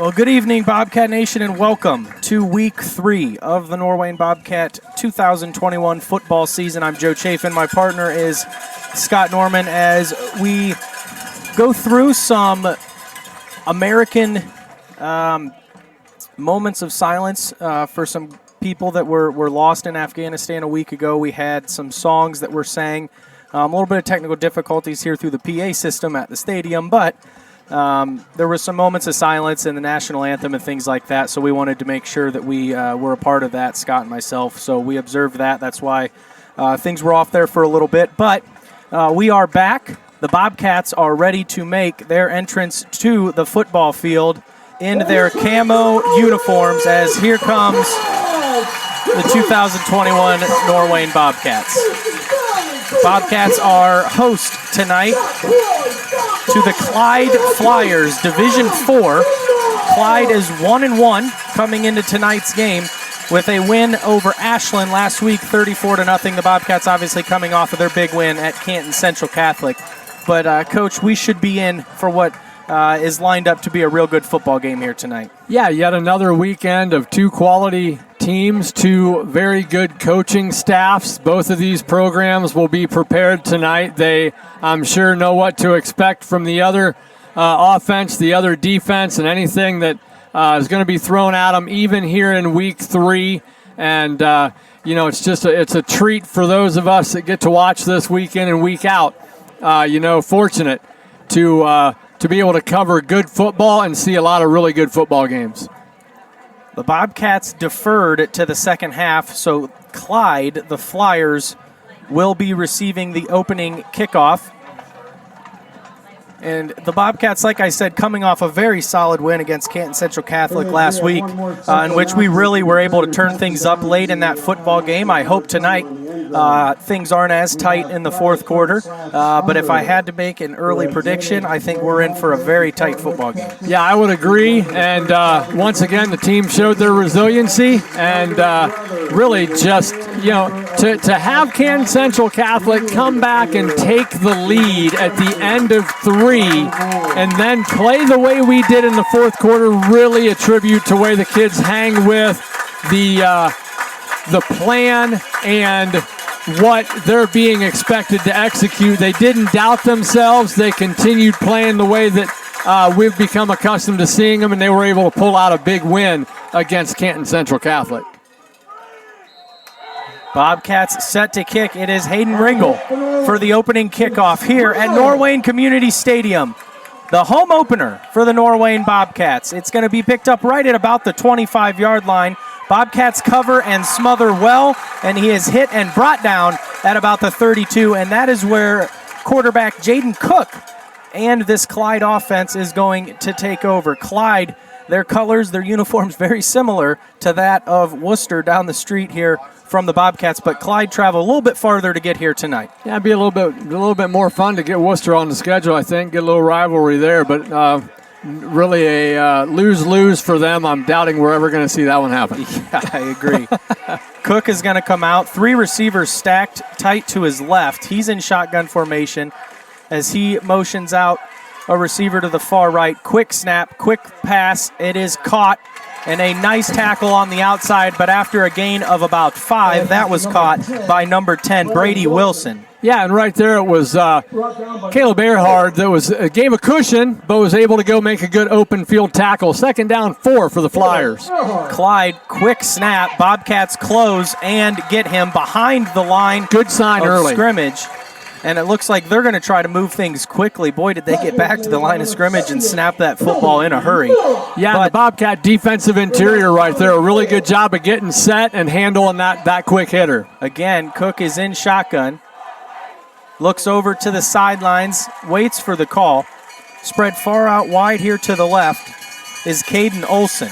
Well, good evening, Bobcat Nation, and welcome to Week 3 of the Norwayne Bobcat 2021 football season. I'm Joe Chafin. My partner is Scott Norman as we go through some American moments of silence for some people that were lost in Afghanistan a week ago. We had some songs that were sang. A little bit of technical difficulties here through the PA system at the stadium, but there were some moments of silence in the national anthem and things like that, so we wanted to make sure that we were a part of that, Scott and myself. So we observed that. That's why things were off there for a little bit. But we are back. The Bobcats are ready to make their entrance to the football field in their camo uniforms as here comes the 2021 Norwayne Bobcats. Bobcats are host tonight to the Clyde FLIERS, Division 4. Clyde is 1-1 coming into tonight's game with a win over Ashland last week, 34-0. The Bobcats obviously coming off of their big win at Canton Central Catholic. But, Coach, we should be in for what is lined up to be a real good football game here tonight. Yeah, yet another weekend of two quality teams, two very good coaching staffs. Both of these programs will be prepared tonight. They, I'm sure, know what to expect from the other offense, the other defense, and anything that is going to be thrown at them, even here in Week 3. And, it's a treat for those of us that get to watch this week in and week out. Fortunate to be able to cover good football and see a lot of really good football games. The Bobcats deferred to the second half, so Clyde, the FLIERS, will be receiving the opening kickoff. And the Bobcats, like I said, coming off a very solid win against Canton Central Catholic last week, in which we really were able to turn things up late in that football game. I hope tonight things aren't as tight in the fourth quarter, but if I had to make an early prediction, I think we're in for a very tight football game. Yeah, I would agree, and once again, the team showed their resiliency, and really just, to have Canton Central Catholic come back and take the lead at the end of 3 and then play the way we did in the fourth quarter, really a tribute to where the kids hang with the plan and what they're being expected to execute. They didn't doubt themselves. They continued playing the way that we've become accustomed to seeing them, and they were able to pull out a big win against Canton Central Catholic. Bobcats set to kick. It is Hayden Ringel for the opening kickoff here at Norwayne Community Stadium. The home opener for the Norwayne Bobcats. It's going to be picked up right at about the 25-yard line. Bobcats cover and smother well, and he is hit and brought down at about the 32, and that is where quarterback Jaden Cook and this Clyde offense is going to take over. Clyde, their colors, their uniforms, very similar to that of Worcester down the street here from the Bobcats, but Clyde traveled a little bit farther to get here tonight. Yeah, it'd be a little bit more fun to get Worcester on the schedule, I think, get a little rivalry there, but really a lose-lose for them. I'm doubting we're ever going to see that one happen. Yeah, I agree. Cook is going to come out. 3 receivers stacked tight to his left. He's in shotgun formation as he motions out a receiver to the far right. Quick snap, quick pass. It is caught, and a nice tackle on the outside, but after a gain of about 5, that was caught by number 10, Brady Wilson. Yeah, and right there it was Caleb Earhart that gave a cushion, but was able to go make a good open field tackle. 2nd down 4 for the FLIERS. Clyde, quick snap. Bobcats close and get him behind the line. Good sign early. Scrimmage. And it looks like they're going to try to move things quickly. Boy, did they get back to the line of scrimmage and snap that football in a hurry. Yeah, but the Bobcat defensive interior right there, a really good job of getting set and handling that quick hitter. Again, Cook is in shotgun. Looks over to the sidelines, waits for the call. Spread far out wide here to the left is Caden Olson.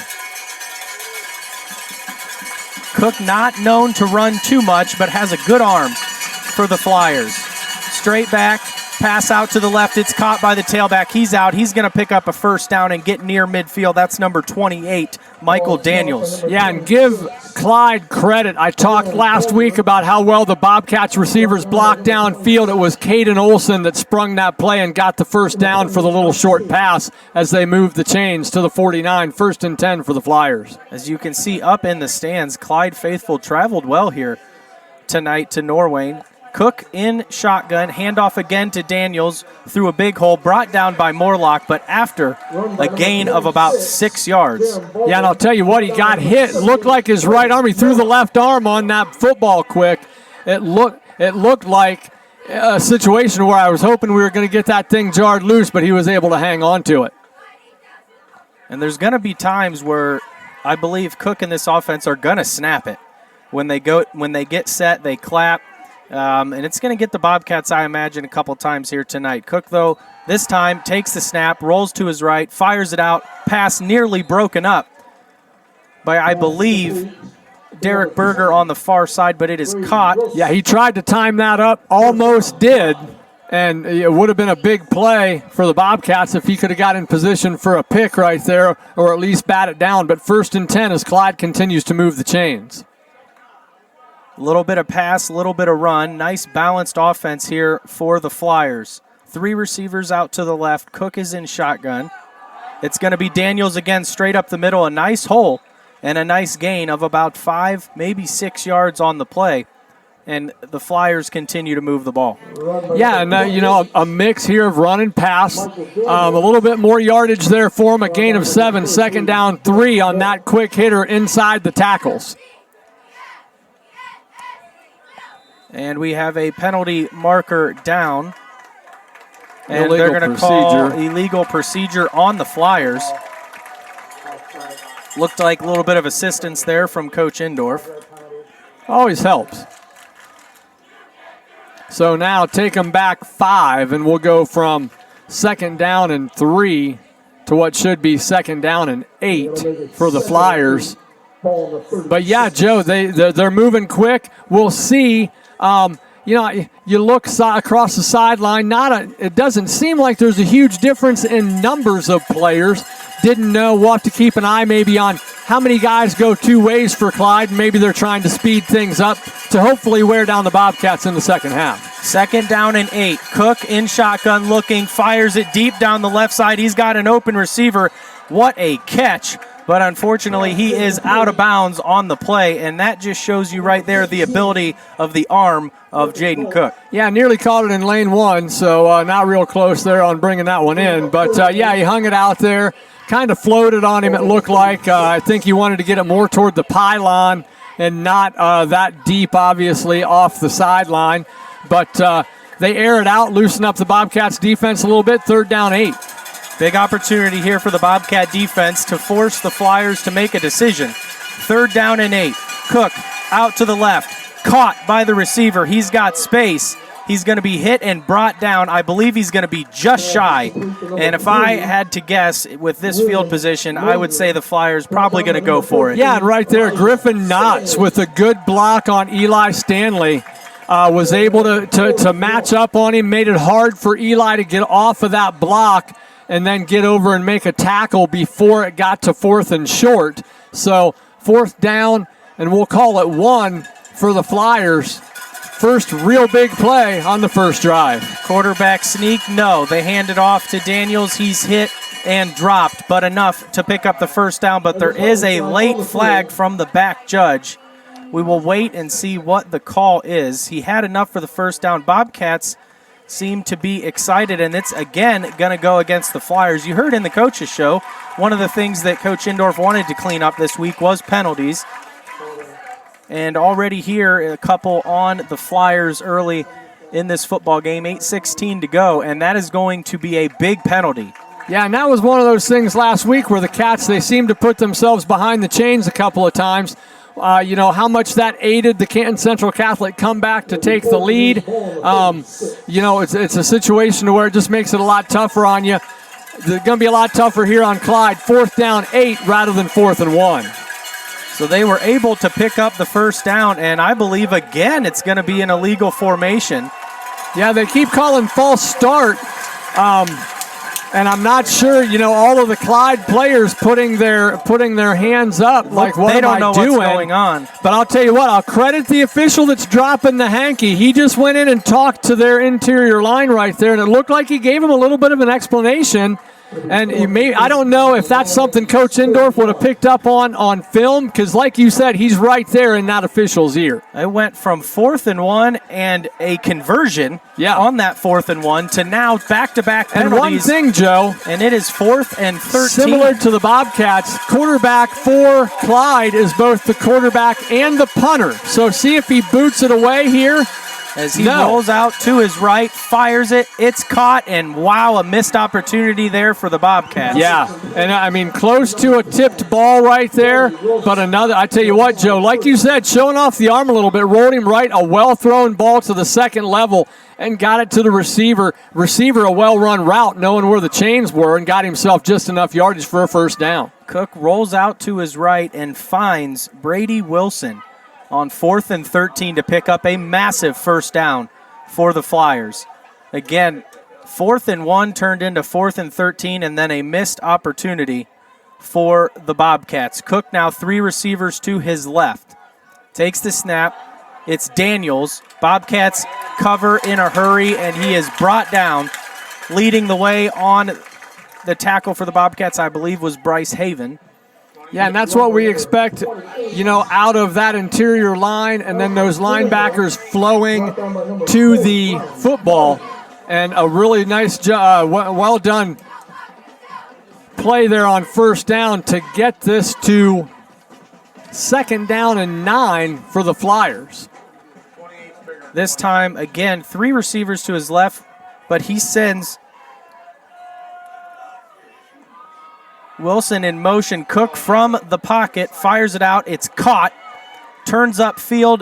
Cook not known to run too much, but has a good arm for the FLIERS. Straight back, pass out to the left. It's caught by the tailback. He's out. He's going to pick up a 1st down and get near midfield. That's number 28, Michael Daniels. Yeah, and give Clyde credit. I talked last week about how well the Bobcats receivers blocked downfield. It was Caden Olson that sprung that play and got the first down for the little short pass as they moved the chains to the 49, 1st and 10 for the Flyers. As you can see up in the stands, Clyde faithful traveled well here tonight to Norwayne. Cook in shotgun, handoff again to Daniels through a big hole, brought down by Morlock, but after a gain of about 6 yards. Yeah, and I'll tell you what, he got hit. Looked like his right arm. He threw the left arm on that football quick. It looked like a situation where I was hoping we were going to get that thing jarred loose, but he was able to hang on to it. And there's going to be times where I believe Cook and this offense are going to snap it. When they get set, they clap. And it's going to get the Bobcats, I imagine, a couple times here tonight. Cook, though, this time takes the snap, rolls to his right, fires it out, pass nearly broken up by, I believe, Derek Berger on the far side, but it is caught. Yeah, he tried to time that up, almost did, and it would have been a big play for the Bobcats if he could have got in position for a pick right there or at least bat it down. But 1st and 10 as Clyde continues to move the chains. A little bit of pass, a little bit of run. Nice balanced offense here for the Flyers. 3 receivers out to the left. Cook is in shotgun. It's going to be Daniels again straight up the middle. A nice hole and a nice gain of about 5, maybe 6 yards on the play. And the Flyers continue to move the ball. Yeah, and a mix here of run and pass. A little bit more yardage there for him. A gain of 7, 2nd down 3 on that quick hitter inside the tackles. And we have a penalty marker down. And Illegal they're going to call illegal procedure on the Flyers. Looked like a little bit of assistance there from Coach Indorf. Always helps. So now take them back 5, and we'll go from 2nd down and 3 to what should be 2nd down and 8 for the Flyers. But yeah, Joe, they're moving quick. We'll see. You look across the sideline. It doesn't seem like there's a huge difference in numbers of players. Didn't know. We'll have to keep an eye maybe on how many guys go 2 ways for Clyde. Maybe they're trying to speed things up to hopefully wear down the Bobcats in the second half. 2nd down and 8. Cook in shotgun looking, fires it deep down the left side. He's got an open receiver. What a catch. But unfortunately, he is out of bounds on the play, and that just shows you right there the ability of the arm of Jaden Cook. Yeah, nearly caught it in lane 1, so not real close there on bringing that one in. But, yeah, he hung it out there, kind of floated on him, it looked like. I think he wanted to get it more toward the pylon and not that deep, obviously, off the sideline. But they air it out, loosen up the Bobcats' defense a little bit, 3rd down 8. Big opportunity here for the Bobcat defense to force the Flyers to make a decision. 3rd down and 8. Cook out to the left. Caught by the receiver. He's got space. He's going to be hit and brought down. I believe he's going to be just shy. And if I had to guess with this field position, I would say the Flyers probably going to go for it. Yeah, and right there, Griffin Knotts with a good block on Eli Stanley. Was able to match up on him, made it hard for Eli to get off of that block and then get over and make a tackle before it got to 4th and short. So 4th down, and we'll call it 1 for the Flyers. First real big play on the first drive. Quarterback sneak, no. They hand it off to Daniels. He's hit and dropped, but enough to pick up the 1st down. But there is a late flag from the back judge. We will wait and see what the call is. He had enough for the 1st down. Bobcats seem to be excited, and it's again going to go against the Flyers. You heard in the coach's show, one of the things that Coach Indorf wanted to clean up this week was penalties. And already here, a couple on the Flyers early in this football game, 8:16 to go, and that is going to be a big penalty. Yeah, and that was one of those things last week where the Cats, they seemed to put themselves behind the chains a couple of times. How much that aided the Canton Central Catholic comeback to take the lead. It's a situation where it just makes it a lot tougher on you. It's going to be a lot tougher here on Clyde. 4th down 8 rather than 4th and 1. So they were able to pick up the 1st down, and I believe, again, it's going to be an illegal formation. Yeah, they keep calling false start. And I'm not sure, all of the Clyde players putting their hands up, like, what they am don't I know doing? what's going on. But I'll tell you what, I'll credit the official that's dropping the hanky. He just went in and talked to their interior line right there, and it looked like he gave him a little bit of an explanation. And I don't know if that's something Coach Indorf would have picked up on film, because like you said, he's right there in that official's ear. It went from 4th and 1 and a conversion on that 4th and 1 to now back-to-back penalties. And one thing, Joe. And it is 4th and 13. Similar to the Bobcats, quarterback for Clyde is both the quarterback and the punter. So see if he boots it away here. As he rolls out to his right, fires it, it's caught, and wow, a missed opportunity there for the Bobcats. Yeah, and close to a tipped ball right there, but another, I tell you what, Joe, like you said, showing off the arm a little bit, rolled him right, a well-thrown ball to the second level, and got it to the receiver. Receiver, a well-run route, knowing where the chains were, and got himself just enough yardage for a first down. Cook rolls out to his right and finds Brady Wilson on 4th and 13 to pick up a massive first down for the Flyers. Again, 4th and 1 turned into 4th and 13, and then a missed opportunity for the Bobcats. Cook now 3 receivers to his left. Takes the snap. It's Daniels. Bobcats cover in a hurry, and he is brought down. Leading the way on the tackle for the Bobcats, I believe, was Bryce Haven. Yeah, and that's what we expect, out of that interior line, and then those linebackers flowing to the football. And a really nice, well done play there on first down to get this to 2nd down and 9 for the Flyers. This time, again, 3 receivers to his left, but he sends Wilson in motion. Cook from the pocket, fires it out. It's caught. Turns upfield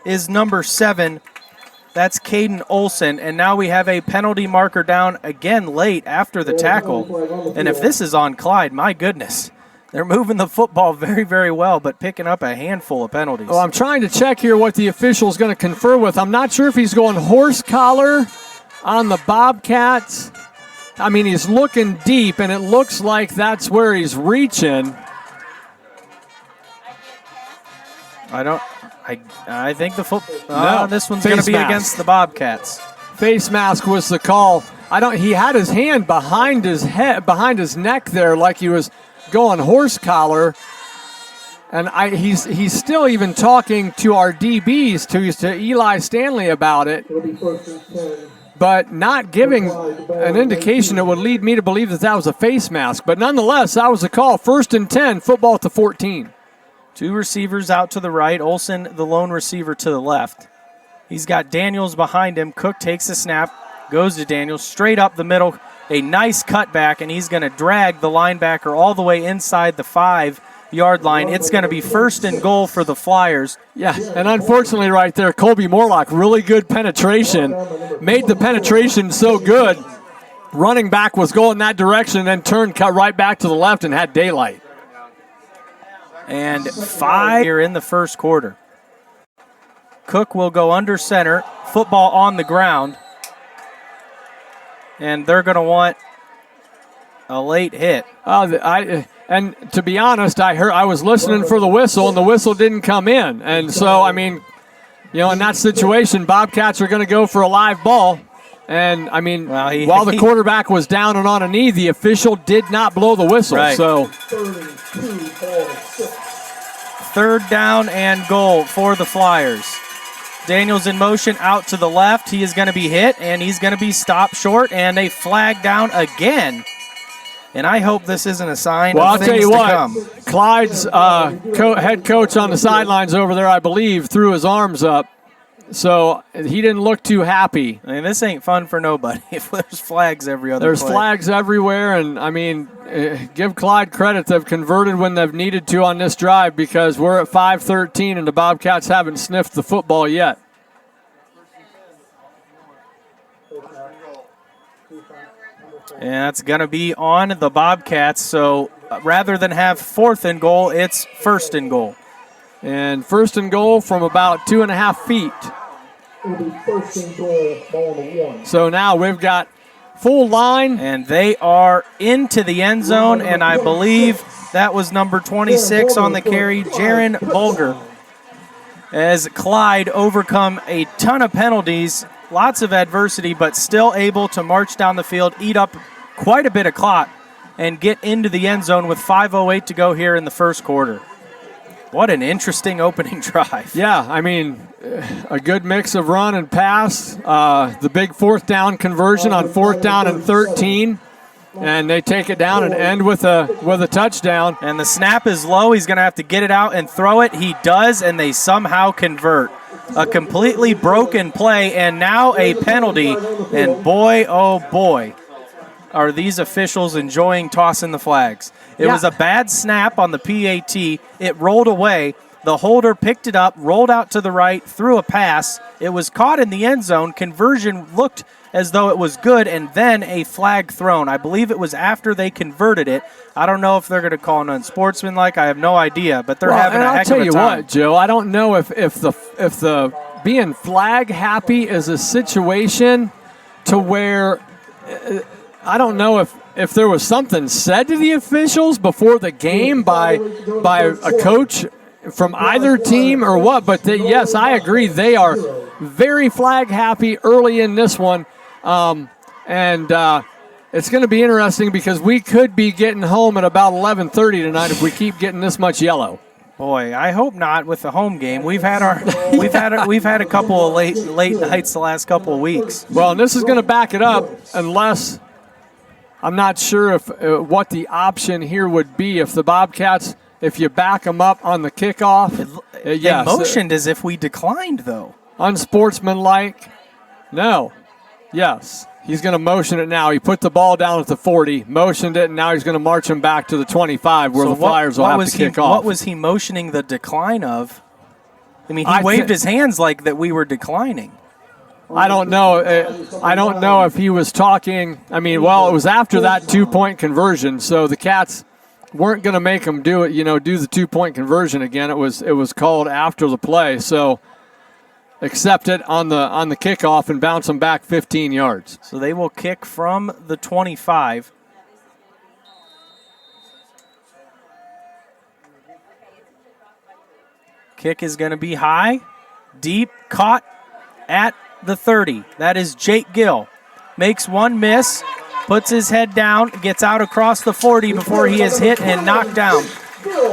is number 7. That's Caden Olson. And now we have a penalty marker down again late after the tackle. And if this is on Clyde, my goodness. They're moving the football very, very well, but picking up a handful of penalties. Well, I'm trying to check here what the official is going to confer with. I'm not sure if he's going horse collar on the Bobcats. I mean, he's looking deep, and it looks like that's where he's reaching. I think the no, this one's going to be against the Bobcats. Face mask was the call. He had his hand behind his head, behind his neck there, like he was going horse collar. And he's still even talking to our DBs, to Eli Stanley about it, but not giving an indication that would lead me to believe that was a face mask. But nonetheless, that was a call. 1st and 10, football at the 14. 2 receivers out to the right. Olson, the lone receiver, to the left. He's got Daniels behind him. Cook takes the snap, goes to Daniels, straight up the middle. A nice cutback, and he's going to drag the linebacker all the way inside the 5-yard line. It's going to be 1st and goal for the Flyers. Yeah, and unfortunately right there, Colby Morlock, really good penetration. Made the penetration so good. Running back was going that direction, then turned, cut right back to the left, and had daylight. And 5 here in the first quarter. Cook will go under center. Football on the ground. And they're going to want a late hit. And to be honest, I was listening for the whistle, and the whistle didn't come in. And so, in that situation, Bobcats are going to go for a live ball. And, while the quarterback was down and on a knee, the official did not blow the whistle. Right. So 3rd down and goal for the Flyers. Daniels in motion out to the left. He is going to be hit, and he's going to be stopped short, and a flag down again. And I hope this isn't a sign of things to come. Clyde's head coach on the sidelines over there, I believe, threw his arms up. So he didn't look too happy. This ain't fun for nobody if there's flags every other There's play. flags everywhere, and, give Clyde credit. They've converted when they've needed to on this drive, because we're at 5:13 and the Bobcats haven't sniffed the football yet. And that's going to be on the Bobcats. So rather than have 4th and goal, it's 1st and goal. And 1st and goal from about 2.5 feet. It'll be 1st and goal, ball on the 1. So now we've got full line. And they are into the end zone, and I believe that was number 26 on the carry, Jaron Bulger. As Clyde overcome a ton of penalties, lots of adversity, but still able to march down the field, eat up quite a bit of clock, and get into the end zone with 5:08 to go here in the first quarter. What an interesting opening drive. Yeah, I mean, a good mix of run and pass. The big fourth down conversion on 4th down and 13. And they take it down and end with a touchdown. And the snap is low. He's going to have to get it out and throw it. He does, and they somehow convert. A completely broken play, and now a penalty. And boy, oh boy, are these officials enjoying tossing the flags. It was a bad snap on the PAT. It rolled away. The holder picked it up, rolled out to the right, threw a pass. It was caught in the end zone. Conversion looked as though it was good, and then a flag thrown. I believe it was after they converted it. I don't know if they're going to call it unsportsmanlike. I have no idea, but they're having a heck of a time. I'll tell you what, Joe, I don't know if the being flag happy is a situation to where I don't know if there was something said to the officials before the game by a coach from either team or what, but yes, I agree. They are very flag happy early in this one. And it's going to be interesting because we could be getting home at about 11:30 tonight if we keep getting this much yellow. Boy, I hope not with the home game. We've had a couple of late nights the last couple of weeks. Well, and this is going to back it up unless I'm not sure if what the option here would be if the Bobcats, if you back them up on the kickoff. They motioned as if we declined, though. Unsportsmanlike? No. Yes. He's going to motion it now. He put the ball down at the 40, motioned it, and now he's going to march him back to the 25 where the Flyers will have to kick off. What was he motioning the decline of? I mean, he waved his hands like that we were declining. I don't know. I don't know if he was talking. I mean, well, it was after that 2-point conversion, so the Cats weren't going to make him do it, do the 2-point conversion again. It was called after the play, so accept it on the kickoff and bounce them back 15 yards. So they will kick from the 25. Kick is going to be high, deep, caught at the 30. That is Jake Gill. Makes one miss, puts his head down, gets out across the 40 before he is hit and knocked down.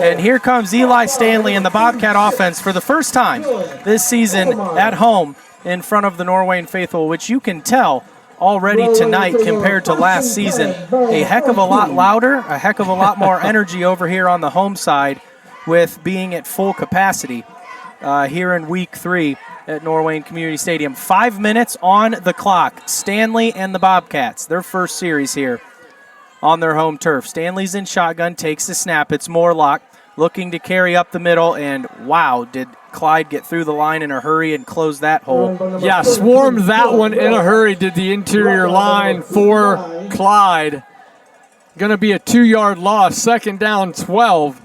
And here comes Eli Stanley and the Bobcat offense for the first time this season at home in front of the Norwayne faithful, which you can tell already tonight compared to last season. A heck of a lot louder, a heck of a lot more energy over here on the home side with being at full capacity here in week 3 at Norwayne Community Stadium. 5 minutes on the clock. Stanley and the Bobcats, their first series here on their home turf. Stanley's in shotgun, takes the snap. It's Morlock looking to carry up the middle, and wow, did Clyde get through the line in a hurry and close that hole. Yeah, swarmed that one in a hurry, did the interior line for Clyde. Going to be a 2-yard loss, 2nd down, 12.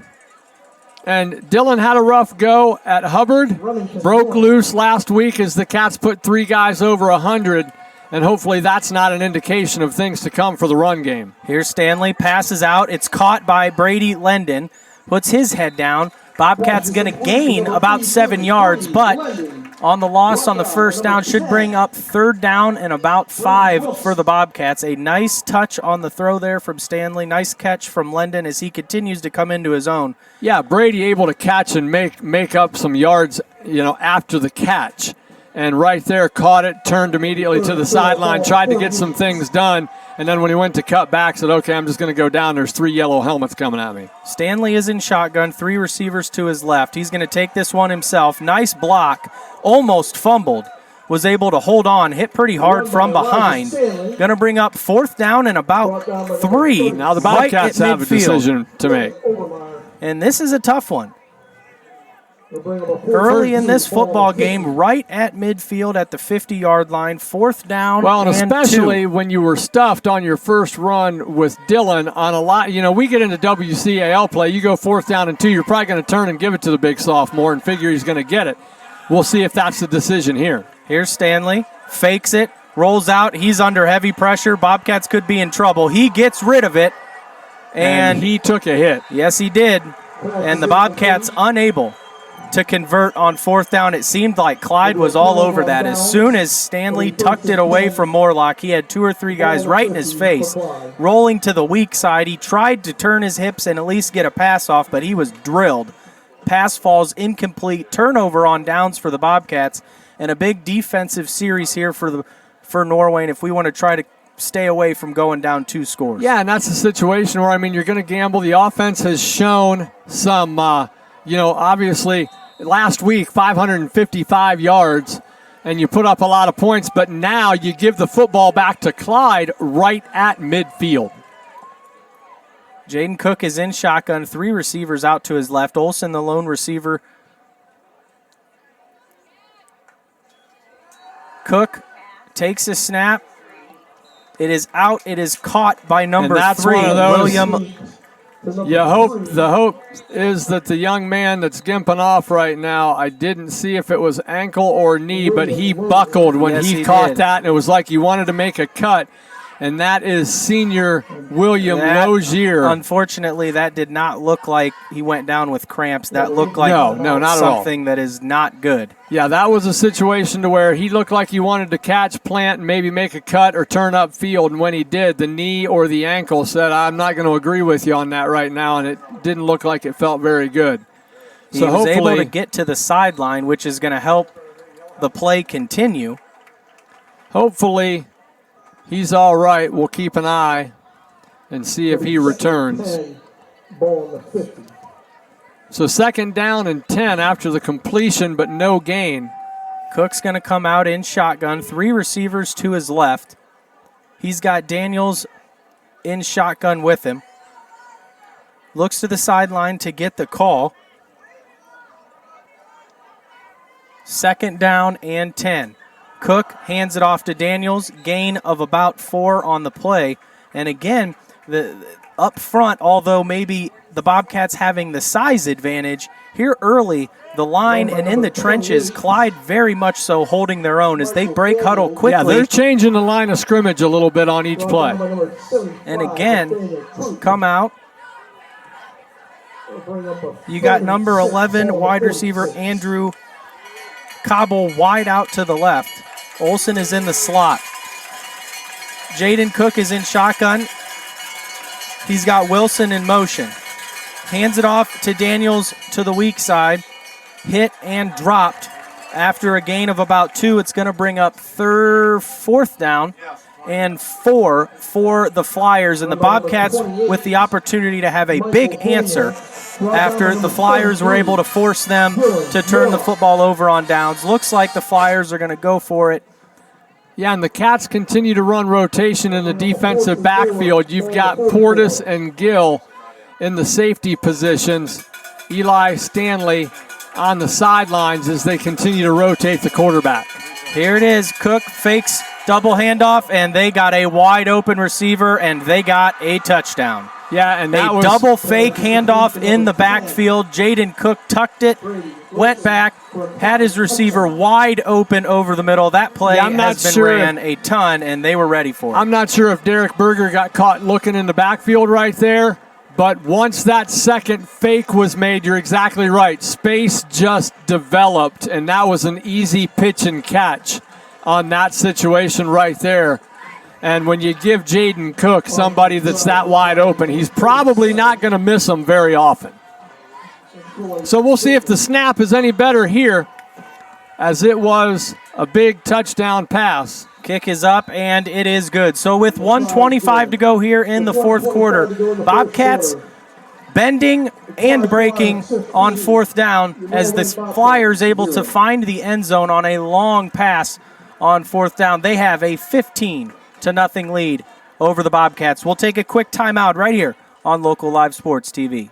And Dylan had a rough go at Hubbard. Broke loose last week as the Cats put 3 guys over 100. And hopefully that's not an indication of things to come for the run game. Here's Stanley, passes out. It's caught by Brady Lendon. Puts his head down. Bobcats going to gain about 7 yards, but on the loss on the first down should bring up 3rd down and about 5 for the Bobcats. A nice touch on the throw there from Stanley. Nice catch from Lendon as he continues to come into his own. Yeah, Brady able to catch and make up some yards, after the catch. And right there, caught it, turned immediately to the sideline, tried to get some things done, and then when he went to cut back, said, okay, I'm just going to go down. There's 3 yellow helmets coming at me. Stanley is in shotgun, 3 receivers to his left. He's going to take this one himself. Nice block, almost fumbled. Was able to hold on, hit pretty hard from behind. Going to bring up 4th down and about 3. Now the Bobcats have a decision to make. And this is a tough one. Early in this football game, right at midfield at the 50-yard line, 4th down. Well, and especially 2. when you were stuffed on your first run with Dylan on a lot. We get into WCAL play. You go 4th down and 2. You're probably going to turn and give it to the big sophomore and figure he's going to get it. We'll see if that's the decision here. Here's Stanley, fakes it, rolls out. He's under heavy pressure. Bobcats could be in trouble. He gets rid of it. And he took a hit. Yes, he did. And the Bobcats unable to convert on 4th down. It seemed like Clyde was all over that. As soon as Stanley tucked it away from Morlock, he had 2 or 3 guys right in his face, rolling to the weak side. He tried to turn his hips and at least get a pass off, but he was drilled. Pass falls incomplete. Turnover on downs for the Bobcats, and a big defensive series here for Norwayne if we want to try to stay away from going down 2 scores. Yeah, and that's a situation where, you're going to gamble. The offense has shown some, obviously last week 555 yards, and you put up a lot of points, but now you give the football back to Clyde right at midfield. Jaden Cook is in shotgun, 3 receivers out to his left. Olsen, the lone receiver. Cook takes a snap. It is out. It is caught by number 3, William. The hope is that the young man that's gimping off right now, I didn't see if it was ankle or knee, but he buckled when he caught that, and it was like he wanted to make a cut. And that is senior William Lozier. Unfortunately, that did not look like he went down with cramps. That looked like not something that is not good. Yeah, that was a situation to where he looked like he wanted to catch, plant, and maybe make a cut or turn up field. And when he did, the knee or the ankle said, I'm not going to agree with you on that right now. And it didn't look like it felt very good. He was able to get to the sideline, which is going to help the play continue. Hopefully he's all right. We'll keep an eye and see if he returns. So 2nd down and 10 after the completion, but no gain. Cook's going to come out in shotgun. 3 receivers to his left. He's got Daniels in shotgun with him. Looks to the sideline to get the call. 2nd down and 10. Cook hands it off to Daniels, gain of about 4 on the play. And again, up front, although maybe the Bobcats having the size advantage, here early, the line and in the trenches, Clyde very much so holding their own as they break huddle quickly. Yeah, they're changing the line of scrimmage a little bit on each play. And again, come out. You got number 11, wide receiver Andrew Cobble wide out to the left. Olsen is in the slot. Jaden Cook is in shotgun. He's got Wilson in motion. Hands it off to Daniels to the weak side. Hit and dropped. After a gain of about 2, it's going to bring up 4th down and 4 for the Flyers. And the Bobcats with the opportunity to have a big answer after the Flyers were able to force them to turn the football over on downs. Looks like the Flyers are going to go for it. Yeah, and the Cats continue to run rotation in the defensive backfield. You've got Portis and Gill in the safety positions. Eli Stanley on the sidelines as they continue to rotate the quarterback. Here it is. Cook fakes double handoff, and they got a wide open receiver, and they got a touchdown. Yeah, and that was double fake handoff in the backfield. Jaden Cook tucked it, went back, had his receiver wide open over the middle. That play has been ran a ton, and they were ready for it. I'm not sure if Derek Berger got caught looking in the backfield right there, but once that second fake was made, you're exactly right. Space just developed, and that was an easy pitch and catch on that situation right there. And when you give Jaden Cook somebody that's that wide open, he's probably not going to miss them very often. So we'll see if the snap is any better here, as it was a big touchdown pass. Kick is up, and it is good. So with 1:25 to go here in the 4th quarter, Bobcats bending and breaking on 4th down as the Flyers able to find the end zone on a long pass on 4th down. They have a 15-0 lead over the Bobcats. We'll take a quick timeout right here on Local Live Sports TV.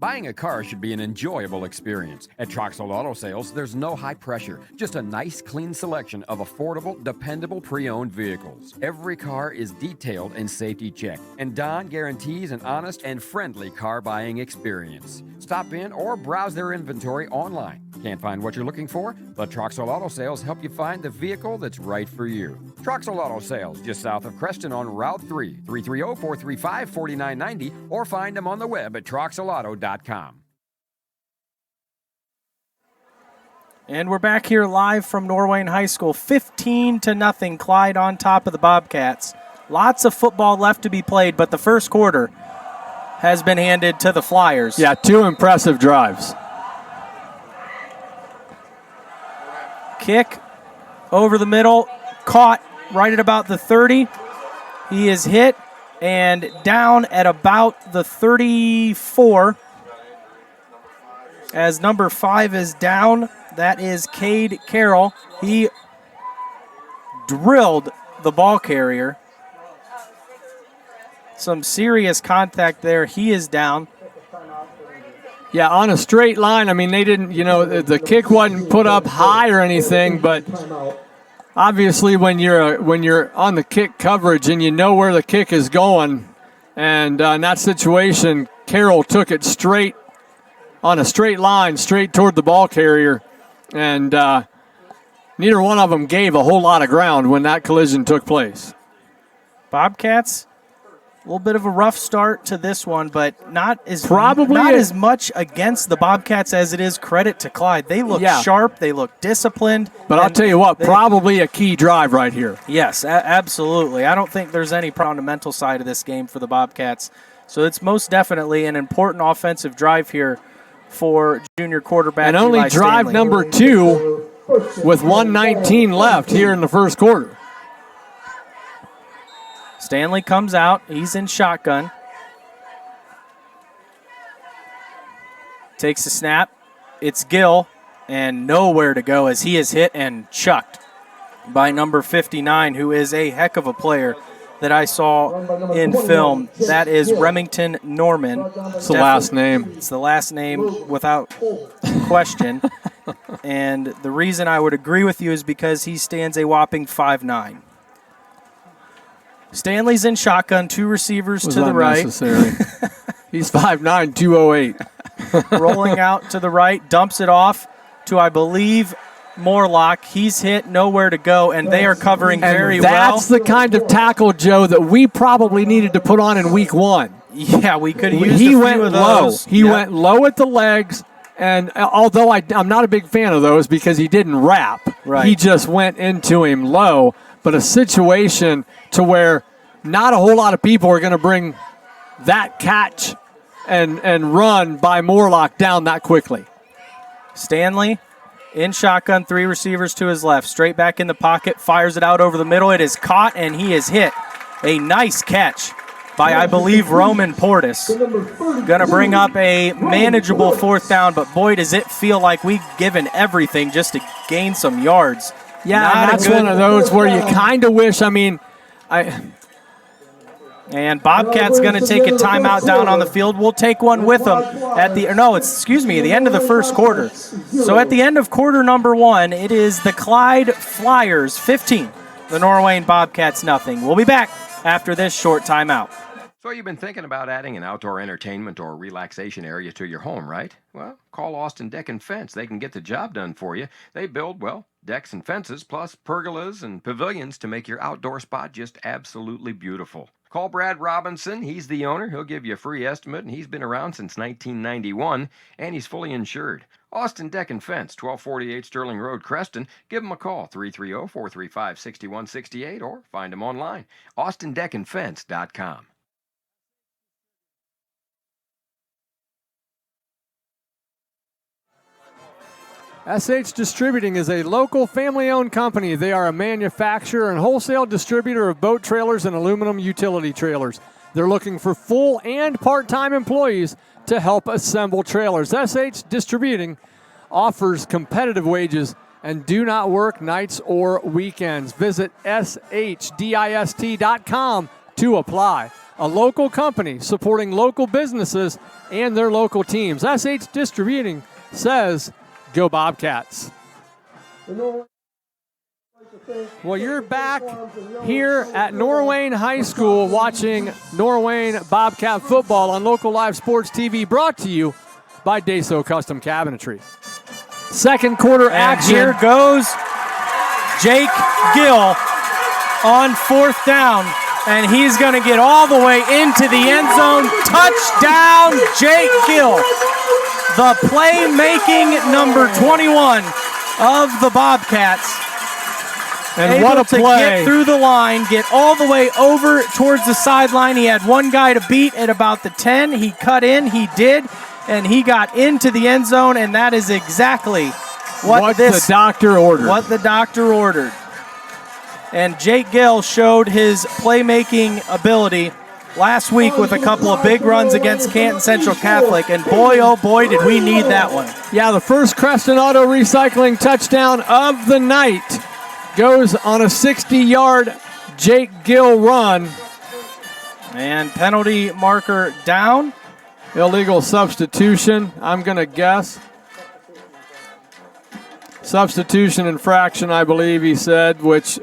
Buying a car should be an enjoyable experience. At Troxel Auto Sales, there's no high pressure, just a nice, clean selection of affordable, dependable pre-owned vehicles. Every car is detailed and safety checked, and Don guarantees an honest and friendly car buying experience. Stop in or browse their inventory online. Can't find what you're looking for? Let Troxel Auto Sales help you find the vehicle that's right for you. Troxel Auto Sales, just south of Creston on Route 3, 330-435-4990, or find them on the web at troxelauto.com. And we're back here live from Norwayne High School. 15-0, Clyde on top of the Bobcats. Lots of football left to be played, but the first quarter has been handed to the Flyers. Yeah, 2 impressive drives. Kick over the middle, caught right at about the 30. He is hit and down at about the 34. As number 5 is down, that is Cade Carroll. He drilled the ball carrier. Some serious contact there. He is down. Yeah, on a straight line. I mean, they didn't, the kick wasn't put up high or anything, but obviously when you're on the kick coverage and you know where the kick is going, and in that situation, Carroll took it straight on a straight line, straight toward the ball carrier, and neither one of them gave a whole lot of ground when that collision took place. Bobcats, a little bit of a rough start to this one, but not as much against the Bobcats as it is credit to Clyde. They look sharp. They look disciplined. But I'll tell you what, probably a key drive right here. Yes, absolutely. I don't think there's any problem on the mental side of this game for the Bobcats. So it's most definitely an important offensive drive here for junior quarterback. And only Eli drive Stanley. number 2 with 1:19 left here in the first quarter. Stanley comes out. He's in shotgun. Takes a snap. It's Gill, and nowhere to go as he is hit and chucked by number 59, who is a heck of a player that I saw in film. That is Remington Norman. It's the last name. It's the last name without question. And the reason I would agree with you is because he stands a whopping 5'9". Stanley's in shotgun, 2 receivers to the right. He's 5'9", 208. Rolling out to the right, dumps it off to, I believe, Morlock. He's hit, nowhere to go, and they are covering very well. That's the kind of tackle, Joe, that we probably needed to put on in week 1. Yeah, we could have used a few of those. He went low at the legs, and although I'm not a big fan of those because he didn't wrap, he just went into him low. But a situation to where not a whole lot of people are going to bring that catch and run by Morlock down that quickly. Stanley in shotgun, 3 receivers to his left. Straight back in the pocket, fires it out over the middle. It is caught, and he is hit. A nice catch by, I believe, Roman Portis. Going to bring up a manageable 4th down, but boy, does it feel like we've given everything just to gain some yards. Yeah, and that's one of those where you kind of wish, And Bobcat's going to take a timeout down on the field. We'll take one with them at the end of the first quarter. So at the end of quarter number 1, it is the Clyde Flyers 15, the Norwayne Bobcats nothing. We'll be back after this short timeout. So you've been thinking about adding an outdoor entertainment or relaxation area to your home, right? Well, call Austin Deck and Fence. They can get the job done for you. They build, decks and fences, plus pergolas and pavilions to make your outdoor spot just absolutely beautiful. Call Brad Robinson. He's the owner. He'll give you a free estimate, and he's been around since 1991, and he's fully insured. Austin Deck and Fence, 1248 Sterling Road, Creston. Give him a call, 330-435-6168, or find him online, austindeckandfence.com. SH Distributing is a local family-owned company. They are a manufacturer and wholesale distributor of boat trailers and aluminum utility trailers. They're looking for full and part-time employees to help assemble trailers. SH Distributing offers competitive wages and do not work nights or weekends. Visit shdist.com to apply. a local company supporting local businesses and their local teams. SH Distributing says, go Bobcats. Well, you're back here at Norwayne High School watching Norwayne Bobcat football on Local Live Sports TV, brought to you by Deso Custom Cabinetry. Second quarter action. Here goes Jake Gill on fourth down, and he's going to get all the way into the end zone. Touchdown, Jake Gill, the playmaking number 21 of the Bobcats. And able what a to play. Get through the line, get all the way over towards the sideline. He had one guy to beat at about the 10. He cut in, he did, and he got into the end zone, and that is exactly what the doctor ordered. What the doctor ordered. And Jake Gill showed his playmaking ability last week with a couple of big runs against Canton Central Catholic, and boy, oh boy, did we need that one. Yeah, the first Creston Auto Recycling touchdown of the night goes on a 60-yard Jake Gill run. And penalty marker down. Illegal substitution, I'm going to guess. Substitution infraction, I believe he said, which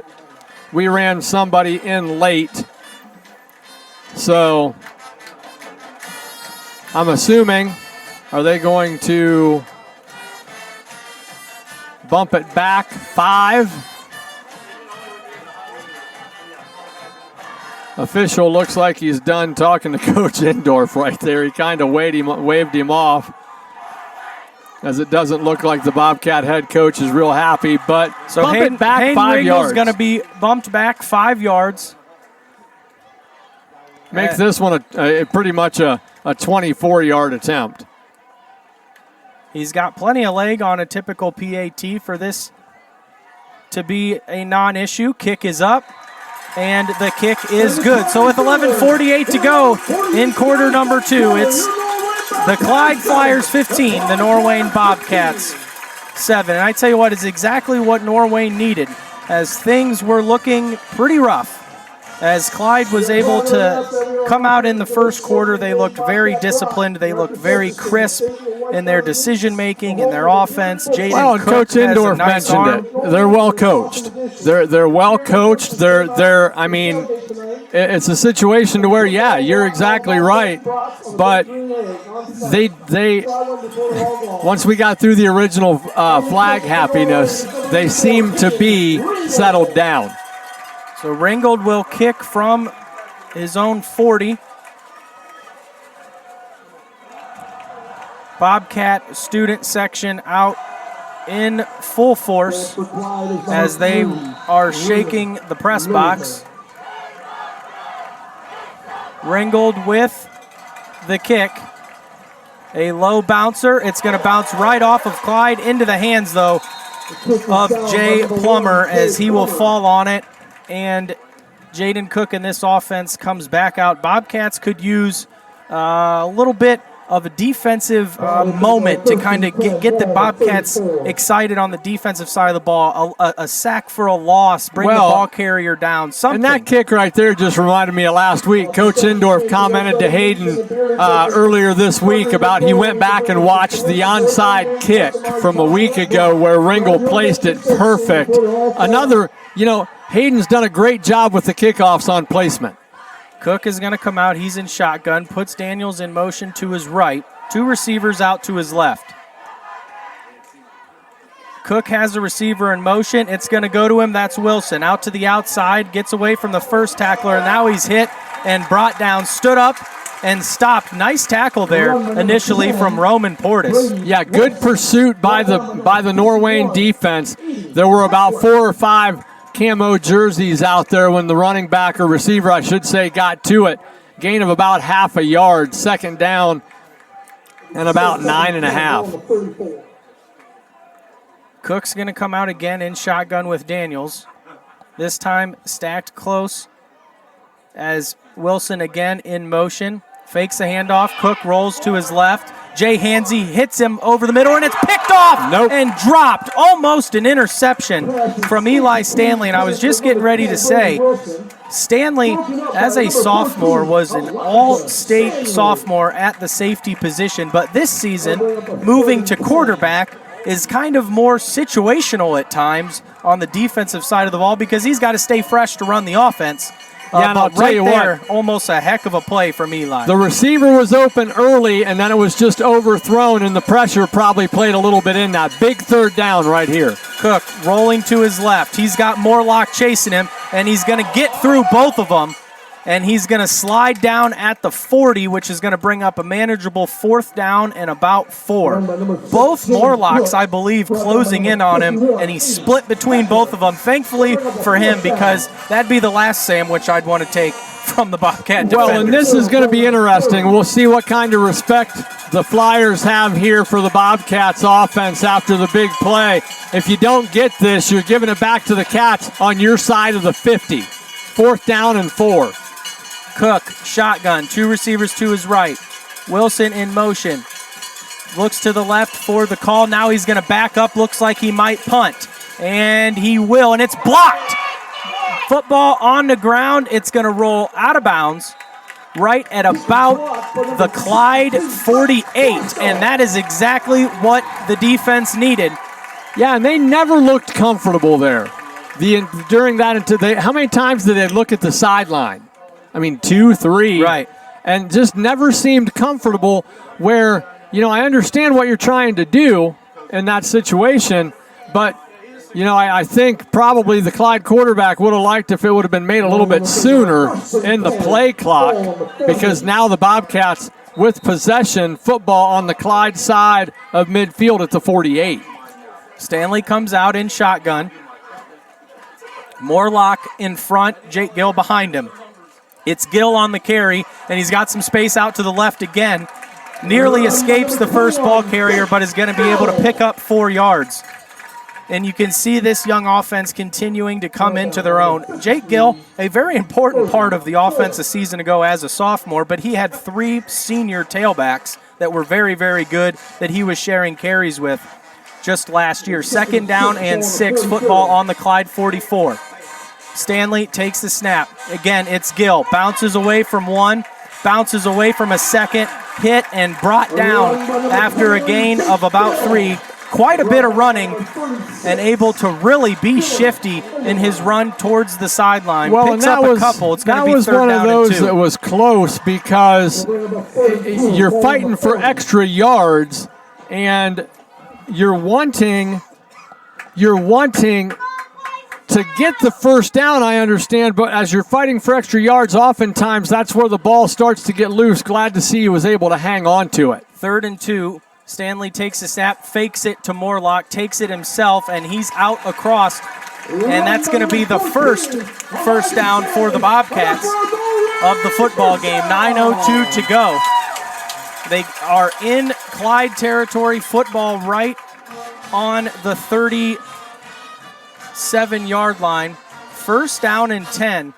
we ran somebody in late. So I'm assuming, are they going to bump it back 5? Official looks like he's done talking to Coach Indorf right there. He kind of waved him off, as it doesn't look like the Bobcat head coach is real happy. But so bump Hayden, it back Hayden 5 yards. is going to be bumped back 5 yards. Makes this one a pretty much a 24-yard attempt. He's got plenty of leg on a typical PAT for this to be a non-issue. Kick is up, and the kick is good. So with 11:48 to go in quarter number 2, it's the Clyde Flyers 15, the Norwayne Bobcats 7. And I tell you what, it's exactly what Norwayne needed, as things were looking pretty rough. As Clyde was able to come out in the first quarter, they looked very disciplined. They looked very crisp in their decision-making, in their offense. Well, and Coach Indorf mentioned it. They're well coached. They're well coached. They're. I mean, it's a situation to where, yeah, you're exactly right. But they once we got through the original flag happiness, they seem to be settled down. So Ringgold will kick from his own 40. Bobcat student section out in full force as they are shaking the press box. Ringgold with the kick. A low bouncer. It's going to bounce right off of Clyde into the hands, though, of Jay Plummer, as he will fall on it. And Jaden Cook in this offense comes back out. Bobcats could use a little bit of a defensive moment to kind of get the Bobcats excited on the defensive side of the ball. A sack for a loss, bring the ball carrier down, something. And that kick right there just reminded me of last week. Coach Indorf commented to Hayden earlier this week about he went back and watched the onside kick from a week ago where Ringgold placed it perfect. Another, Hayden's done a great job with the kickoffs on placement. Cook is going to come out. He's in shotgun, puts Daniels in motion to his right. 2 receivers out to his left. Cook has a receiver in motion. It's going to go to him. That's Wilson. Out to the outside, gets away from the first tackler, and now he's hit and brought down, stood up and stopped. Nice tackle there initially from Roman Portis. Yeah, good pursuit by the Norwayne defense. There were about 4 or 5 camo jerseys out there when the running back or receiver, I should say, got to it. Gain of about half a yard, second down, and about 9.5. Cook's going to come out again in shotgun with Daniels. This time stacked close as Wilson again in motion. Fakes the handoff. Cook rolls to his left. Jay Hansey hits him over the middle, and it's picked off and dropped. Almost an interception from Eli Stanley. And I was just getting ready to say, Stanley, as a sophomore, was an all-state sophomore at the safety position, but this season, moving to quarterback, is kind of more situational at times on the defensive side of the ball because he's got to stay fresh to run the offense. And I'll tell you what, almost a heck of a play from Eli. The receiver was open early, and then it was just overthrown, and the pressure probably played a little bit in that. Big third down right here. Cook rolling to his left. He's got Morlock chasing him, and he's going to get through both of them, and he's going to slide down at the 40, which is going to bring up a manageable 4th down and about 4. Both Morlocks, I believe, closing in on him, and he split between both of them. Thankfully for him, because that'd be the last sandwich I'd want to take from the Bobcat defenders. Well, and this is going to be interesting. We'll see what kind of respect the Flyers have here for the Bobcats offense after the big play. If you don't get this, you're giving it back to the Cats on your side of the 50. 4th down and 4. Cook, shotgun, 2 receivers to his right. Wilson in motion. Looks to the left for the call. Now he's going to back up. Looks like he might punt. And he will, and it's blocked. Football on the ground. It's going to roll out of bounds right at about the Clyde 48. And that is exactly what the defense needed. Yeah, and they never looked comfortable there. During that, how many times did they look at the sideline? I mean, 2, 3. Right. And just never seemed comfortable where, I understand what you're trying to do in that situation, but, I think probably the Clyde quarterback would have liked if it would have been made a little bit sooner in the play clock, because now the Bobcats with possession, football on the Clyde side of midfield at the 48. Stanley comes out in shotgun. Morlock in front, Jake Gill behind him. It's Gill on the carry, and he's got some space out to the left again. Nearly escapes the first ball carrier, but is going to be able to pick up 4 yards. And you can see this young offense continuing to come into their own. Jake Gill, a very important part of the offense a season ago as a sophomore, but he had 3 senior tailbacks that were very, very good that he was sharing carries with just last year. 2nd down and 6, football on the Clyde 44. Stanley takes the snap. Again, it's Gill. Bounces away from 1, bounces away from a 2nd, hit and brought down after a gain of about 3. Quite a bit of running and able to really be shifty in his run towards the sideline. Well, Picks up a couple. It's going to be 3rd down and 2. That was one of those that was close because you're fighting for extra yards and you're wanting to get the 1st down, I understand, but as you're fighting for extra yards, oftentimes that's where the ball starts to get loose. Glad to see he was able to hang on to it. 3rd and 2. Stanley takes a snap, fakes it to Morlock, takes it himself, and he's out across. And that's going to be the first down for the Bobcats of the football game. 9:02 to go. They are in Clyde territory, football right on the 37-yard line. 1st down and 10.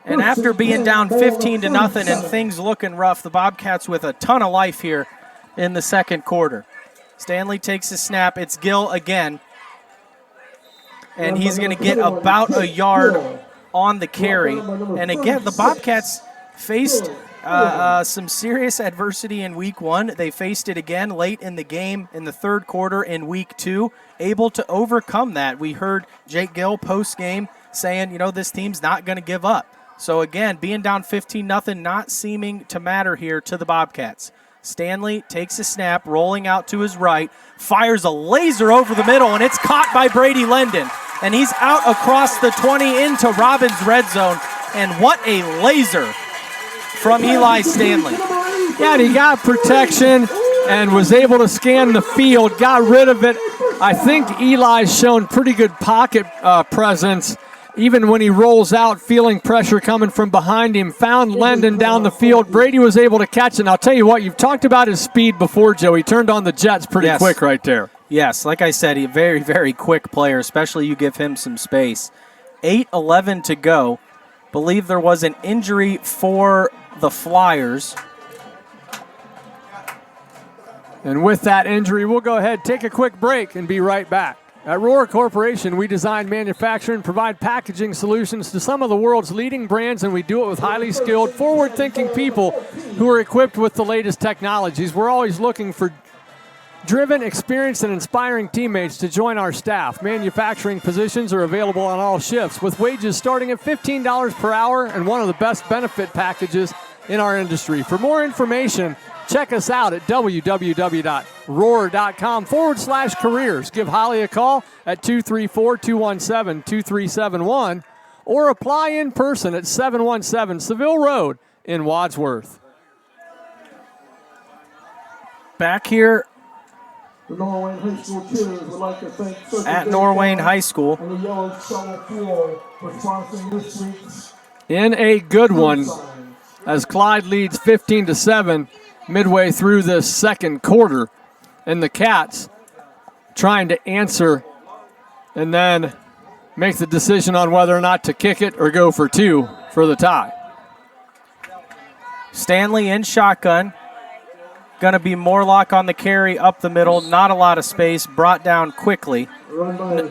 And after being down 15-0 and things looking rough, the Bobcats with a ton of life here in the 2nd quarter. Stanley takes a snap. It's Gill again. And he's going to get about a yard on the carry. And again, the Bobcats faced some serious adversity in week 1. They faced it again late in the game in the 3rd quarter in week 2, able to overcome that. We heard Jake Gill post-game saying, this team's not going to give up. So again, being down 15-0, not seeming to matter here to the Bobcats. Stanley takes a snap, rolling out to his right, fires a laser over the middle, and it's caught by Brady Lendon. And he's out across the 20 into Robbins' red zone. And what a laser from Eli Stanley. Yeah, and he got protection and was able to scan the field, got rid of it. I think Eli's shown pretty good pocket presence, even when he rolls out, feeling pressure coming from behind him, found Lendon down the field. Brady was able to catch it. And I'll tell you what, you've talked about his speed before, Joe. He turned on the jets pretty quick right there. Yes, like I said, he's a very, very quick player, especially you give him some space. 8:11 to go. Believe there was an injury for the Flyers. And with that injury, we'll go ahead, take a quick break, and be right back. At Rohr Corporation, we design, manufacture, and provide packaging solutions to some of the world's leading brands, and we do it with highly skilled, forward-thinking people who are equipped with the latest technologies. We're always looking for driven, experienced, and inspiring teammates to join our staff. Manufacturing positions are available on all shifts, with wages starting at $15 per hour and one of the best benefit packages in our industry. For more information, check us out at www.rohr.com/careers. Give Holly a call at 234-217-2371 or apply in person at 717 Seville Road in Wadsworth. Back here The Norwayne High School cheerleaders would like to thank at Norwayne High School. and the Yellow Shovel Fuel for sponsoring this week's In a good one, as Clyde leads 15-7 midway through this second quarter, and the Cats trying to answer and then make the decision on whether or not to kick it or go for two for the tie. Stanley in shotgun. Going to be Morlock on the carry up the middle. Not a lot of space. Brought down quickly. run by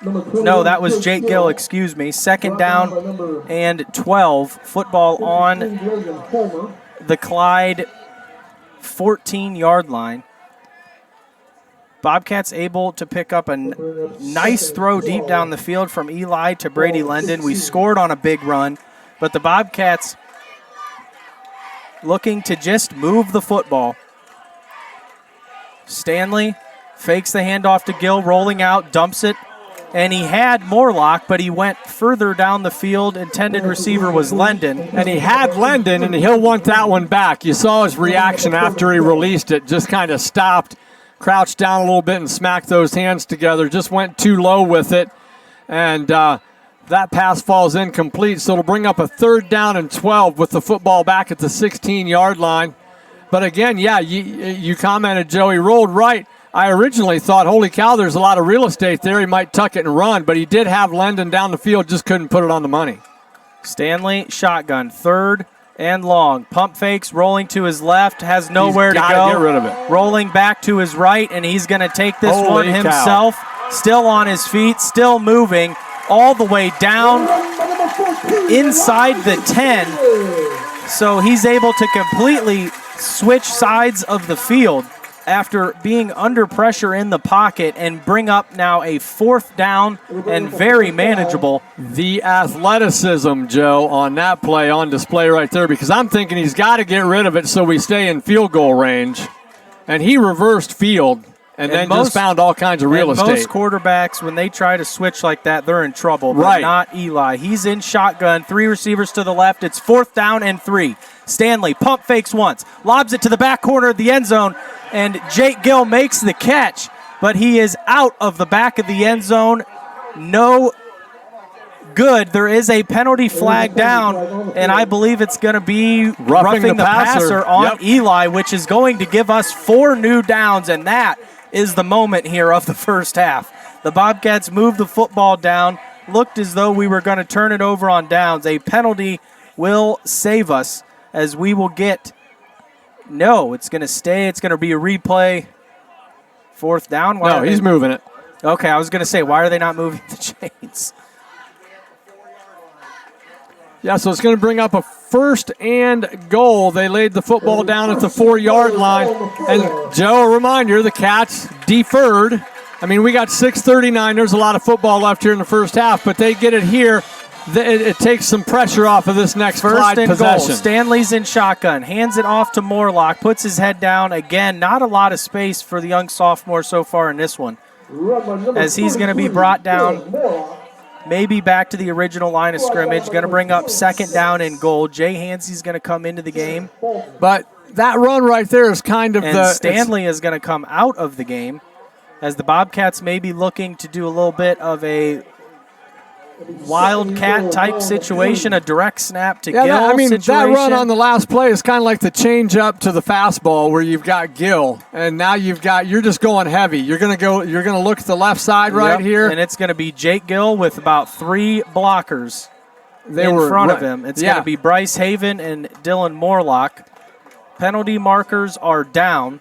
number 20. No, that was Jake Gill, excuse me. Second down and 12. Football on Homer. the Clyde 14-yard line. Bobcats able to pick up a nice throw deep down the field from Eli to Brady Lendon. We scored on a big run, but the Bobcats looking to just move the football. Stanley fakes the handoff to Gill, rolling out, dumps it, and he had Morlock, but he went further down the field. Intended receiver was Lendon. And he had Lendon, and he'll want that one back. You saw his reaction after he released it, just kind of stopped, crouched down a little bit and smacked those hands together, just went too low with it, and that pass falls incomplete, so it'll bring up a 3rd down and 12 with the football back at the 16-yard line. But again, yeah, you commented, Joe, he rolled right. I originally thought, holy cow, there's a lot of real estate there. He might tuck it and run, but he did have Lendon down the field, just couldn't put it on the money. Stanley, shotgun, 3rd and long. Pump fakes, rolling to his left, has nowhere to gotta go. get rid of it. Rolling back to his right, and he's going to take this Holy one cow. himself. Still on his feet, still moving all the way down inside the 10. So he's able to completely switch sides of the field after being under pressure in the pocket and bring up now a 4th down and very manageable. The athleticism, Joe, on that play on display right there, because I'm thinking he's got to get rid of it so we stay in field goal range. And he reversed field and then just found all kinds of real estate. Most quarterbacks, when they try to switch like that, they're in trouble, but Right. not Eli. He's in shotgun, 3 receivers to the left. It's 4th down and 3. Stanley pump fakes once, lobs it to the back corner of the end zone, and Jake Gill makes the catch, but he is out of the back of the end zone. No good. There is a penalty flag down, and I believe it's going to be roughing the passer on Yep. Eli, which is going to give us 4 new downs, and that is the moment here of the first half. The Bobcats moved the football down, looked as though we were going to turn it over on downs. A penalty will save us, as we will get, no, it's going to stay. It's going to be a replay. 4th down. No, he's moving it. Okay, I was going to say, why are they not moving the chains? Yeah, so it's going to bring up a 1st and goal. They laid the football down at the 4-yard line. And, Joe, a reminder, the Cats deferred. I mean, we got 6:39. There's a lot of football left here in the first half, but they get it here. It takes some pressure off of this next Clyde First and possession. goal. Stanley's in shotgun. Hands it off to Morlock. Puts his head down. Again, not a lot of space for the young sophomore so far in this one, as he's going to be brought down maybe back to the original line of scrimmage. Going to bring up 2nd down and goal. Jay Hansey's going to come into the game. But that run right there is kind of And Stanley is going to come out of the game, as the Bobcats may be looking to do a little bit of a wildcat type situation, a direct snap to Gill situation. That run on the last play is kind of like the change up to the fastball, where you've got Gill, and now you're just going heavy. You're gonna look at the left side right here, and it's gonna be Jake Gill with about 3 blockers in front of him. It's gonna be Bryce Haven and Dylan Morlock. Penalty markers are down,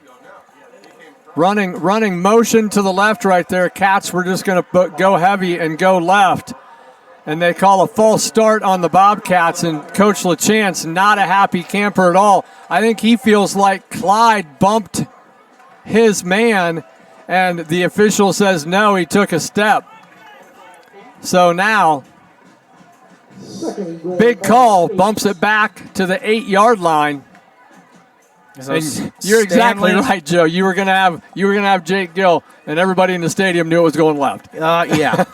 running motion to the left right there. Cats were just going to go heavy and go left. And they call a false start on the Bobcats, and Coach LaChance, not a happy camper at all. I think he feels like Clyde bumped his man, and the official says no, he took a step. So now, big call, bumps it back to the 8-yard line. And you're exactly right, Joe. You were gonna have Jake Gill, and everybody in the stadium knew it was going left. Yeah.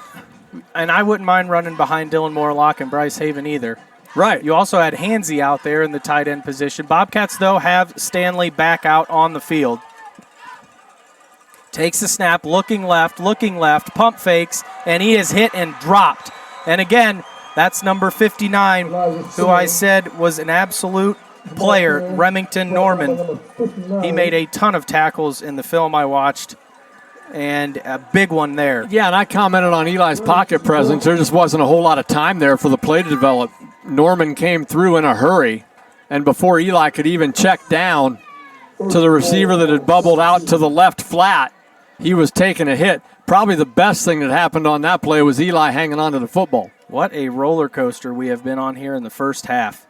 And I wouldn't mind running behind Dylan Morlock and Bryce Haven either. Right. You also had Hansey out there in the tight end position. Bobcats, though, have Stanley back out on the field. Takes the snap, looking left, pump fakes, and he is hit and dropped. And again, that's number 59, who I said was an absolute player, Remington Norman. He made a ton of tackles in the film I watched, and a big one there. Yeah, and I commented on Eli's pocket presence. There just wasn't a whole lot of time there for the play to develop. Norman came through in a hurry, and before Eli could even check down to the receiver that had bubbled out to the left flat, he was taking a hit. Probably the best thing that happened on that play was Eli hanging on to the football. What a roller coaster we have been on here in the first half.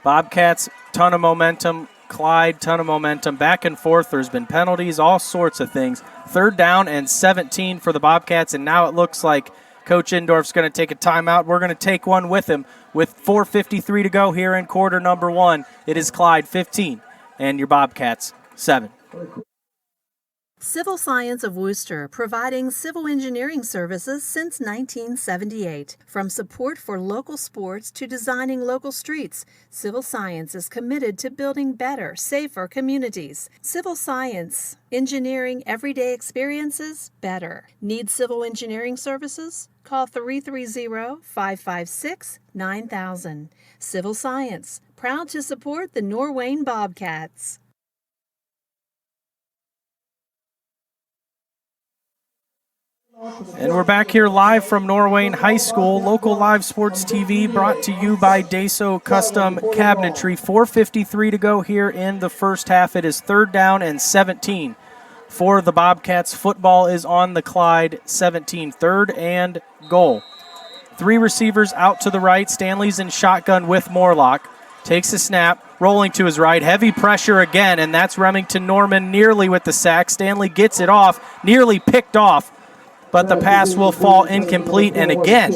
Bobcats, ton of momentum. Clyde, ton of momentum. Back and forth. There's been penalties, all sorts of things. 3rd down and 17 for the Bobcats, and now it looks like Coach Indorf's going to take a timeout. We're going to take one with him with 4:53 to go here in quarter number 1. It is Clyde 15 and your Bobcats 7. Civil Science of Worcester, providing civil engineering services since 1978. From support for local sports to designing local streets, Civil Science is committed to building better, safer communities. Civil Science, engineering everyday experiences better. Need civil engineering services? Call 330-556-9000. Civil Science, proud to support the Norwayne Bobcats. And we're back here live from Norwayne High School. Local live sports TV brought to you by Deso Custom Cabinetry. 4:53 to go here in the first half. It is 3rd down and 17 for the Bobcats. Football is on the Clyde 17, 3rd and goal. 3 receivers out to the right. Stanley's in shotgun with Morlock. Takes a snap, rolling to his right. Heavy pressure again, and that's Remington Norman nearly with the sack. Stanley gets it off, nearly picked off, but the pass will fall incomplete. And again,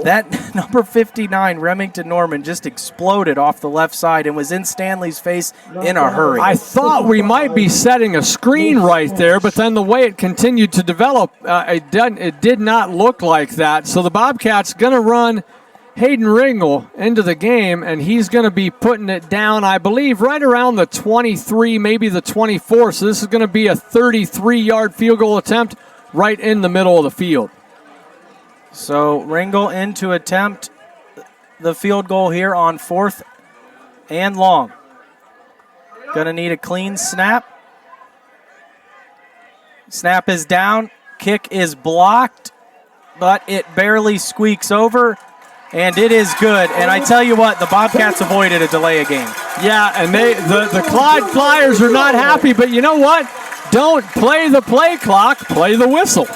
that number 59, Remington Norman, just exploded off the left side and was in Stanley's face in a hurry. I thought we might be setting a screen right there, but then the way it continued to develop, it did not look like that. So the Bobcats going to run Hayden Ringel into the game, and he's going to be putting it down, I believe, right around the 23, maybe the 24. So this is going to be a 33-yard field goal attempt right in the middle of the field. So Ringel in to attempt the field goal here on 4th and long. Going to need a clean snap. Snap is down. Kick is blocked, but it barely squeaks over, and it is good. And I tell you what, the Bobcats avoided a delay of game. Yeah, and the Clyde Flyers are not happy, but you know what? Don't play the play clock, play the whistle.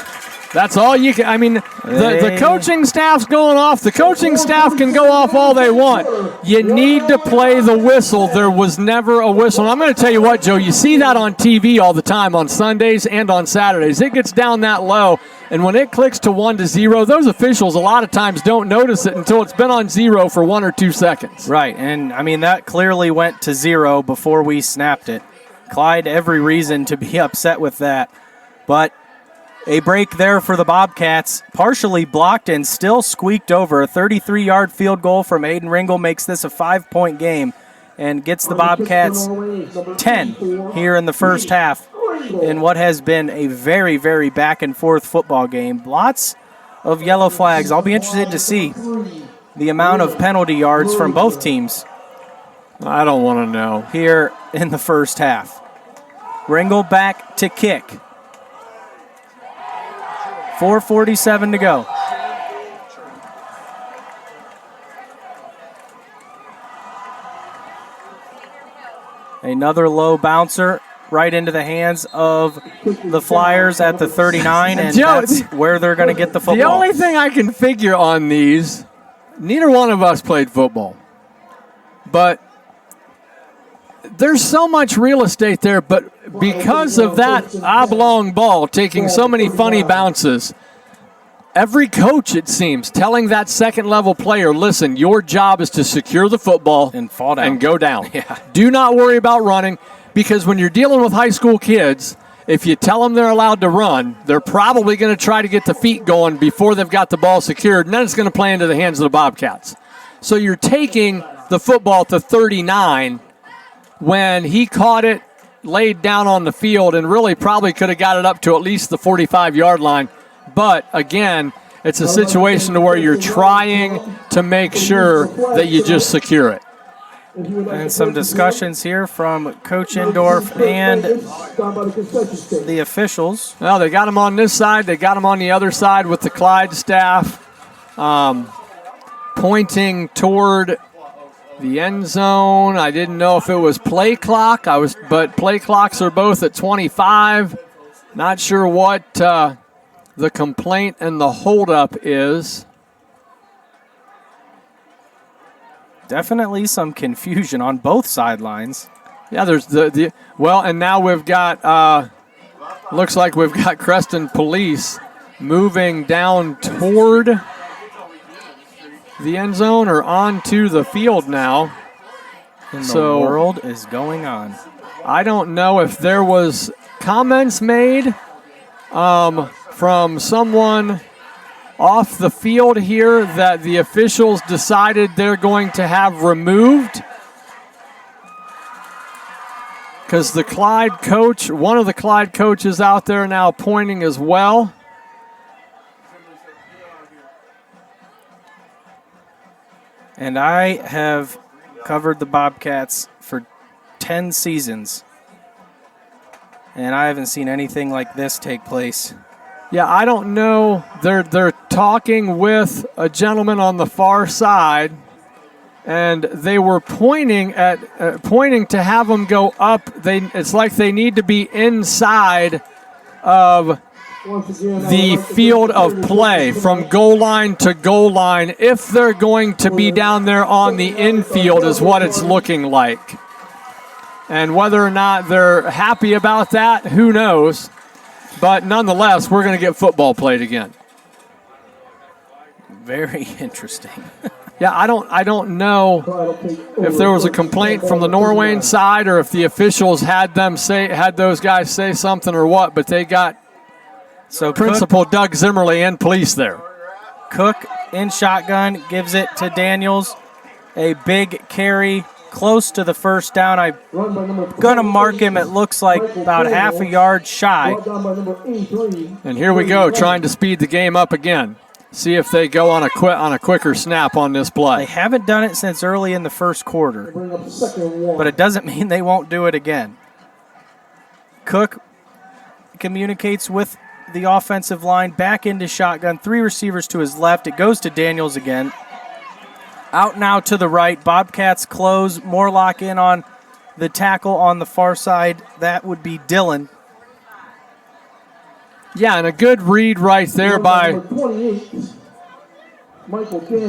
That's all you can. I mean, the coaching staff's going off. The coaching staff can go off all they want. You need to play the whistle. There was never a whistle. And I'm going to tell you what, Joe, you see that on TV all the time on Sundays and on Saturdays. It gets down that low, and when it clicks to 1-0, those officials a lot of times don't notice it until it's been on 0 for 1 or 2 seconds. Right, and I mean, that clearly went to 0 before we snapped it. Clyde, every reason to be upset with that. But a break there for the Bobcats, partially blocked and still squeaked over. A 33-yard field goal from Aiden Ringel makes this a 5-point game and gets the Bobcats 10 here in the first half in what has been a very, very back-and-forth football game. Lots of yellow flags. I'll be interested to see the amount of penalty yards from both teams. I don't want to know. Here in the first half. Ringel back to kick. 4:47 to go. Another low bouncer right into the hands of the Flyers at the 39, and Joe, that's where they're going to get the football. The only thing I can figure on these, neither one of us played football, but there's so much real estate there, but because of that oblong ball taking so many funny bounces, every coach, it seems, telling that second-level player, listen, your job is to secure the football and fall down and go down. Yeah. Do not worry about running, because when you're dealing with high school kids, if you tell them they're allowed to run, they're probably going to try to get the feet going before they've got the ball secured, and then it's going to play into the hands of the Bobcats. So you're taking the football to 39 when he caught it, laid down on the field, and really probably could have got it up to at least the 45-yard line. But, again, it's a situation to where you're trying to make sure that you just secure it. And some discussions here from Coach Indorf and the officials. Well, they got him on this side. They got him on the other side with the Clyde staff pointing toward the end zone. I didn't know if it was play clock. But play clocks are both at 25. Not sure what the complaint and the holdup is. Definitely some confusion on both sidelines. Yeah, there's the well, and now we've got looks like we've got Creston police moving down toward the end zone or onto the field now. And the world is going on. I don't know if there was comments made from someone off the field here that the officials decided they're going to have removed, because the Clyde coach, one of the Clyde coaches out there now pointing as well. And I have covered the Bobcats for 10 seasons, and I haven't seen anything like this take place. Yeah, I don't know. They're talking with a gentleman on the far side, and they were pointing to have them go up. It's like they need to be inside of the field of play from goal line to goal line if they're going to be down there on the infield is what it's looking like. And whether or not they're happy about that, who knows? But nonetheless, we're going to get football played again. Very interesting. Yeah, I don't know if there was a complaint from the Norwayne side or if the officials had those guys say something or what, but they got Principal Doug Zimmerly and police there. Cook in shotgun gives it to Daniels. A big carry close to the first down. I'm going to mark him. It looks like about half a yard shy. And here we go, trying to speed the game up again. See if they go on a quicker snap on this play. They haven't done it since early in the first quarter, but it doesn't mean they won't do it again. Cook communicates with the offensive line, back into shotgun, 3 receivers to his left. It goes to Daniels again. Out now to the right. Bobcats close. Morlock in on the tackle on the far side. That would be Dillon. Yeah, and a good read right there by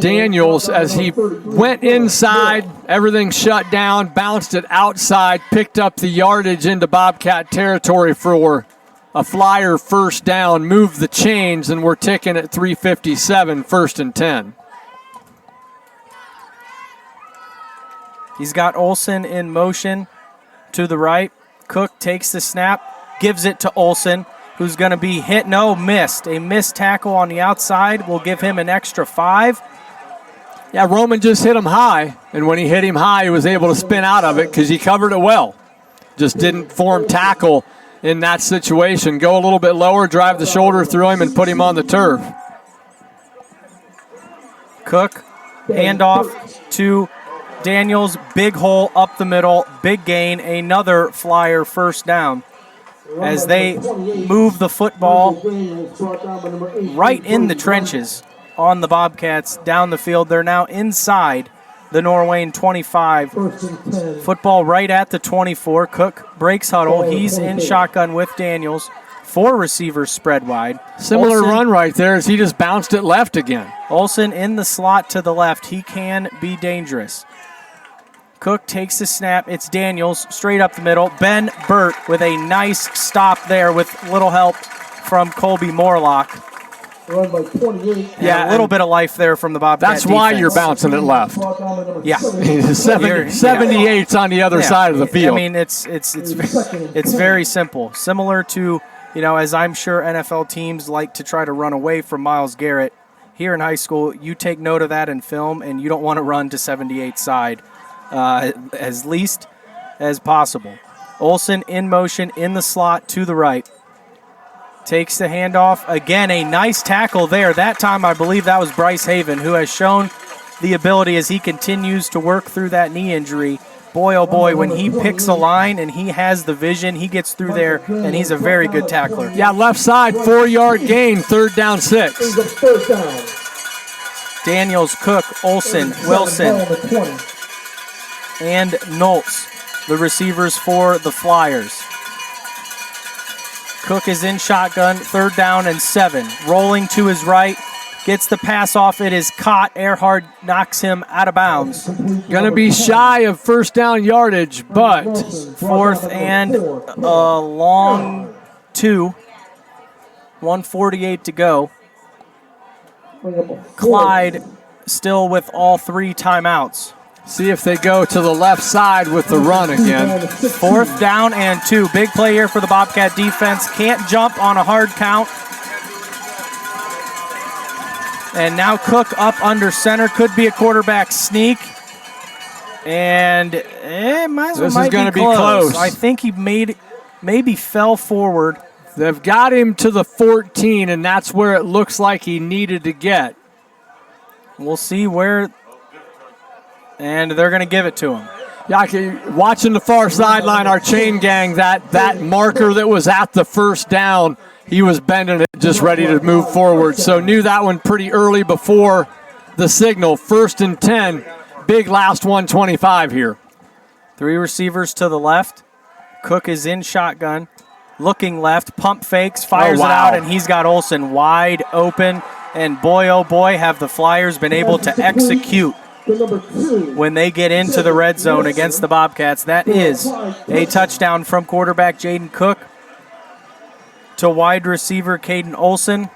Daniels as he went inside. Everything shut down, bounced it outside, picked up the yardage into Bobcat territory for a Flyer first down, moved the chains, and we're ticking at 3:57, 1st and 10. He's got Olsen in motion to the right. Cook takes the snap, gives it to Olsen, who's going to be hit. No, missed. A missed tackle on the outside will give him an extra 5. Yeah, Roman just hit him high, and when he hit him high, he was able to spin out of it because he covered it well. Just didn't form tackle in that situation. Go a little bit lower, drive the shoulder through him, and put him on the turf. Cook, handoff to Daniels, big hole up the middle, big gain, another Flyer first down as they move the football right in the trenches on the Bobcats down the field. They're now inside the Norwayne 25. First and 10. Football right at the 24. Cook breaks huddle. He's in shotgun with Daniels. 4 receivers spread wide. Similar Olsen, run right there as he just bounced it left again. Olsen in the slot to the left. He can be dangerous. Cook takes the snap. It's Daniels straight up the middle. Ben Burt with a nice stop there with little help from Colby Morlock. Run by 28. Yeah, a little bit of life there from the Bobcat That's why defense. you're bouncing it left. Yeah. 78's on the other side of the field. I mean, it's very simple. Similar to, as I'm sure NFL teams like to try to run away from Myles Garrett. Here in high school, you take note of that in film, and you don't want to run to 78 side as least as possible. Olsen in motion in the slot to the right. Takes the handoff. Again, a nice tackle there. That time, I believe that was Bryce Haven, who has shown the ability as he continues to work through that knee injury. Boy, oh boy, when he picks a line and he has the vision, he gets through there, and he's a very good tackler. Yeah, left side, 4-yard gain, 3rd down 6. Third down. Daniels, Cook, Olsen, Wilson, and Noltz, the receivers for the Flyers. Cook is in shotgun, 3rd down and 7. Rolling to his right, gets the pass off. It is caught. Earhart knocks him out of bounds. Going to be shy of 1st down yardage, but 4th and a long 2. 1:48 to go. Clyde still with all 3 timeouts. see if they go to the left side with the run again. 4th down and 2. Big play here for the Bobcat defense. Can't jump on a hard count. And now Cook up under center. Could be a quarterback sneak. And it might This is going to be close. I think he maybe fell forward. They've got him to the 14, and that's where it looks like he needed to get. We'll see where, and they're going to give it to him. Yeah, watching the far sideline, our chain gang, that marker that was at the 1st down, he was bending it, just ready to move forward. So knew that one pretty early before the signal. 1st and 10, big last 125 here. 3 receivers to the left. Cook is in shotgun, looking left, pump fakes, fires it out, and he's got Olsen wide open. And boy, oh boy, have the Flyers been able to execute when they get into the red zone against the Bobcats. That is a touchdown from quarterback Jaden Cook to wide receiver Caden Olsen,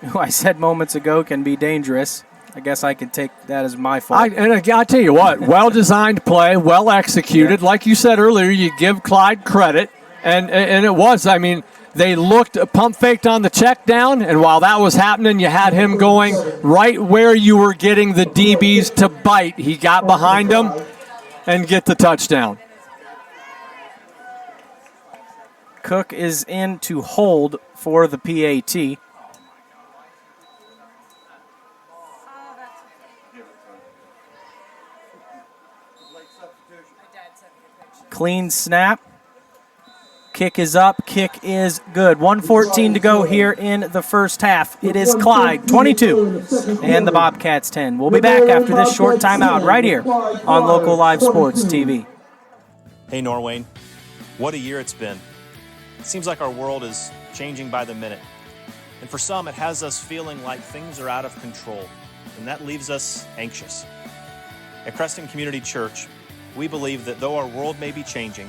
who I said moments ago can be dangerous. I guess I could take that as my fault. I tell you what, well-designed play, well executed. Like you said earlier, you give Clyde credit, and it was. I mean, they looked pump faked on the check down, and while that was happening, you had him going right where you were getting the DBs to bite. He got behind them and get the touchdown. Cook is in to hold for the PAT. Clean snap. Kick is up. Kick is good. 1:14 to go here in the first half. It is Clyde 22 and the Bobcats 10. We'll be back after this short timeout right here on Local Live Sports TV. Hey Norwayne, what a year it's been. It seems like our world is changing by the minute. And for some, it has us feeling like things are out of control, and that leaves us anxious. At Creston Community Church, we believe that though our world may be changing,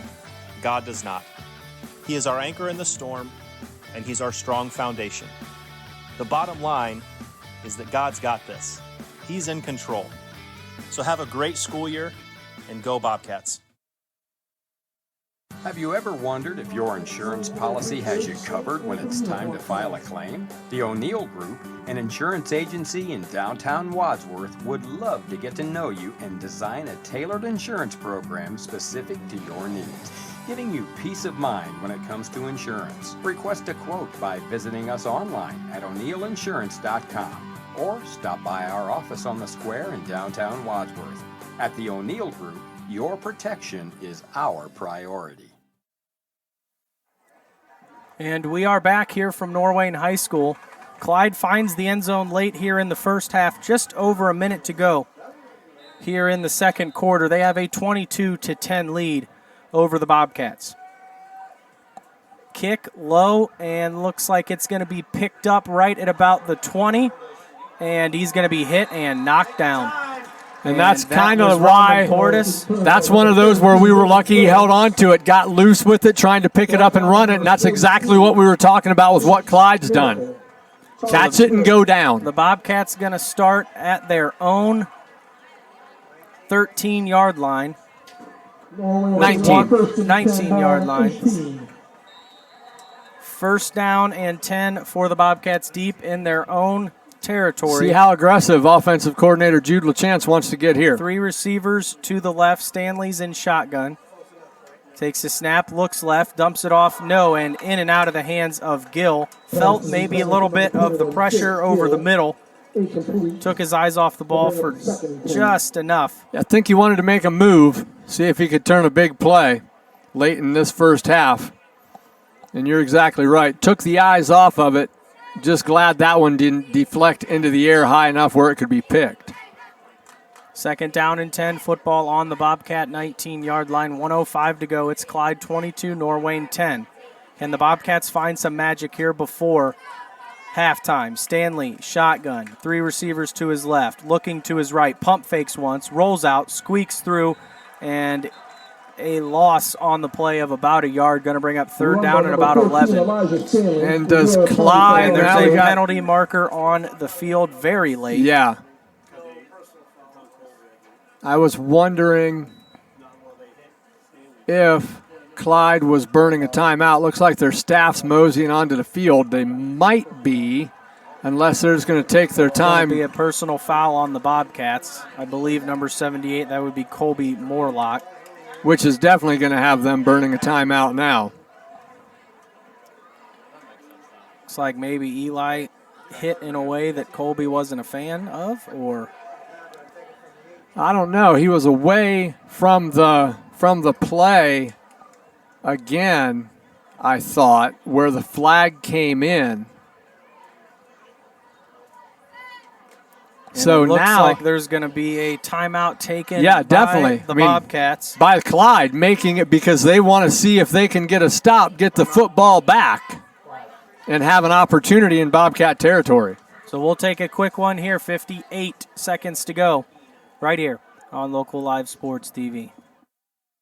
God does not. He is our anchor in the storm, and He's our strong foundation. The bottom line is that God's got this. He's in control. So have a great school year, and go Bobcats. Have you ever wondered if your insurance policy has you covered when it's time to file a claim? The O'Neill Group, an insurance agency in downtown Wadsworth, would love to get to know you and design a tailored insurance program specific to your needs, giving you peace of mind when it comes to insurance. Request a quote by visiting us online at o'neillinsurance.com or stop by our office on the square in downtown Wadsworth. At the O'Neill Group, your protection is our priority. And we are back here from Norwayne High School. Clyde finds the end zone late here in the first half, just over a minute to go. here in the second quarter. They have a 22-10 lead over the Bobcats. Kick low, and looks like it's going to be picked up right at about the 20, and he's going to be hit and knocked down. And that's kind of why that's one of those where we were lucky he held on to it, got loose with it, trying to pick it up and run it, and that's exactly what we were talking about with what Clyde's done. Catch it and go down. The Bobcats going to start at their own 13-yard line. 19-yard line. First down and 10 for the Bobcats deep in their own territory. See how aggressive offensive coordinator Jude LaChance wants to get here. 3 receivers to the left. Stanley's in shotgun. Takes a snap, looks left, dumps it off, no, and in and out of the hands of Gill. Felt maybe a little bit of the pressure over the middle. Took his eyes off the ball for just enough. I think he wanted to make a move, see if he could turn a big play late in this first half. And you're exactly right. Took the eyes off of it. Just glad that one didn't deflect into the air high enough where it could be picked. Second down and 10, football on the Bobcat 19-yard line, 1:05 to go. It's Clyde 22, Norwayne 10. Can the Bobcats find some magic here before halftime? Stanley, shotgun, 3 receivers to his left, looking to his right, pump fakes once, rolls out, squeaks through, and a loss on the play of about a yard, going to bring up third down and about 11. And does Clyde, and there's a penalty marker on the field very late. Yeah. I was wondering if Clyde was burning a timeout. Looks like their staff's moseying onto the field. They might be, unless they're just going to take their time. Be a personal foul on the Bobcats. I believe number 78, that would be Colby Morlock. Which is definitely going to have them burning a timeout now. Looks like maybe Eli hit in a way that Colby wasn't a fan of, or I don't know. He was away from the play again, I thought, where the flag came in. So it looks now, like there's going to be a timeout taken definitely. by the Bobcats. By Clyde, making it because they want to see if they can get a stop, get the football back, and have an opportunity in Bobcat territory. So we'll take a quick one here, 58 seconds to go, right here on Local Live Sports TV.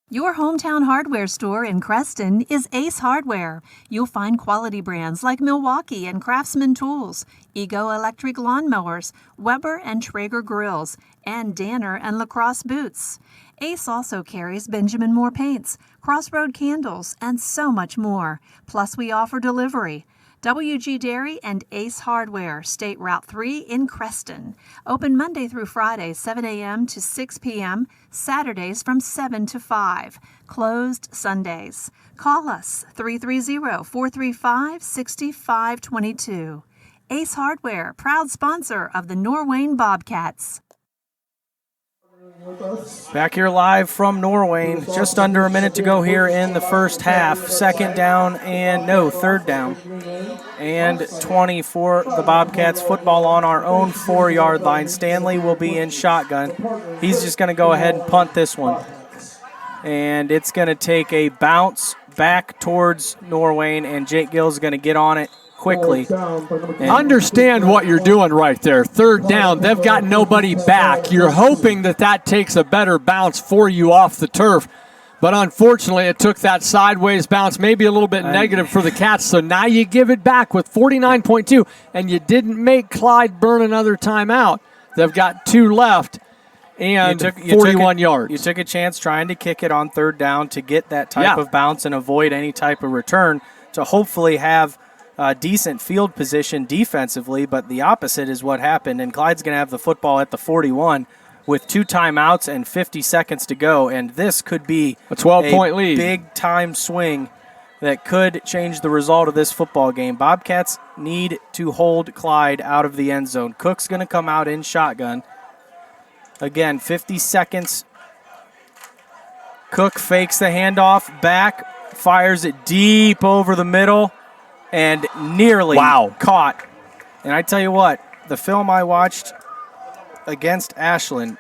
Your hometown hardware store in Creston is Ace Hardware. You'll find quality brands like Milwaukee and Craftsman Tools, Ego Electric Lawnmowers, Weber and Traeger Grills, and Danner and Lacrosse Boots. Ace also carries Benjamin Moore Paints, Crossroad Candles, and so much more. Plus, we offer delivery. WG Dairy and Ace Hardware, State Route 3 in Creston. Open Monday through Friday, 7 a.m. to 6 p.m., Saturdays from 7 to 5. Closed Sundays. Call us 330-435-6522. Ace Hardware, proud sponsor of the Norwayne Bobcats. Back here live from Norwayne, just under a minute to go here in the first half. Third down and 20 for the Bobcats. Football on our own 4-yard line. Stanley will be in shotgun. He's just going to go ahead and punt this one. And it's going to take a bounce back towards Norwayne, and Jake Gill's going to get on it quickly. Understand what you're doing right there. Third down, they've got nobody back. You're hoping that takes a better bounce for you off the turf. But unfortunately, it took that sideways bounce, maybe a little bit negative for the Cats. So now you give it back with 49.2, and you didn't make Clyde burn another timeout. They've got 2 left and 41 yards. You took a chance trying to kick it on third down to get that type of bounce and avoid any type of return to hopefully have decent field position defensively, but the opposite is what happened, and Clyde's going to have the football at the 41 with 2 timeouts and 50 seconds to go, and this could be a 12-point lead. Big-time swing that could change the result of this football game. Bobcats need to hold Clyde out of the end zone. Cook's going to come out in shotgun. Again, 50 seconds. Cook fakes the handoff, back, fires it deep over the middle, and nearly caught. And I tell you what, the film I watched against Ashland,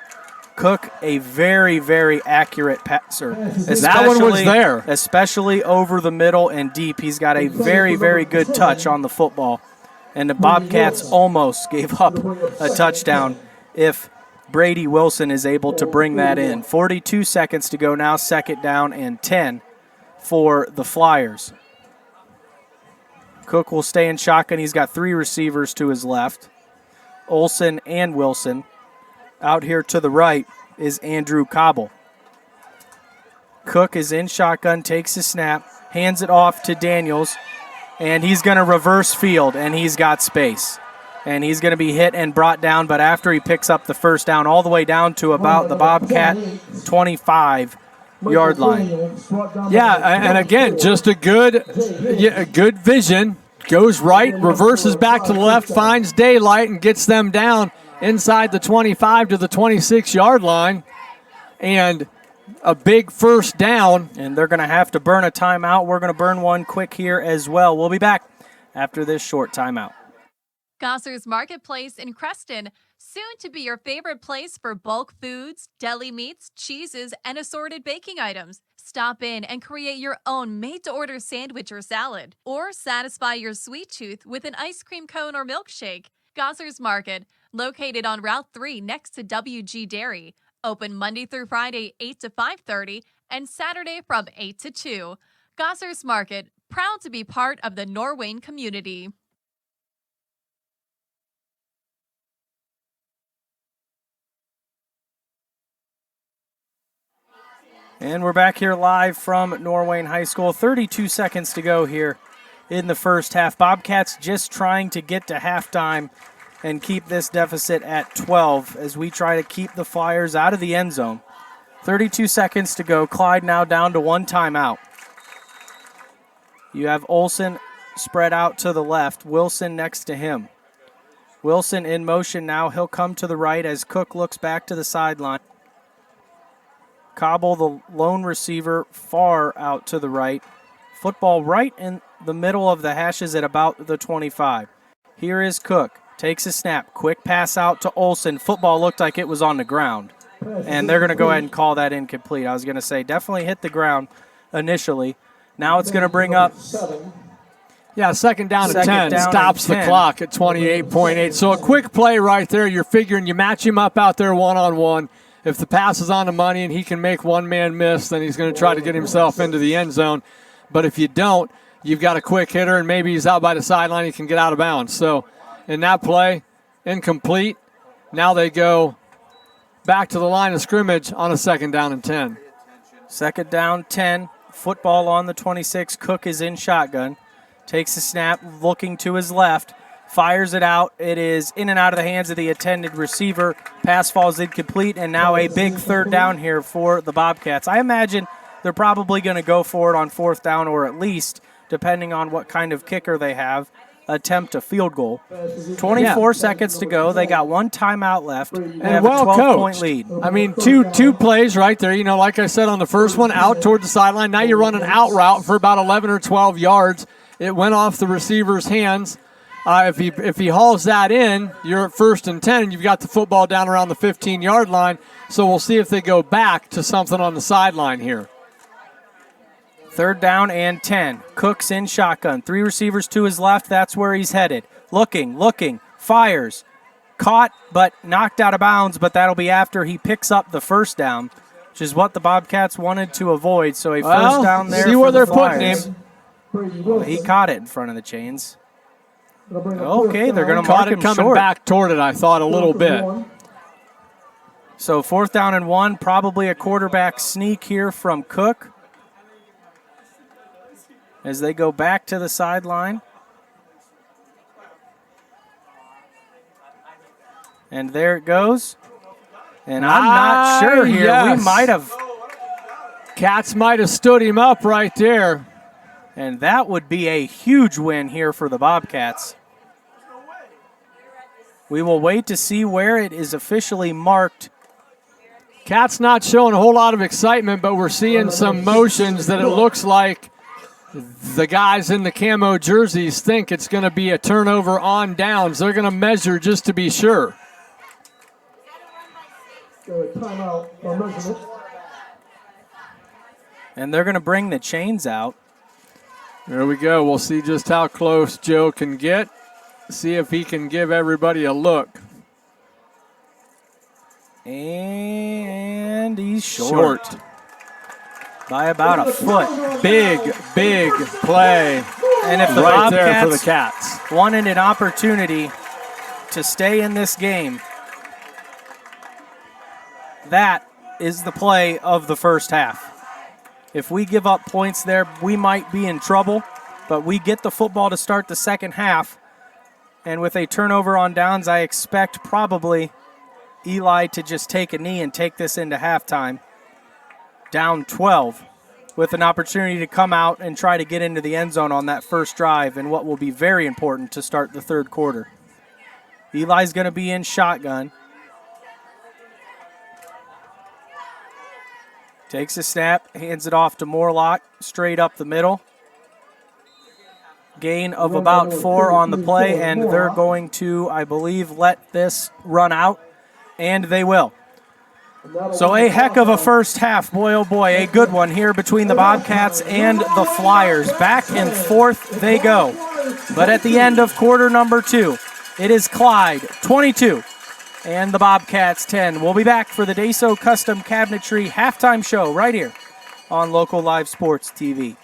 Cook, a very, very accurate passer. That one was there. Especially over the middle and deep. He's got a very, very good touch on the football. And the Bobcats almost gave up a touchdown if Brady Wilson is able to bring that in. 42 seconds to go now, second down and 10 for the Flyers. Cook will stay in shotgun. He's got 3 receivers to his left, Olsen and Wilson. Out here to the right is Andrew Cobble. Cook is in shotgun, takes a snap, hands it off to Daniels, and he's going to reverse field, and he's got space. And he's going to be hit and brought down, but after he picks up the first down, all the way down to about the Bobcat 25-yard line. Yeah, and again, just a good vision. Goes right, reverses back to the left, finds daylight, and gets them down inside the 25 to the 26-yard line. And a big first down. And they're going to have to burn a timeout. We're going to burn one quick here as well. We'll be back after this short timeout. Gosser's Marketplace in Creston, soon to be your favorite place for bulk foods, deli meats, cheeses, and assorted baking items. Stop in and create your own made-to-order sandwich or salad, or satisfy your sweet tooth with an ice cream cone or milkshake. Gosser's Market, located on Route 3 next to WG Dairy, open Monday through Friday 8 to 5:30 and Saturday from 8 to 2. Gosser's Market, proud to be part of the Norwayne community. And we're back here live from Norwayne High School. 32 seconds to go here in the first half. Bobcats just trying to get to halftime and keep this deficit at 12 as we try to keep the Flyers out of the end zone. 32 seconds to go. Clyde now down to 1 timeout. You have Olsen spread out to the left. Wilson next to him. Wilson in motion now. He'll come to the right as Cook looks back to the sideline. Cobble, the lone receiver, far out to the right. Football right in the middle of the hashes at about the 25. Here is Cook. Takes a snap. Quick pass out to Olsen. Football looked like it was on the ground. And they're going to go ahead and call that incomplete. I was going to say definitely hit the ground initially. Now it's going to bring up. Yeah, second down and 10. Stops the clock at 28.8. So a quick play right there. You're figuring you match him up out there one-on-one. If the pass is on the money and he can make one man miss, then he's going to try to get himself into the end zone. But if you don't, you've got a quick hitter, and maybe he's out by the sideline, he can get out of bounds. So in that play, incomplete. Now they go back to the line of scrimmage on a second down and 10. Second down, 10. Football on the 26. Cook is in shotgun. Takes a snap, looking to his left. Fires it out. It is in and out of the hands of the intended receiver. Pass falls incomplete, and now a big third down here for the Bobcats. I imagine they're probably going to go for it on fourth down, or at least, depending on what kind of kicker they have, attempt a field goal. 24 seconds to go. They got 1 timeout left. And have well a 12-point coached. lead. I mean, two plays right there. You know, like I said on the first one, out toward the sideline. Now you're running out route for about 11 or 12 yards. It went off the receiver's hands. If he hauls that in, you're at 1st and 10, and you've got the football down around the 15-yard line. So we'll see if they go back to something on the sideline here. Third down and 10. Cook's in shotgun. 3 receivers to his left. That's where he's headed. Looking, fires. Caught, but knocked out of bounds, but that'll be after he picks up the first down, which is what the Bobcats wanted to avoid. So a first down there. See where they're putting him. Well, he caught it in front of the chains. Okay, they're going to mark him coming short. back toward it, I thought, a little bit. So 4th down and 1, probably a quarterback sneak here from Cook as they go back to the sideline. And there it goes. And I'm not sure here. Yes. We might have. Cats might have stood him up right there. And that would be a huge win here for the Bobcats. We will wait to see where it is officially marked. Cats not showing a whole lot of excitement, but we're seeing some motions that it looks like the guys in the camo jerseys think it's going to be a turnover on downs. They're going to measure just to be sure. timeout for measurement. And they're going to bring the chains out. There we go. We'll see just how close Joe can get. See if he can give everybody a look. And he's short. By about a foot. Big play. And if the right there for the Bobcats Cats wanted an opportunity to stay in this game, that is the play of the first half. If we give up points there, we might be in trouble, but we get the football to start the second half. And with a turnover on downs, I expect probably Eli to just take a knee and take this into halftime. Down 12 with an opportunity to come out and try to get into the end zone on that first drive and what will be very important to start the third quarter. Eli's going to be in shotgun. Takes a snap, hands it off to Morlock, straight up the middle. Gain of about 4 on the play, and they're going to, I believe, let this run out, and they will. So a heck of a first half, boy oh boy, a good one here between the Bobcats and the Flyers. Back and forth they go. But at the end of quarter number 2, it is Clyde 22 and the Bobcats 10. We'll be back for the Deso Custom Cabinetry halftime show right here on Local Live Sports TV.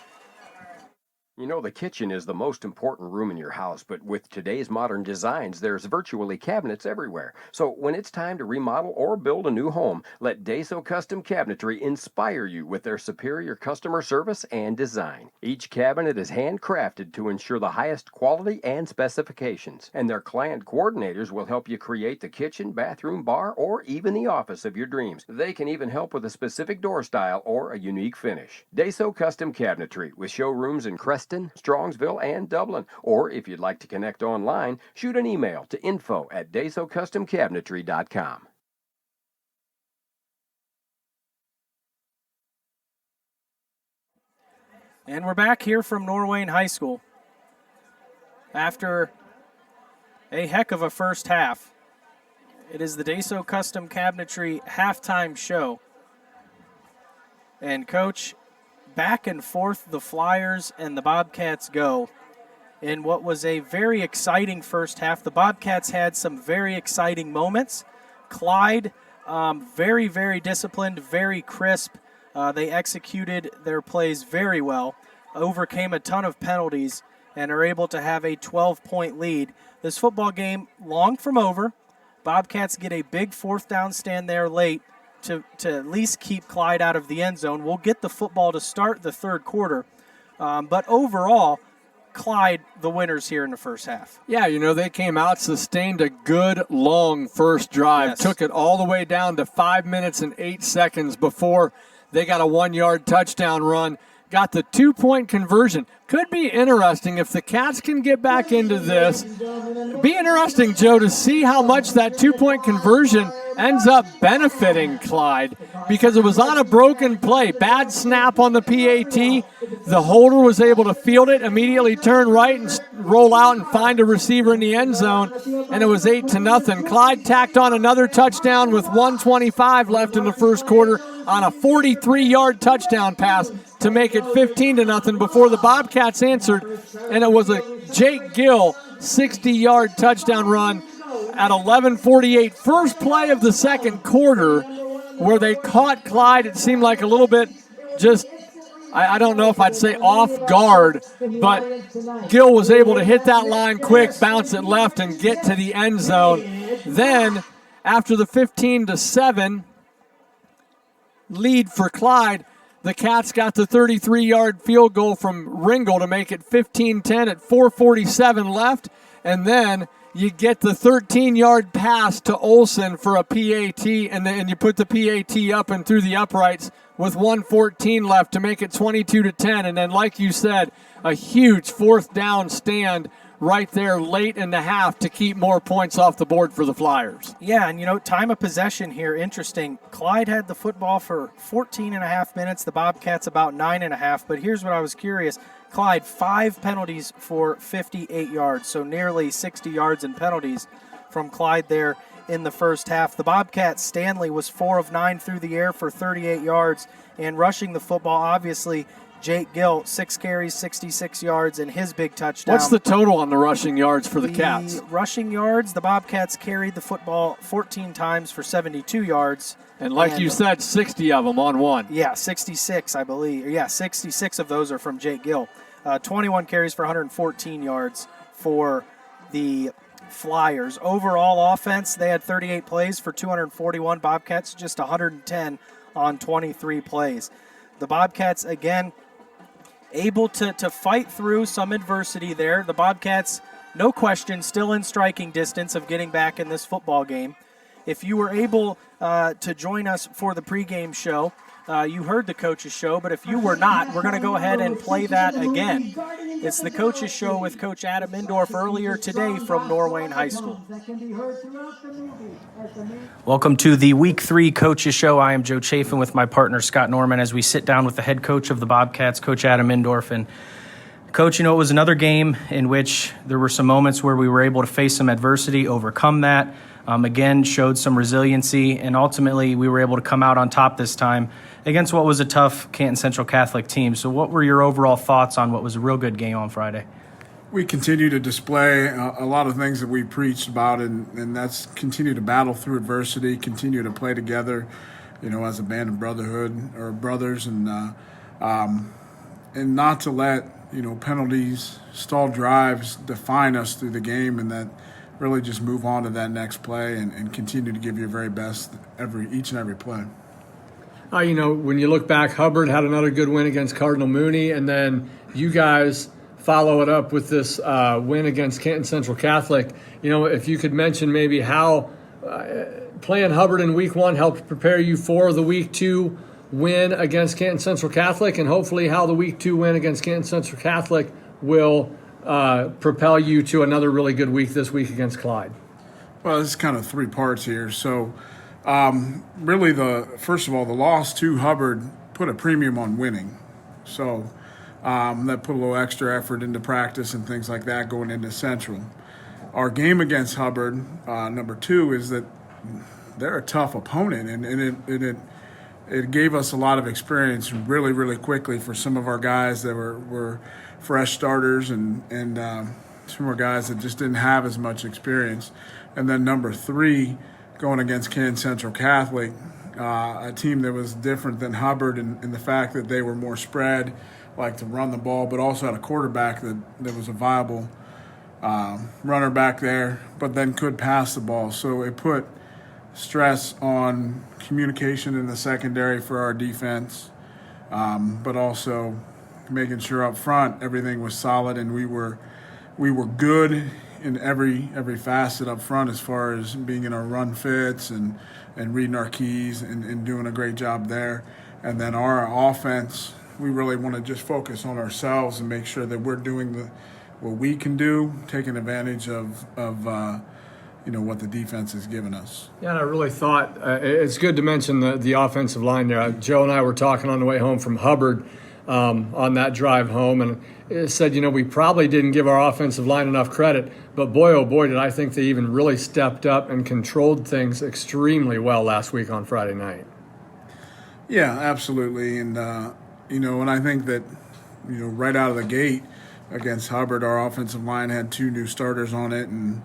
You know, the kitchen is the most important room in your house, but with today's modern designs, there's virtually cabinets everywhere. So when it's time to remodel or build a new home, let Deso Custom Cabinetry inspire you with their superior customer service and design. Each cabinet is handcrafted to ensure the highest quality and specifications, and their client coordinators will help you create the kitchen, bathroom, bar, or even the office of your dreams. They can even help with a specific door style or a unique finish. Deso Custom Cabinetry, with showrooms in Creston, Strongsville, and Dublin. Or if you'd like to connect online, shoot an email to info@desocustomcabinetry.com. And we're back here from Norwayne High School after a heck of a first half. It is the Deso Custom Cabinetry halftime show. And Coach, back and forth the Flyers and the Bobcats go in what was a very exciting first half. The Bobcats had some very exciting moments. Clyde, very, very disciplined, very crisp. They executed their plays very well, overcame a ton of penalties, and are able to have a 12-point lead. This football game long from over. Bobcats get a big fourth down stand there late to at least keep Clyde out of the end zone. We'll get the football to start the third quarter. But overall, Clyde, the winners here in the first half. Yeah, you know, they came out, sustained a good, long first drive, Yes. took it all the way down to 5 minutes and 8 seconds before they got a 1-yard touchdown run, got the 2-point conversion. Could be interesting if the Cats can get back into this. Be interesting, Joe, to see how much that 2-point conversion ends up benefiting Clyde, because it was on a broken play. Bad snap on the PAT. The holder was able to field it, immediately turn right and roll out and find a receiver in the end zone, and it was 8-0. Clyde tacked on another touchdown with 1:25 left in the first quarter on a 43-yard touchdown pass to make it 15-0 before the Bobcats answered, and it was a Jake Gill 60-yard touchdown run at 11:48. First play of the second quarter where they caught Clyde. It seemed like a little bit just, I don't know if I'd say off guard, but Gill was able to hit that line quick, bounce it left, and get to the end zone. Then, after the 15-7 lead for Clyde, the Cats got the 33-yard field goal from Ringel to make it 15-10 at 4:47 left, and then you get the 13-yard pass to Olsen for a PAT, and then you put the PAT up and through the uprights with 1:14 left to make it 22-10. And then, like you said, a huge fourth down stand right there late in the half to keep more points off the board for the Flyers. Yeah, and you know, time of possession here, interesting. Clyde had the football for 14 and a half minutes, the Bobcats about 9.5, but here's what I was curious. Clyde, 5 penalties for 58 yards, so nearly 60 yards in penalties from Clyde there in the first half. The Bobcats, Stanley was 4 of 9 through the air for 38 yards, and rushing the football, obviously, Jake Gill, 6 carries, 66 yards, and his big touchdown. What's the total on the rushing yards for the Cats? Rushing yards, the Bobcats carried the football 14 times for 72 yards. And like you said, 60 of them on one. Yeah, 66, I believe. Yeah, 66 of those are from Jake Gill. 21 carries for 114 yards for the Flyers. Overall offense, they had 38 plays for 241. Bobcats just 110 on 23 plays. The Bobcats, again, able to fight through some adversity there. The Bobcats, no question, still in striking distance of getting back in this football game. If you were able to join us for the pregame show, you heard the coach's show, but if you were not, we're going to go ahead and play that again. It's the coach's show with Coach Adam Indorf earlier today from Norwayne High School. Welcome to the Week 3 Coach's Show. I am Joe Chafin with my partner Scott Norman as we sit down with the head coach of the Bobcats, Coach Adam Indorf. And Coach, it was another game in which there were some moments where we were able to face some adversity, overcome that. Again, showed some resiliency, and ultimately we were able to come out on top this time against what was a tough Canton Central Catholic team. So what were your overall thoughts on what was a real good game on Friday? We continue to display a lot of things that we preached about, and that's continue to battle through adversity, continue to play together, as a band of brotherhood or brothers, and not to let, penalties, stalled drives define us through the game, and that really just move on to that next play and continue to give your very best each and every play. When you look back, Hubbard had another good win against Cardinal Mooney, and then you guys follow it up with this win against Canton Central Catholic. If you could mention maybe how playing Hubbard in Week 1 helped prepare you for the Week 2 win against Canton Central Catholic, and hopefully how the Week 2 win against Canton Central Catholic will propel you to another really good week this week against Clyde. Well, this is kind of 3 parts here. So really first of all, the loss to Hubbard put a premium on winning. So that put a little extra effort into practice and things like that going into Central. Our game against Hubbard, number 2, is that they're a tough opponent, and it gave us a lot of experience really, really quickly for some of our guys that were fresh starters and some more guys that just didn't have as much experience. And then number 3, going against Canton Central Catholic, a team that was different than Hubbard in the fact that they were more spread, like to run the ball, but also had a quarterback that was a viable runner back there, but then could pass the ball. So it put stress on communication in the secondary for our defense, but also making sure up front everything was solid, and we were good in every facet up front as far as being in our run fits and reading our keys and doing a great job there. And then our offense, we really want to just focus on ourselves and make sure that we're doing what we can do, taking advantage of what the defense has given us. Yeah, and I really thought it's good to mention the offensive line there. Joe and I were talking on the way home from Hubbard on that drive home, and it said, we probably didn't give our offensive line enough credit, but boy, oh boy, did I think they even really stepped up and controlled things extremely well last week on Friday night. Yeah, absolutely. And, and I think that, right out of the gate against Hubbard, our offensive line had 2 new starters on it, and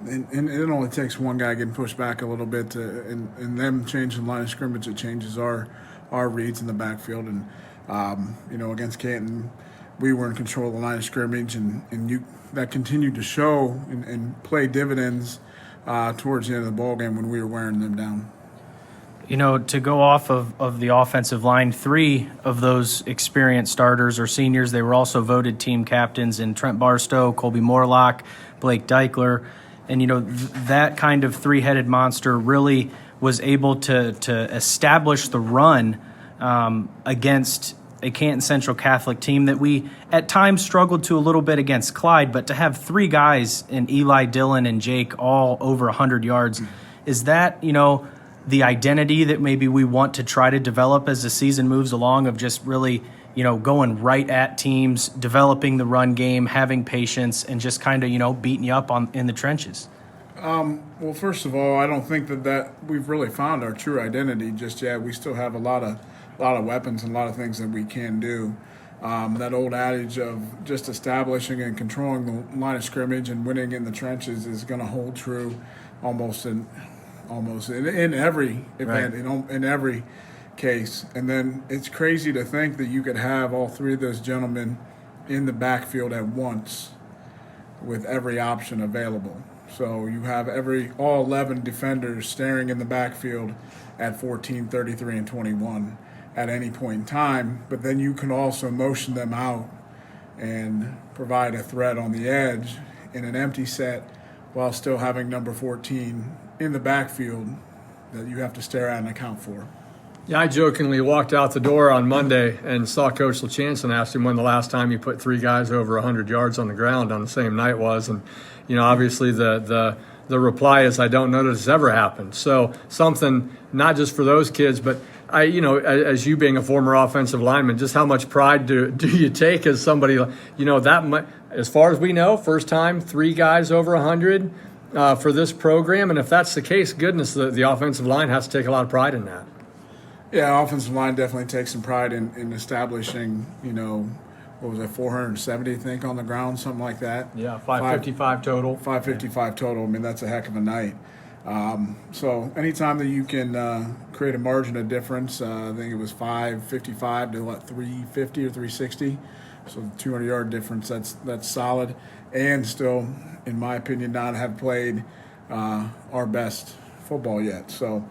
it only takes one guy getting pushed back a little bit and them changing the line of scrimmage. It changes our reads in the backfield. And, against Canton, we were in control of the line of scrimmage, and that continued to show and play dividends towards the end of the ball game when we were wearing them down. To go off of the offensive line, 3 of those experienced starters or seniors, they were also voted team captains in Trent Barstow, Colby Morlock, Blake Deichler. And, that kind of 3-headed monster really was able to establish the run against a Canton Central Catholic team that we at times struggled to a little bit against Clyde. But to have 3 guys in Eli, Dylan, and Jake all over 100 yards, is that, the identity that maybe we want to try to develop as the season moves along, of just really, going right at teams, developing the run game, having patience, and just kind of, beating you up in the trenches? Well, first of all, I don't think that we've really found our true identity just yet. We still have a lot of weapons and a lot of things that we can do. That old adage of just establishing and controlling the line of scrimmage and winning in the trenches is going to hold true almost in every event, Right. in every case. And then it's crazy to think that you could have all three of those gentlemen in the backfield at once with every option available. So you have all 11 defenders staring in the backfield at 14, 33, and 21 at any point in time, but then you can also motion them out and provide a threat on the edge in an empty set while still having number 14 in the backfield that you have to stare at and account for. Yeah, I jokingly walked out the door on Monday and saw Coach LaChance and asked him when the last time he put 3 guys over 100 yards on the ground on the same night was. And, obviously the reply is, I don't know that it's ever happened. So something not just for those kids, but as you being a former offensive lineman, just how much pride do you take as somebody, as far as we know, first time 3 guys over 100 for this program. And if that's the case, goodness, the offensive line has to take a lot of pride in that. Yeah, offensive line definitely takes some pride in establishing, 470, I think, on the ground, something like that. Yeah, 555 total. 555 total. I mean, that's a heck of a night. So anytime that you can create a margin of difference, I think it was 555 to 350 or 360. So the 200-yard difference, that's solid. And still, in my opinion, not have played our best football yet. So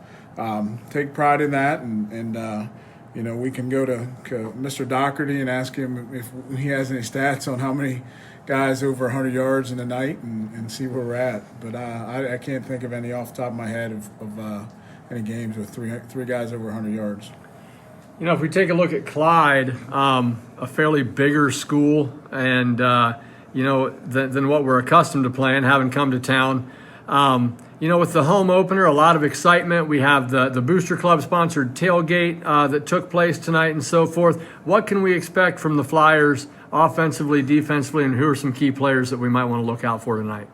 take pride in that, and we can go to Mr. Doherty and ask him if he has any stats on how many guys over 100 yards in a night and see where we're at. But I can't think of any off the top of my head of any games with three guys over 100 yards. If we take a look at Clyde, a fairly bigger school, and than what we're accustomed to playing, having come to town. With the home opener, a lot of excitement. We have the Booster Club sponsored tailgate that took place tonight and so forth. What can we expect from the Flyers offensively, defensively, and who are some key players that we might want to look out for tonight?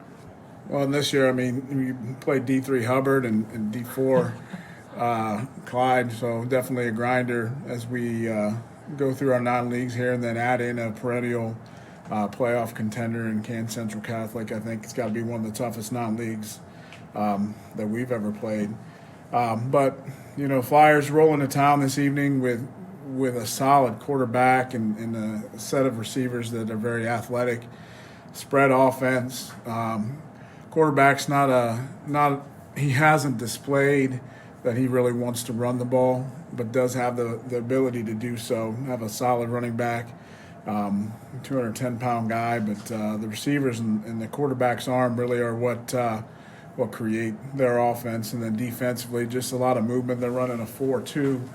Well, this year, we played D3 Hubbard and D4 Clyde, so definitely a grinder as we go through our non-leagues here and then add in a perennial playoff contender in Can Central Catholic. I think it's got to be one of the toughest non-leagues that we've ever played. But Flyers roll into town this evening with a solid quarterback and a set of receivers that are very athletic, spread offense. Quarterback's he hasn't displayed that he really wants to run the ball, but does have the ability to do so. Have a solid running back, 210-pound guy, but the receivers and the quarterback's arm really are what create their offense. And then defensively, just a lot of movement. They're running a 4-2,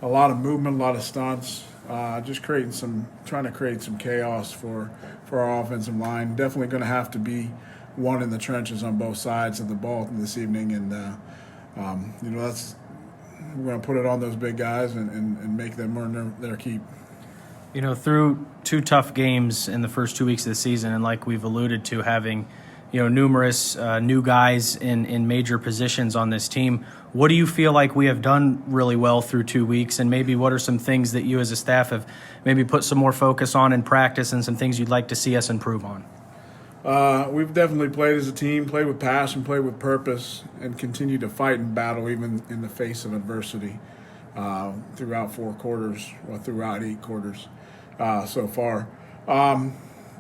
a lot of movement, a lot of stunts, just trying to create some chaos for our offensive line. Definitely going to have to be one in the trenches on both sides of the ball this evening, and that's we're going to put it on those big guys and make them earn their keep. Through 2 tough games in the first 2 weeks of the season, and like we've alluded to, having numerous new guys in major positions on this team, what do you feel like we have done really well through 2 weeks, and maybe what are some things that you as a staff have maybe put some more focus on in practice and some things you'd like to see us improve on? We've definitely played as a team, played with passion, played with purpose, and continue to fight and battle even in the face of adversity throughout 4 quarters, or throughout 8 quarters so far.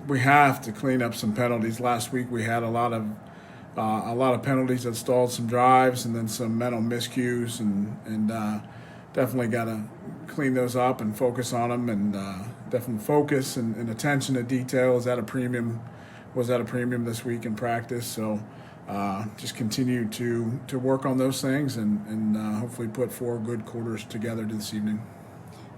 We have to clean up some penalties. Last week we had a lot of penalties that stalled some drives, and then some mental miscues, and definitely got to clean those up and focus on them, and definitely focus and attention to detail was at a premium this week in practice. So just continue to work on those things and hopefully put 4 good quarters together this evening.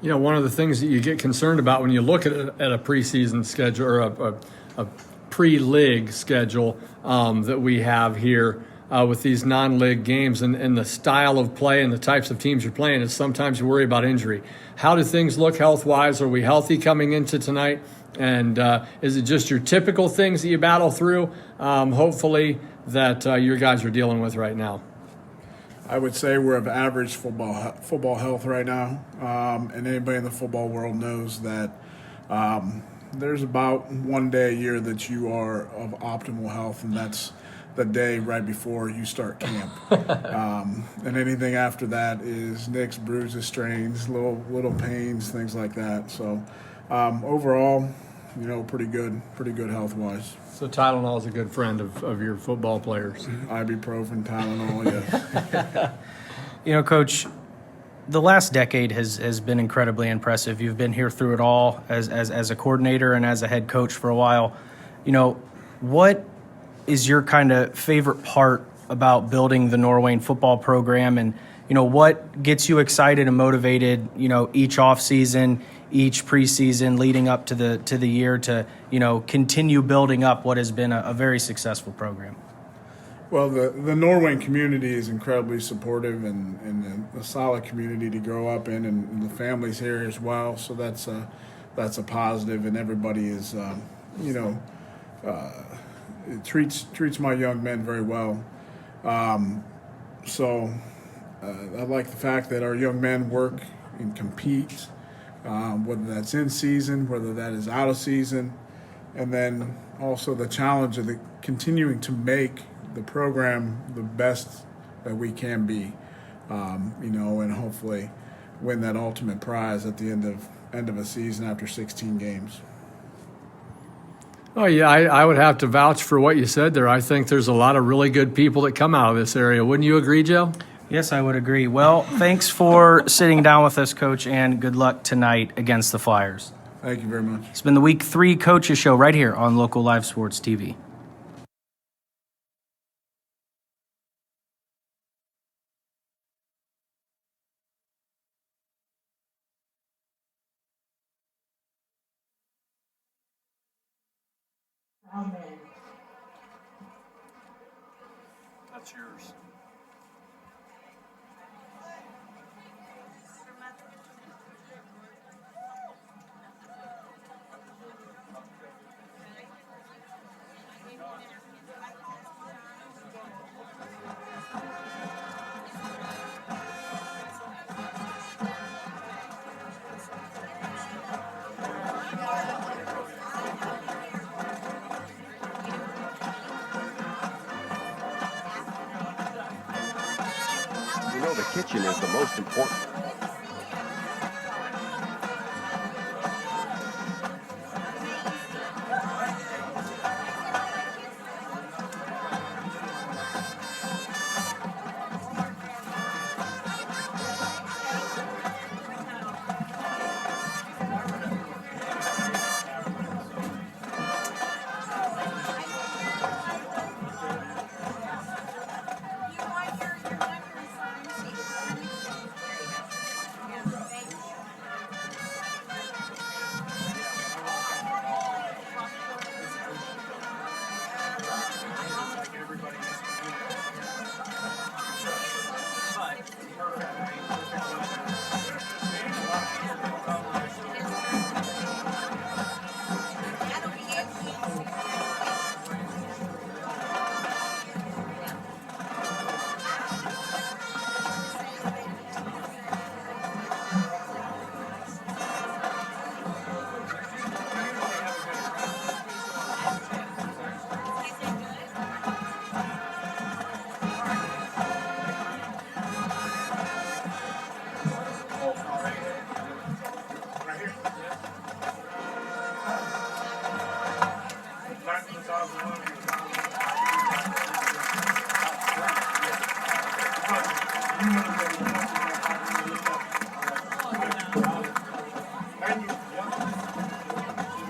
One of the things that you get concerned about when you look at a preseason schedule or a pre-league schedule that we have here with these non-league games and the style of play and the types of teams you're playing is sometimes you worry about injury. How do things look health-wise? Are we healthy coming into tonight? And is it just your typical things that you battle through, hopefully, that your guys are dealing with right now? I would say we're of average football health right now, and anybody in the football world knows that there's about one day a year that you are of optimal health, and that's the day right before you start camp. And anything after that is nicks, bruises, strains, little pains, things like that. So overall, pretty good health-wise. So Tylenol is a good friend of your football players. Ibuprofen, Tylenol, yes. Coach, the last decade has been incredibly impressive. You've been here through it all as a coordinator and as a head coach for a while. What is your kind of favorite part about building the Norwayne football program, and what gets you excited and motivated each off season, each preseason leading up to the year to continue building up what has been a very successful program? Well, the Norwayne community is incredibly supportive and a solid community to grow up in, and the families here as well. So that's a positive, and everybody is it treats my young men very well. So I like the fact that our young men work and compete, whether that's in season, whether that is out of season, and then also the challenge of continuing to make the program the best that we can be, and hopefully win that ultimate prize at the end of a season after 16 games. Oh, yeah, I would have to vouch for what you said there. I think there's a lot of really good people that come out of this area. Wouldn't you agree, Joe? Yes, I would agree. Well, thanks for sitting down with us, Coach, and good luck tonight against the Flyers. Thank you very much. It's been the Week 3 Coaches Show right here on Local Live Sports TV. That's yours. The kitchen is the most important.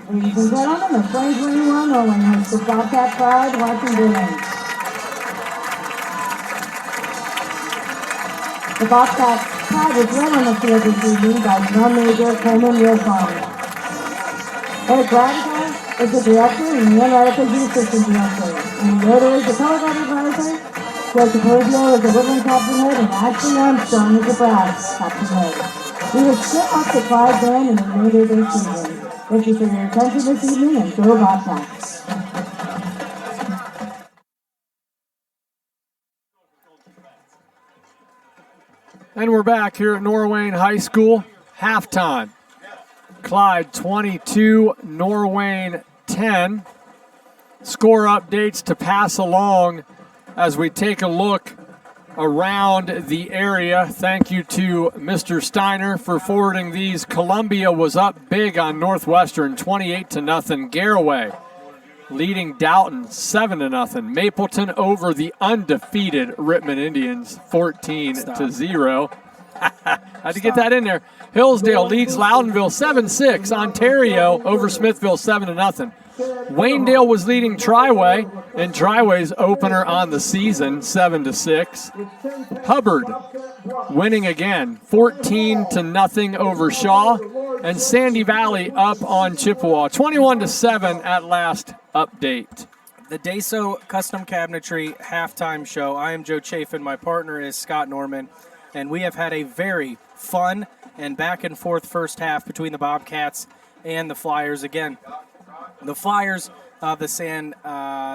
Ladies and gentlemen, the 2021 Norwayne High School Bobcat Clyde marching band. The Bobcat Clyde was led on the field this evening by drum major Coleman Wilson. Eric Radical is the director and Ian Radical is the assistant director. And Yoder is the television advisor. Greg Capozio is the woodland captain head, and Ashley Armstrong is the brass captain head. We will skip up the Clyde band in the remainder of their season. Thank you for your attention this evening, and go Bobcats. And we're back here at Norwayne High School. Halftime. Clyde 22, Norwayne 10. Score updates to pass along as we take a look around the area. Thank you to Mr. Steiner for forwarding these. Columbia was up big on Northwestern, 28-0. Garraway leading Dalton 7-0. Mapleton over the undefeated Rittman Indians, 14-0. Had to get that in there. Hillsdale leads Loudonville 7-6. Ontario over Smithville 7-0. Waynedale was leading Triway in Triway's opener on the season, 7-6. Hubbard winning again, 14-0 over Shaw. And Sandy Valley up on Chippewa, 21-7 at last update. The Deso Custom Cabinetry halftime show. I am Joe Chafin. My partner is Scott Norman. And we have had a very fun and back and forth first half between the Bobcats and the Flyers. Again, the Flyers, the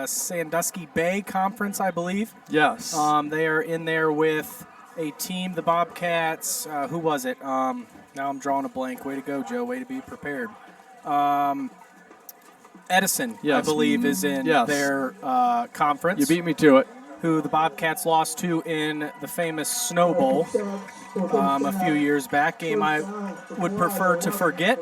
Sandusky Bay Conference, I believe. Yes. They are in there with a team, the Bobcats. Who was it? Now I'm drawing a blank. Way to go, Joe. Way to be prepared. Edison, yes. I believe, is in their conference. You beat me to it. Who the Bobcats lost to in the famous Snow Bowl a few years back. Game I would prefer to forget.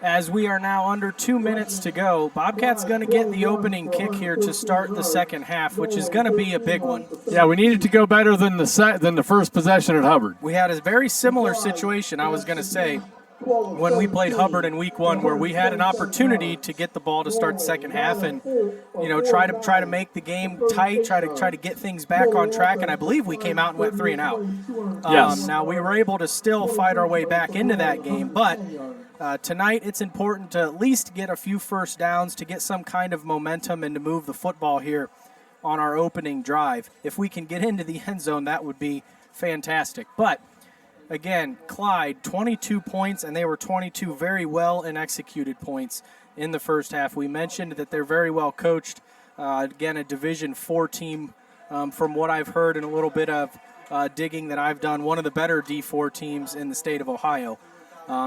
As we are now under 2 minutes to go, Bobcats going to get the opening kick here to start the second half, which is going to be a big one. Yeah, we needed to go better than the first possession at Hubbard. We had a very similar situation, I was going to say, when we played Hubbard in week 1, where we had an opportunity to get the ball to start the second half and try to make the game tight, try to get things back on track, and I believe we came out and went 3 and out. Yes. Now we were able to still fight our way back into that game, but tonight it's important to at least get a few first downs to get some kind of momentum and to move the football here on our opening drive. If we can get into the end zone, that would be fantastic. But again, Clyde, 22 points, and they were 22 very well and executed points in the first half. We mentioned that they're very well coached. Again, a Division IV team, from what I've heard and a little bit of digging that I've done, one of the better D4 teams in the state of Ohio.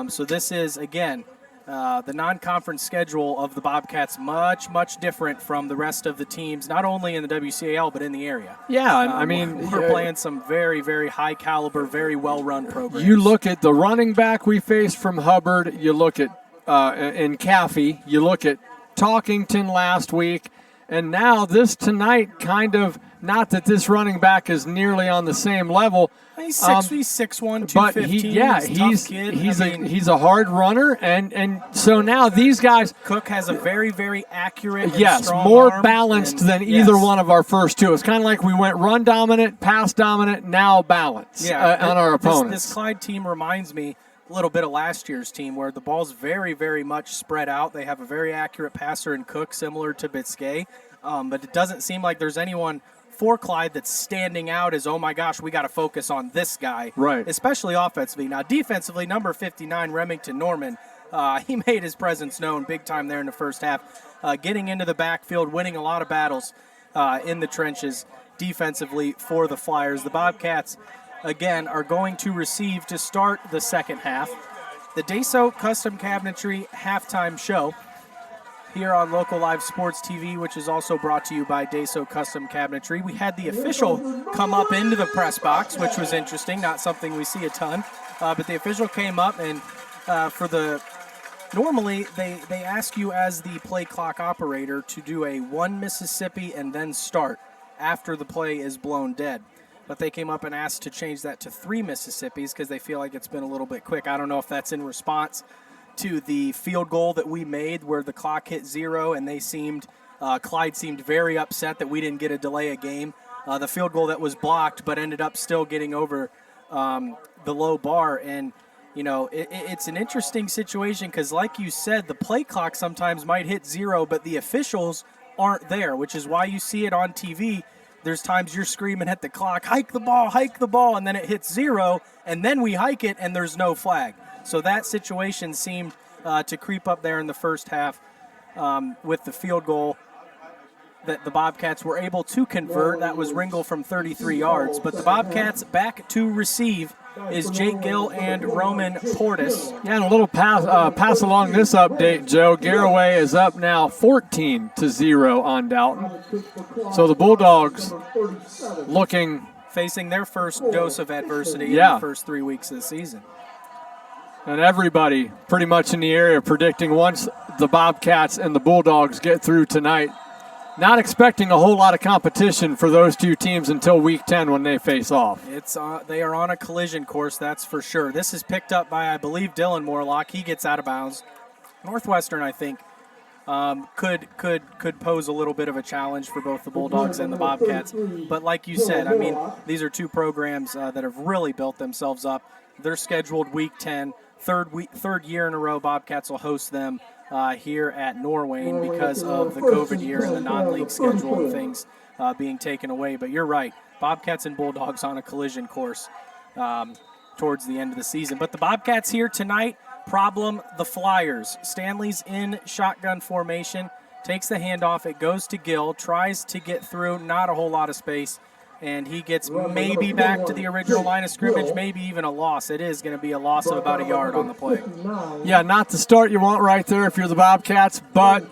So this is, again, the non-conference schedule of the Bobcats much, much different from the rest of the teams, not only in the WCAL, but in the area. Yeah, I mean, we're playing some very, very high caliber, very well-run programs. You look at the running back we faced from Hubbard, you look at in Caffey, you look at Talkington last week, and now this tonight kind of, not that this running back is nearly on the same level. He's 6'1", 215. He's a hard runner, and so now these guys. Cook has a very, very accurate, strong more arm balanced than either one of our first two. It's kind of like we went run dominant, pass dominant, now balance on our opponents. This Clyde team reminds me a little bit of last year's team, where the ball's very, very much spread out. They have a very accurate passer in Cook, similar to Biscay, but it doesn't seem like there's anyone for Clyde that's standing out as, oh my gosh, we got to focus on this guy. Right. Especially offensively. Now, defensively, number 59, Remington Norman, he made his presence known big time there in the first half, getting into the backfield, winning a lot of battles in the trenches defensively for the Flyers. The Bobcats, again, are going to receive to start the second half the Deso Custom Cabinetry halftime show here on Local Live Sports TV, which is also brought to you by Deso Custom Cabinetry. We had the official come up into the press box, which was interesting, not something we see a ton. But the official came up, and normally they ask you as the play clock operator to do a 1 Mississippi and then start after the play is blown dead. But they came up and asked to change that to 3 Mississippis because they feel like it's been a little bit quick. I don't know if that's in response to the field goal that we made where the clock hit 0, and Clyde seemed very upset that we didn't get a delay a game. The field goal that was blocked but ended up still getting over the low bar. And, it's an interesting situation because, like you said, the play clock sometimes might hit 0, but the officials aren't there, which is why you see it on TV. There's times you're screaming at the clock, hike the ball, and then it hits 0, and then we hike it, and there's no flag. So that situation seemed to creep up there in the first half with the field goal that the Bobcats were able to convert. That was Ringel from 33 yards. But the Bobcats back to receive is Jake Gill and Roman Portis. Yeah, and a little pass along this update, Joe. Garraway is up now 14-0 on Dalton. So the Bulldogs facing their first dose of adversity in the first 3 weeks of the season. And everybody pretty much in the area predicting once the Bobcats and the Bulldogs get through tonight, not expecting a whole lot of competition for those two teams until Week 10 when they face off. They are on a collision course, that's for sure. This is picked up by, I believe, Dylan Morlock. He gets out of bounds. Northwestern, I think, could pose a little bit of a challenge for both the Bulldogs and the Bobcats. But like you said, I mean, these are two programs that have really built themselves up. They're scheduled Week 10. Third year in a row, Bobcats will host them here at Norwayne because of the COVID year and the non-league schedule and things being taken away. But you're right, Bobcats and Bulldogs on a collision course towards the end of the season. But the Bobcats here tonight, problem the FLIERS. Stanley's in shotgun formation, takes the handoff, it goes to Gill, tries to get through, not a whole lot of space, and he gets maybe back to the original line of scrimmage, maybe even a loss. It is going to be a loss of about a yard on the play. Yeah, not the start you want right there if you're the Bobcats, but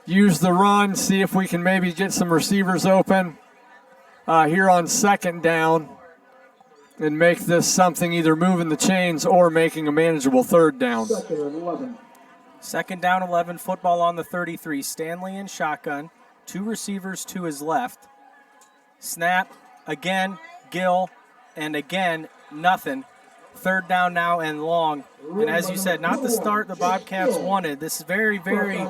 use the run, see if we can maybe get some receivers open here on second down and make this something either moving the chains or making a manageable third down. Second down 11, football on the 33. Stanley in shotgun, two receivers to his left. Snap, again, Gill, and again, nothing. Third down now and long. And as you said, not the start the Bobcats wanted. This is very, very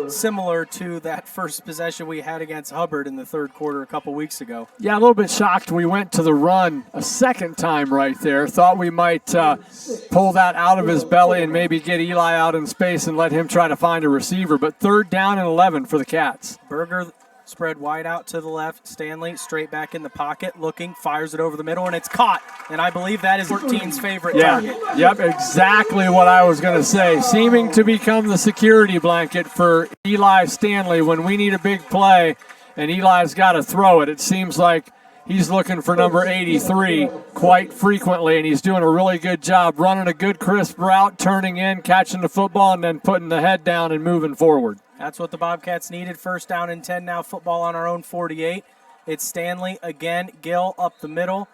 similar to that first possession we had against Hubbard in the third quarter a couple weeks ago. Yeah, a little bit shocked we went to the run a second time right there. Thought we might pull that out of his belly and maybe get Eli out in space and let him try to find a receiver. But third down and 11 for the Cats. Berger spread wide out to the left. Stanley straight back in the pocket, looking, fires it over the middle, and it's caught. And I believe that is 14's favorite target. Yep, exactly what I was going to say. Seeming to become the security blanket for Eli Stanley when we need a big play, and Eli's got to throw it. It seems like he's looking for number 83 quite frequently, and he's doing a really good job running a good crisp route, turning in, catching the football, and then putting the head down and moving forward. That's what the Bobcats needed. First down and 10 now, football on our own 48. It's Stanley again, Gill up the middle,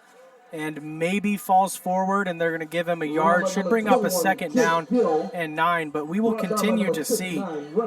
and maybe falls forward, and they're going to give him a yard. Should bring up a second down and 9, but we will continue to see.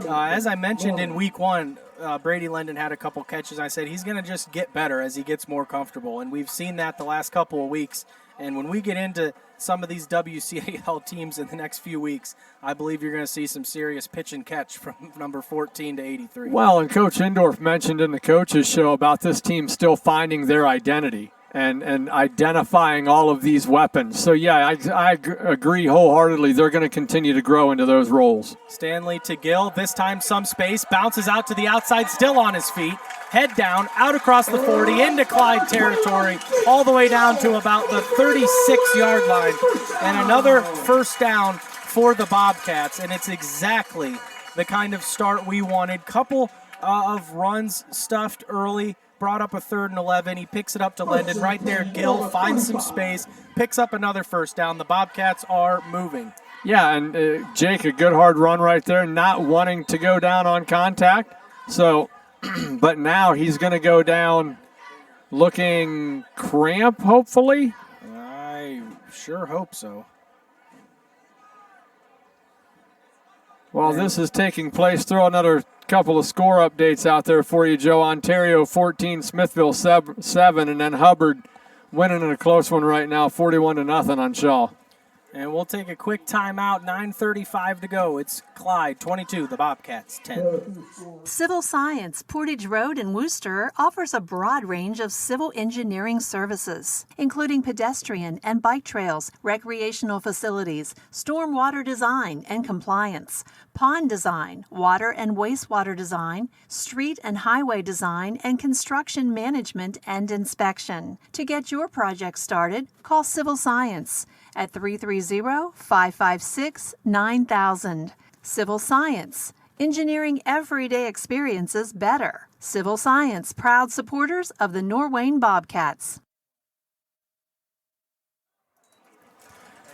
As I mentioned in week 1, Brady Linden had a couple catches. I said he's going to just get better as he gets more comfortable, and we've seen that the last couple of weeks. And when we get into some of these WCAL teams in the next few weeks, I believe you're going to see some serious pitch and catch from number 14 to 83. Well, and Coach Indorf mentioned in the coaches show about this team still finding their identity and identifying all of these weapons. So, yeah, I agree wholeheartedly. They're going to continue to grow into those roles. Stanley to Gill, this time some space, bounces out to the outside, still on his feet. Head down, out across the 40, into Clyde territory, all the way down to about the 36-yard line. And another first down for the Bobcats, and it's exactly the kind of start we wanted. Couple of runs stuffed early, brought up a 3rd and 11. He picks it up to Linden. Right there, Gill finds some space, picks up another first down. The Bobcats are moving. Yeah, and Jake, a good hard run right there, not wanting to go down on contact. So, but now he's going to go down looking cramp, hopefully. I sure hope so. While this is taking place, throw another couple of score updates out there for you, Joe. Ontario 14, Smithville 7, and then Hubbard winning in a close one right now, 41-0 on Shaw. And we'll take a quick timeout, 9:35 to go. It's Clyde 22, the Bobcats 10. Civil Science, Portage Road in Worcester offers a broad range of civil engineering services, including pedestrian and bike trails, recreational facilities, stormwater design and compliance, pond design, water and wastewater design, street and highway design, and construction management and inspection. To get your project started, call Civil Science at 330 430-556-9000. Civil Science, engineering everyday experiences better. Civil Science, proud supporters of the Norwayne Bobcats.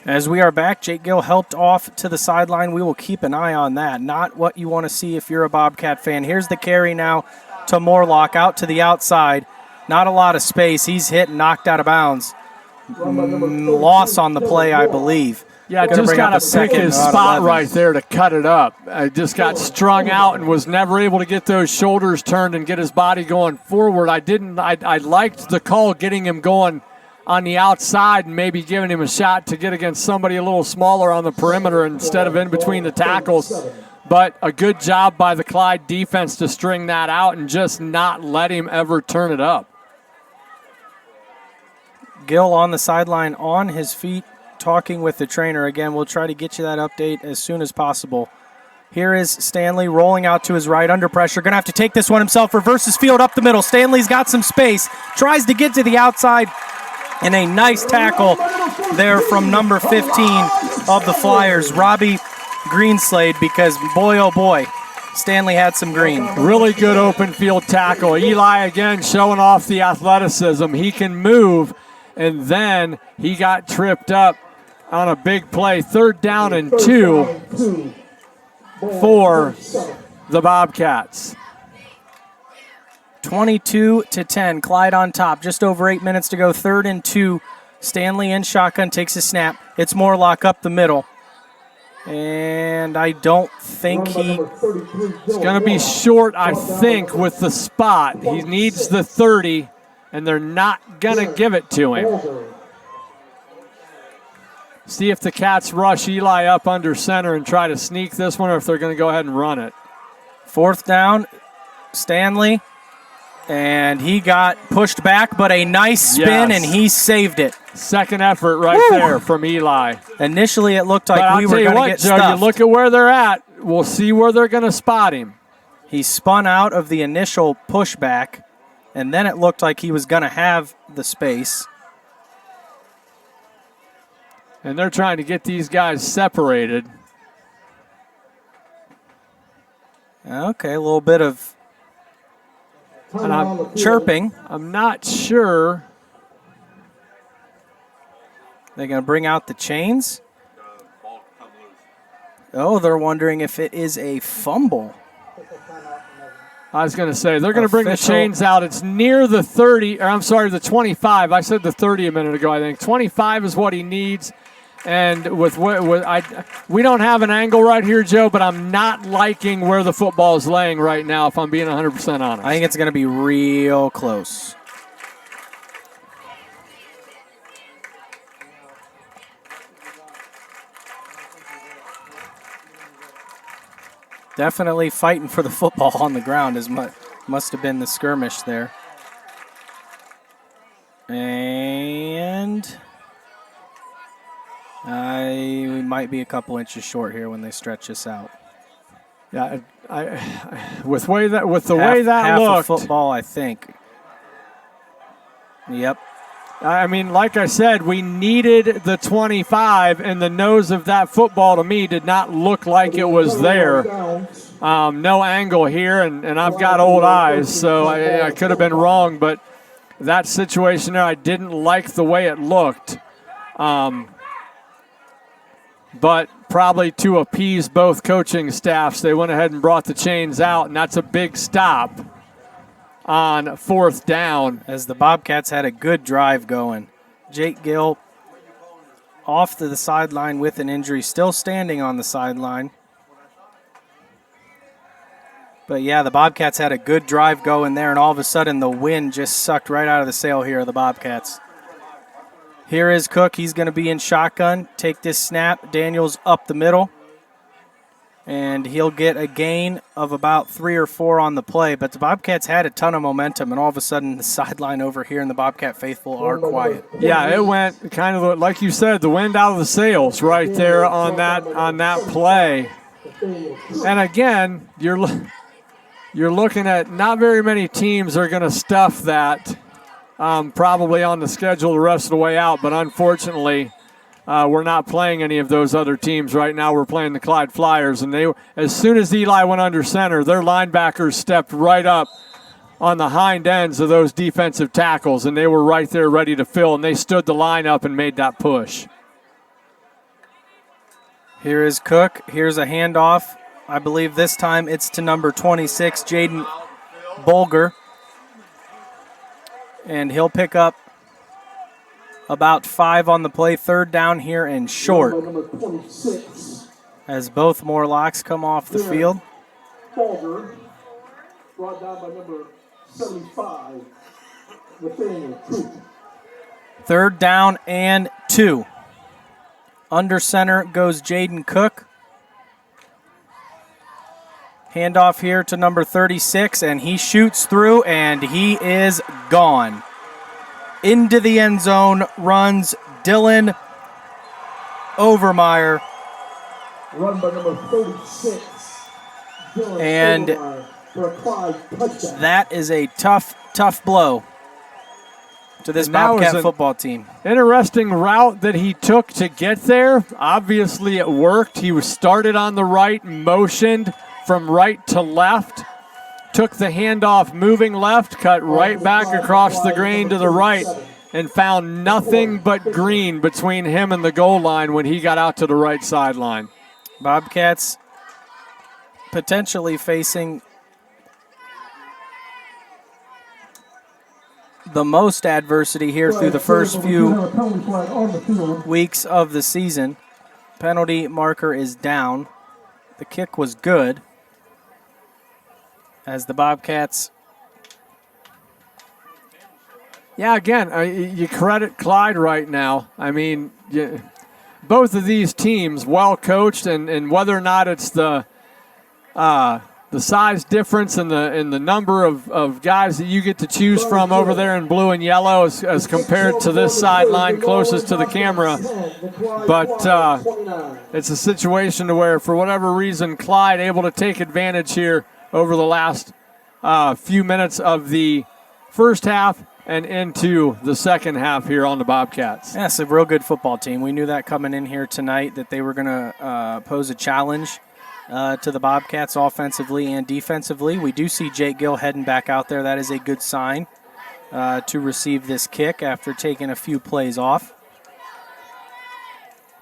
As we are back, Jake Gill helped off to the sideline. We will keep an eye on that. Not what you want to see if you're a Bobcat fan. Here's the carry now to Morlock out to the outside. Not a lot of space. He's hit and knocked out of bounds. Loss on the play, I believe. Yeah, just got to pick his spot right there to cut it up. Just got strung out and was never able to get those shoulders turned and get his body going forward. I liked the call getting him going on the outside and maybe giving him a shot to get against somebody a little smaller on the perimeter instead of in between the tackles. But a good job by the Clyde defense to string that out and just not let him ever turn it up. Gill on the sideline on his feet, talking with the trainer. Again, we'll try to get you that update as soon as possible. Here is Stanley rolling out to his right under pressure. Going to have to take this one himself. Reverses field up the middle. Stanley's got some space. Tries to get to the outside. And a nice tackle there from number 15 of the Flyers, Robbie Greenslade, because boy, oh boy, Stanley had some green. Really good open field tackle. Eli again showing off the athleticism. He can move, and then he got tripped up on a big play. 3rd down and 2 for the Bobcats. 22-10, Clyde on top. Just over 8 minutes to go. 3rd and 2. Stanley in shotgun, takes a snap. It's Morlock up the middle. And I don't think he's going to be short, I think, with the spot. He needs the 30, and they're not going to give it to him. See if the Cats rush Eli up under center and try to sneak this one, or if they're going to go ahead and run it. 4th down, Stanley. And he got pushed back, but a nice spin, and he saved it. Second effort right there from Eli. Initially, it looked like we were going to get Joe, stuffed. You look at where they're at. We'll see where they're going to spot him. He spun out of the initial pushback, and then it looked like he was going to have the space. And they're trying to get these guys separated. Okay, a little bit of chirping. I'm not sure. They're going to bring out the chains. Oh, they're wondering if it is a fumble. I was going to say, they're going to bring the chains out. It's near the 30, or I'm sorry, the 25. I said the 30 a minute ago, I think. 25 is what he needs. And we don't have an angle right here, Joe, but I'm not liking where the football is laying right now, if I'm being 100% honest. I think it's going to be real close. Definitely fighting for the football on the ground must have been the skirmish there. And we might be a couple inches short here when they stretch this out. Yeah, with the way that looked, football, I think. Yep. I mean, like I said, we needed the 25, and the nose of that football to me did not look like it was there. No angle here, and I've got old eyes, so I could have been wrong, but that situation there, I didn't like the way it looked. But probably to appease both coaching staffs, they went ahead and brought the chains out, and that's a big stop on 4th down. As the Bobcats had a good drive going. Jake Gill off to the sideline with an injury, still standing on the sideline. But yeah, the Bobcats had a good drive going there, and all of a sudden the wind just sucked right out of the sail here of the Bobcats. Here is Cook. He's going to be in shotgun. Take this snap. Daniels up the middle. And he'll get a gain of about 3 or 4 on the play. But the Bobcats had a ton of momentum, and all of a sudden the sideline over here and the Bobcat faithful are quiet. Yeah, it went kind of like you said, the wind out of the sails right there on that play. And again, you're looking at not very many teams are going to stuff that. Probably on the schedule the rest of the way out, but unfortunately, we're not playing any of those other teams right now. We're playing the Clyde FLIERS, and as soon as Eli went under center, their linebackers stepped right up on the hind ends of those defensive tackles, and they were right there ready to fill, and they stood the line up and made that push. Here is Cook. Here's a handoff. I believe this time it's to number 26, Jaden Bolger. And he'll pick up about 5 on the play. Third down here and short. As both Morlocks come off the field. Bolger, brought down by number 75, Nathaniel Coop. Third down and 2. Under center goes Jaden Cook. Handoff here to number 36, and he shoots through, and he is gone. Into the end zone runs Dylan Overmeyer. Run by number 36, Dylan And Overmeyer for a Clyde touchdown. that is a tough blow to this And that was Bobcat an football team. Interesting route that he took to get there. Obviously, it worked. He was started on the right, motioned from right to left, took the handoff moving left, cut right back across the grain to the right, and found nothing but green between him and the goal line when he got out to the right sideline. Bobcats potentially facing the most adversity here through the first few weeks of the season. Penalty marker is down. The kick was good as the Bobcats. Yeah, again, you credit Clyde right now. I mean, both of these teams well coached, and whether or not it's the size difference and the number of guys that you get to choose from over there in blue and yellow as compared to this sideline closest to the camera. But it's a situation to where, for whatever reason, Clyde able to take advantage here over the last few minutes of the first half and into the second half here on the Bobcats. Yeah, it's a real good football team. We knew that coming in here tonight, that they were going to pose a challenge to the Bobcats offensively and defensively. We do see Jake Gill heading back out there. That is a good sign to receive this kick after taking a few plays off.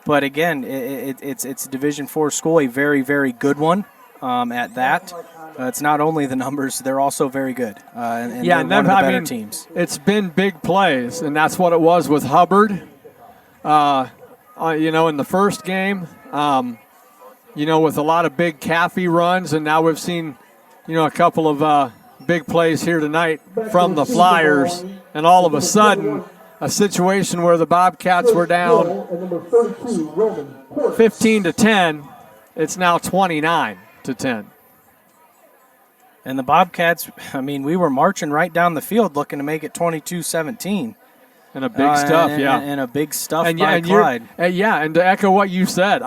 But again, it's a Division IV school, a very, very good one at that. It's not only the numbers, they're also very good. And yeah, they're one of the better teams. It's been big plays, and that's what it was with Hubbard. In the first game, with a lot of big Caffey runs, and now we've seen, a couple of big plays here tonight from the FLIERS, and all of a sudden, a situation where the Bobcats were down 15-10. It's now 29-10. And the Bobcats, we were marching right down the field looking to make it 22-17. And a big stuff, yeah. And a big stuff by Clyde. And to echo what you said,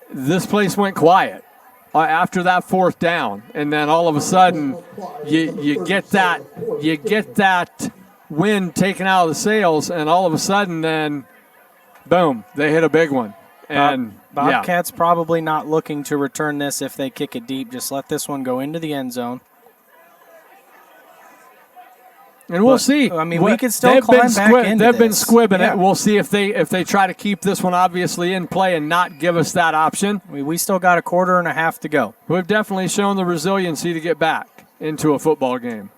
this place went quiet after that fourth down. And then all of a sudden, you get that wind taken out of the sails, and all of a sudden then, boom, they hit a big one. And Bobcats probably not looking to return this if they kick it deep. Just let this one go into the end zone. And we'll see. We could still climb back into They've been this. squibbing Yeah. it. We'll see if they try to keep this one obviously in play and not give us that option. We still got a quarter and a half to go. We've definitely shown the resiliency to get back into a football game.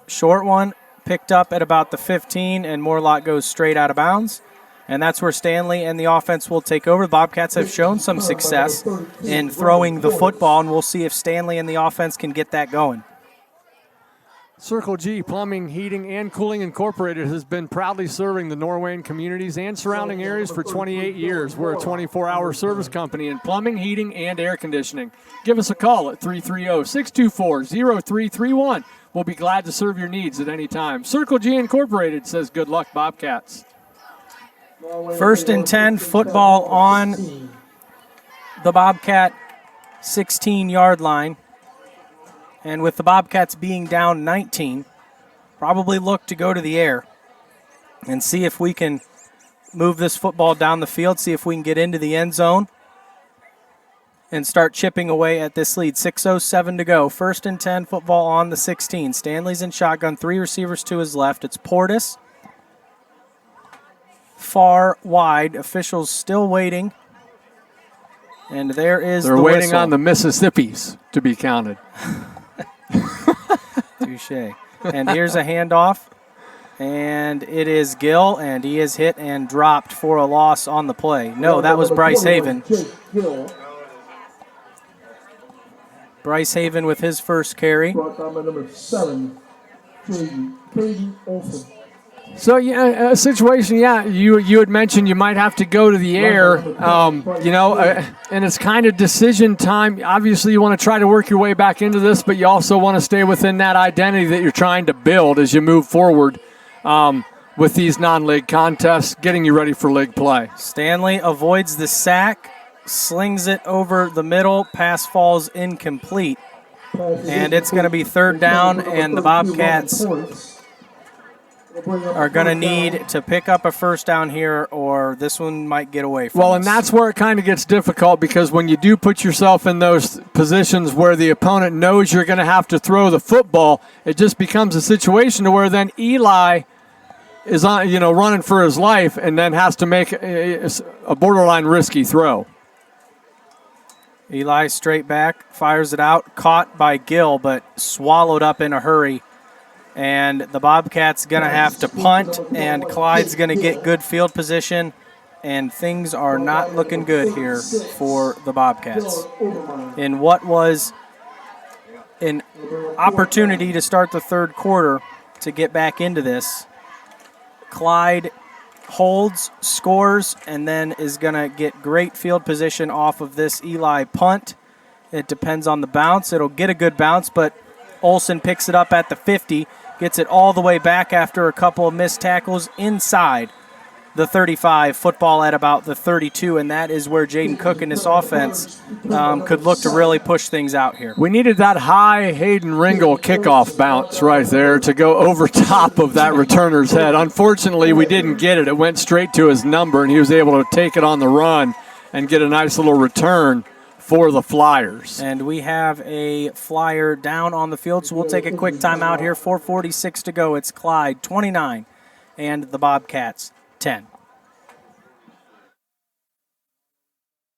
Short one picked up at about the 15, and Morlock goes straight out of bounds. And that's where Stanley and the offense will take over. The Bobcats have shown some success in throwing the football, and we'll see if Stanley and the offense can get that going. Circle G Plumbing, Heating, and Cooling Incorporated has been proudly serving the Norwayne communities and surrounding areas for 28 years. We're a 24-hour service company in plumbing, heating, and air conditioning. Give us a call at 330-624-0331. We'll be glad to serve your needs at any time. Circle G Incorporated says good luck, Bobcats. First and 10, football on the Bobcat 16-yard line. And with the Bobcats being down 19, probably look to go to the air and see if we can move this football down the field, see if we can get into the end zone and start chipping away at this lead. 6:07 to go. 1st and 10, football on the 16. Stanley's in shotgun, 3 receivers to his left. It's Portis. Far wide. Officials still waiting. And there is They're the waiting whistle. on the Mississippis to be counted. Touche. And here's a handoff. And it is Gill, and he is hit and dropped for a loss on the play. No, that was Bryce Haven. Bryce Haven with his first carry. Brought down by number 7, Caden Olsen. So, yeah, a situation, you had mentioned you might have to go to the air, and it's kind of decision time. Obviously, you want to try to work your way back into this, but you also want to stay within that identity that you're trying to build as you move forward with these non-league contests, getting you ready for league play. Stanley avoids the sack, slings it over the middle, pass falls incomplete. And it's going to be 3rd down, and the Bobcats are going to need to pick up a 1st down here, or this one might get away from us. And that's where it kind of gets difficult, because when you do put yourself in those positions where the opponent knows you're going to have to throw the football, it just becomes a situation to where then Eli is on, running for his life and then has to make a borderline risky throw. Eli straight back, fires it out, caught by Gill, but swallowed up in a hurry. And the Bobcats going to have to punt, and Clyde's going to get good field position, and things are not looking good here for the Bobcats. In what was an opportunity to start the 3rd quarter to get back into this, Clyde holds, scores, and then is going to get great field position off of this Eli punt. It depends on the bounce. It'll get a good bounce, but Olsen picks it up at the 50, gets it all the way back after a couple of missed tackles inside the 35, football at about the 32, and that is where Jaden Cook and this offense could look to really push things out here. We needed that high Hayden Ringel kickoff bounce right there to go over top of that returner's head. Unfortunately, we didn't get it. It went straight to his number, and he was able to take it on the run and get a nice little return for the Flyers. And we have a Flyer down on the field, so we'll take a quick timeout here. 4:46 to go. It's Clyde 29 and the Bobcats 10.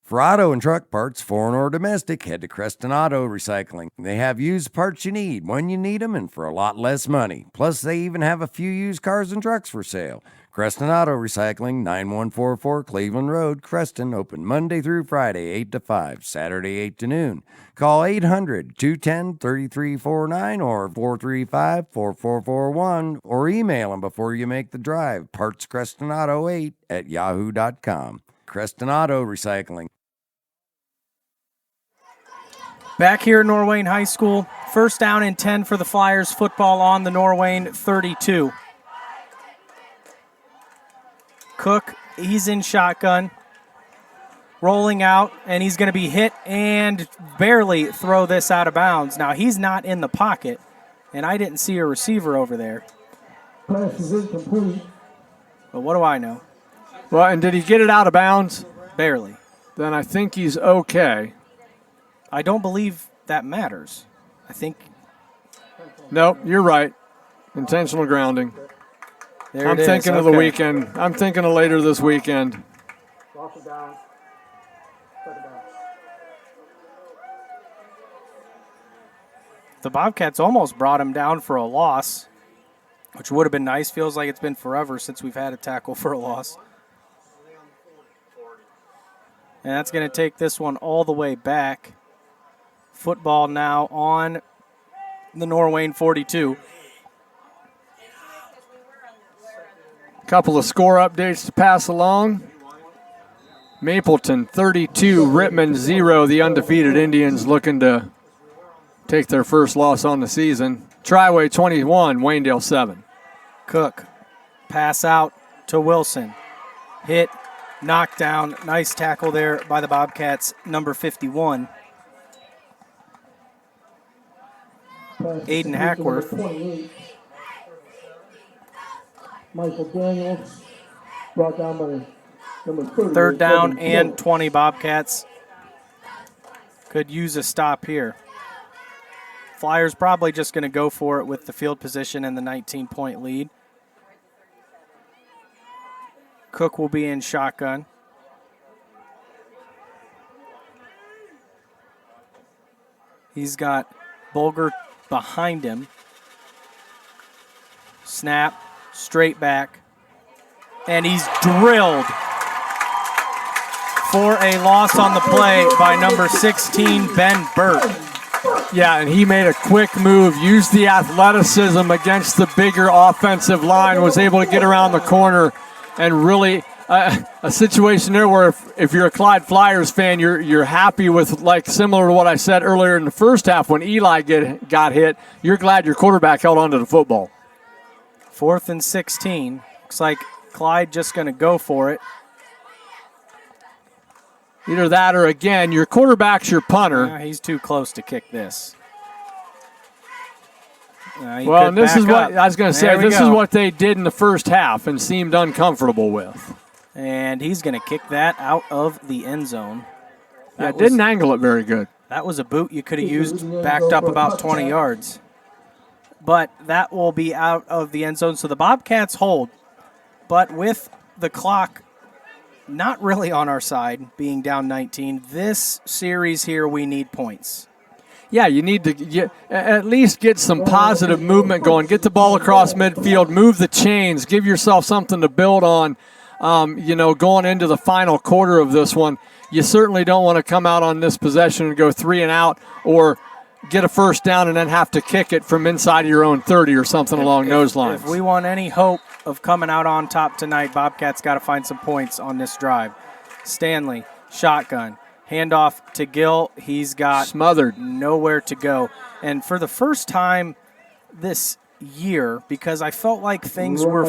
For auto and truck parts, foreign or domestic, head to Creston Auto Recycling. They have used parts you need when you need them and for a lot less money. Plus, they even have a few used cars and trucks for sale. Creston Auto Recycling, 9144 Cleveland Road, Creston, open Monday through Friday, 8 to 5, Saturday, 8 to noon. Call 800-210-3349 or 435-4441, or email them before you make the drive, partscrestonauto8@yahoo.com. Creston Auto Recycling. Back here at Norwayne High School, 1st down and 10 for the Flyers, football on the Norwayne 32. Cook, he's in shotgun, rolling out, and he's going to be hit and barely throw this out of bounds. Now, he's not in the pocket, and I didn't see a receiver over there. Pass is incomplete. But what do I know? Well, and did he get it out of bounds? Barely. Then I think he's okay. I don't believe that matters. I think. Nope, you're right. Intentional grounding. I'm thinking of the weekend. I'm thinking of later this weekend. The Bobcats almost brought him down for a loss, which would have been nice. Feels like it's been forever since we've had a tackle for a loss. And that's going to take this one all the way back. Football now on the Norwayne 42. Couple of score updates to pass along. Mapleton 32, Rittman 0. The undefeated Indians looking to take their first loss on the season. Triway 21, Waynedale 7. Cook, pass out to Wilson. Hit, knockdown, nice tackle there by the Bobcats, number 51. Aiden Hackworth. Michael Daniels. Brought down by number 30. Third down Kevin and Phillips. 20. Bobcats could use a stop here. Flyers probably just going to go for it with the field position and the 19-point lead. Cook will be in shotgun. He's got Bulger behind him. Snap, straight back, and he's drilled for a loss on the play by number 16, Ben Burt. Yeah, and he made a quick move, used the athleticism against the bigger offensive line, was able to get around the corner, and really a situation there where if you're a Clyde Flyers fan, you're happy with, like, similar to what I said earlier in the first half when Eli got hit, you're glad your quarterback held onto the football. 4th and 16. Looks like Clyde just going to go for it. Either that or, again, your quarterback's your punter. Yeah, he's too close to kick this. Well, and this is what I was going to say. This is what they did in the first half and seemed uncomfortable with. And he's going to kick that out of the end zone. Yeah, didn't angle it very good. That was a boot you could have used backed up about 20 yards. But that will be out of the end zone. So the Bobcats hold. But with the clock not really on our side, being down 19, this series here we need points. Yeah, you need to at least get some positive movement going. Get the ball across midfield, move the chains, give yourself something to build on, going into the final quarter of this one. You certainly don't want to come out on this possession and go 3 and out or get a first down and then have to kick it from inside of your own 30 or something along those lines. If we want any hope of coming out on top tonight, Bobcats got to find some points on this drive. Stanley, shotgun. Handoff to Gill. He's got smothered, nowhere to go. And for the first time this year, because I felt like things were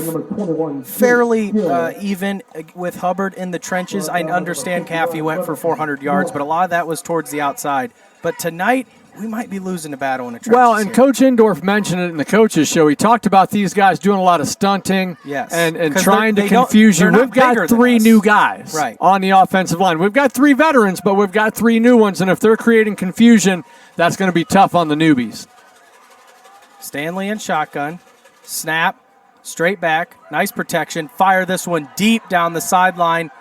fairly even with Hubbard in the trenches. I understand Caffey went for 400 yards, but a lot of that was towards the outside. But tonight, we might be losing a battle in the trenches. Well, and here. Coach Indorf mentioned it in the coaches show. He talked about these guys doing a lot of stunting and trying to confuse you. We've got 3 new guys on the offensive line. We've got 3 veterans, but we've got 3 new ones, and if they're creating confusion, that's going to be tough on the newbies. Stanley in shotgun. Snap. Straight back. Nice protection. Fire this one deep down the sideline.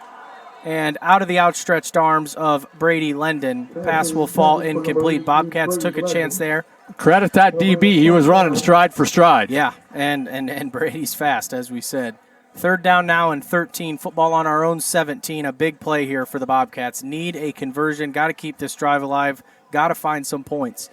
And out of the outstretched arms of Brady Lendon. Pass will fall incomplete. Bobcats took a chance there. Credit that DB. He was running stride for stride. Yeah, and Brady's fast, as we said. 3rd down now and 13. Football on our own 17. A big play here for the Bobcats. Need a conversion. Got to keep this drive alive. Got to find some points.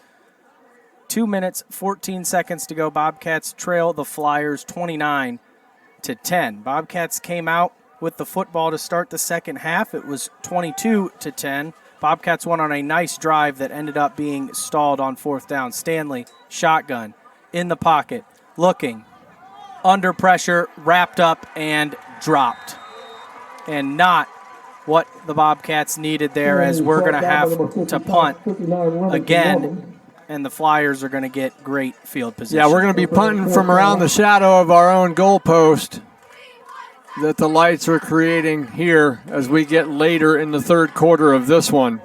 2 minutes, 14 seconds to go. Bobcats trail the Flyers 29-10. Bobcats came out with the football to start the second half. It was 22-10. Bobcats went on a nice drive that ended up being stalled on 4th down. Stanley, shotgun, in the pocket, looking, under pressure, wrapped up, and dropped. And not what the Bobcats needed there, as we're going to have to punt again, and the Flyers are going to get great field position. Yeah, we're going to be punting from around the shadow of our own goalpost that the lights are creating here as we get later in the 3rd quarter of this one.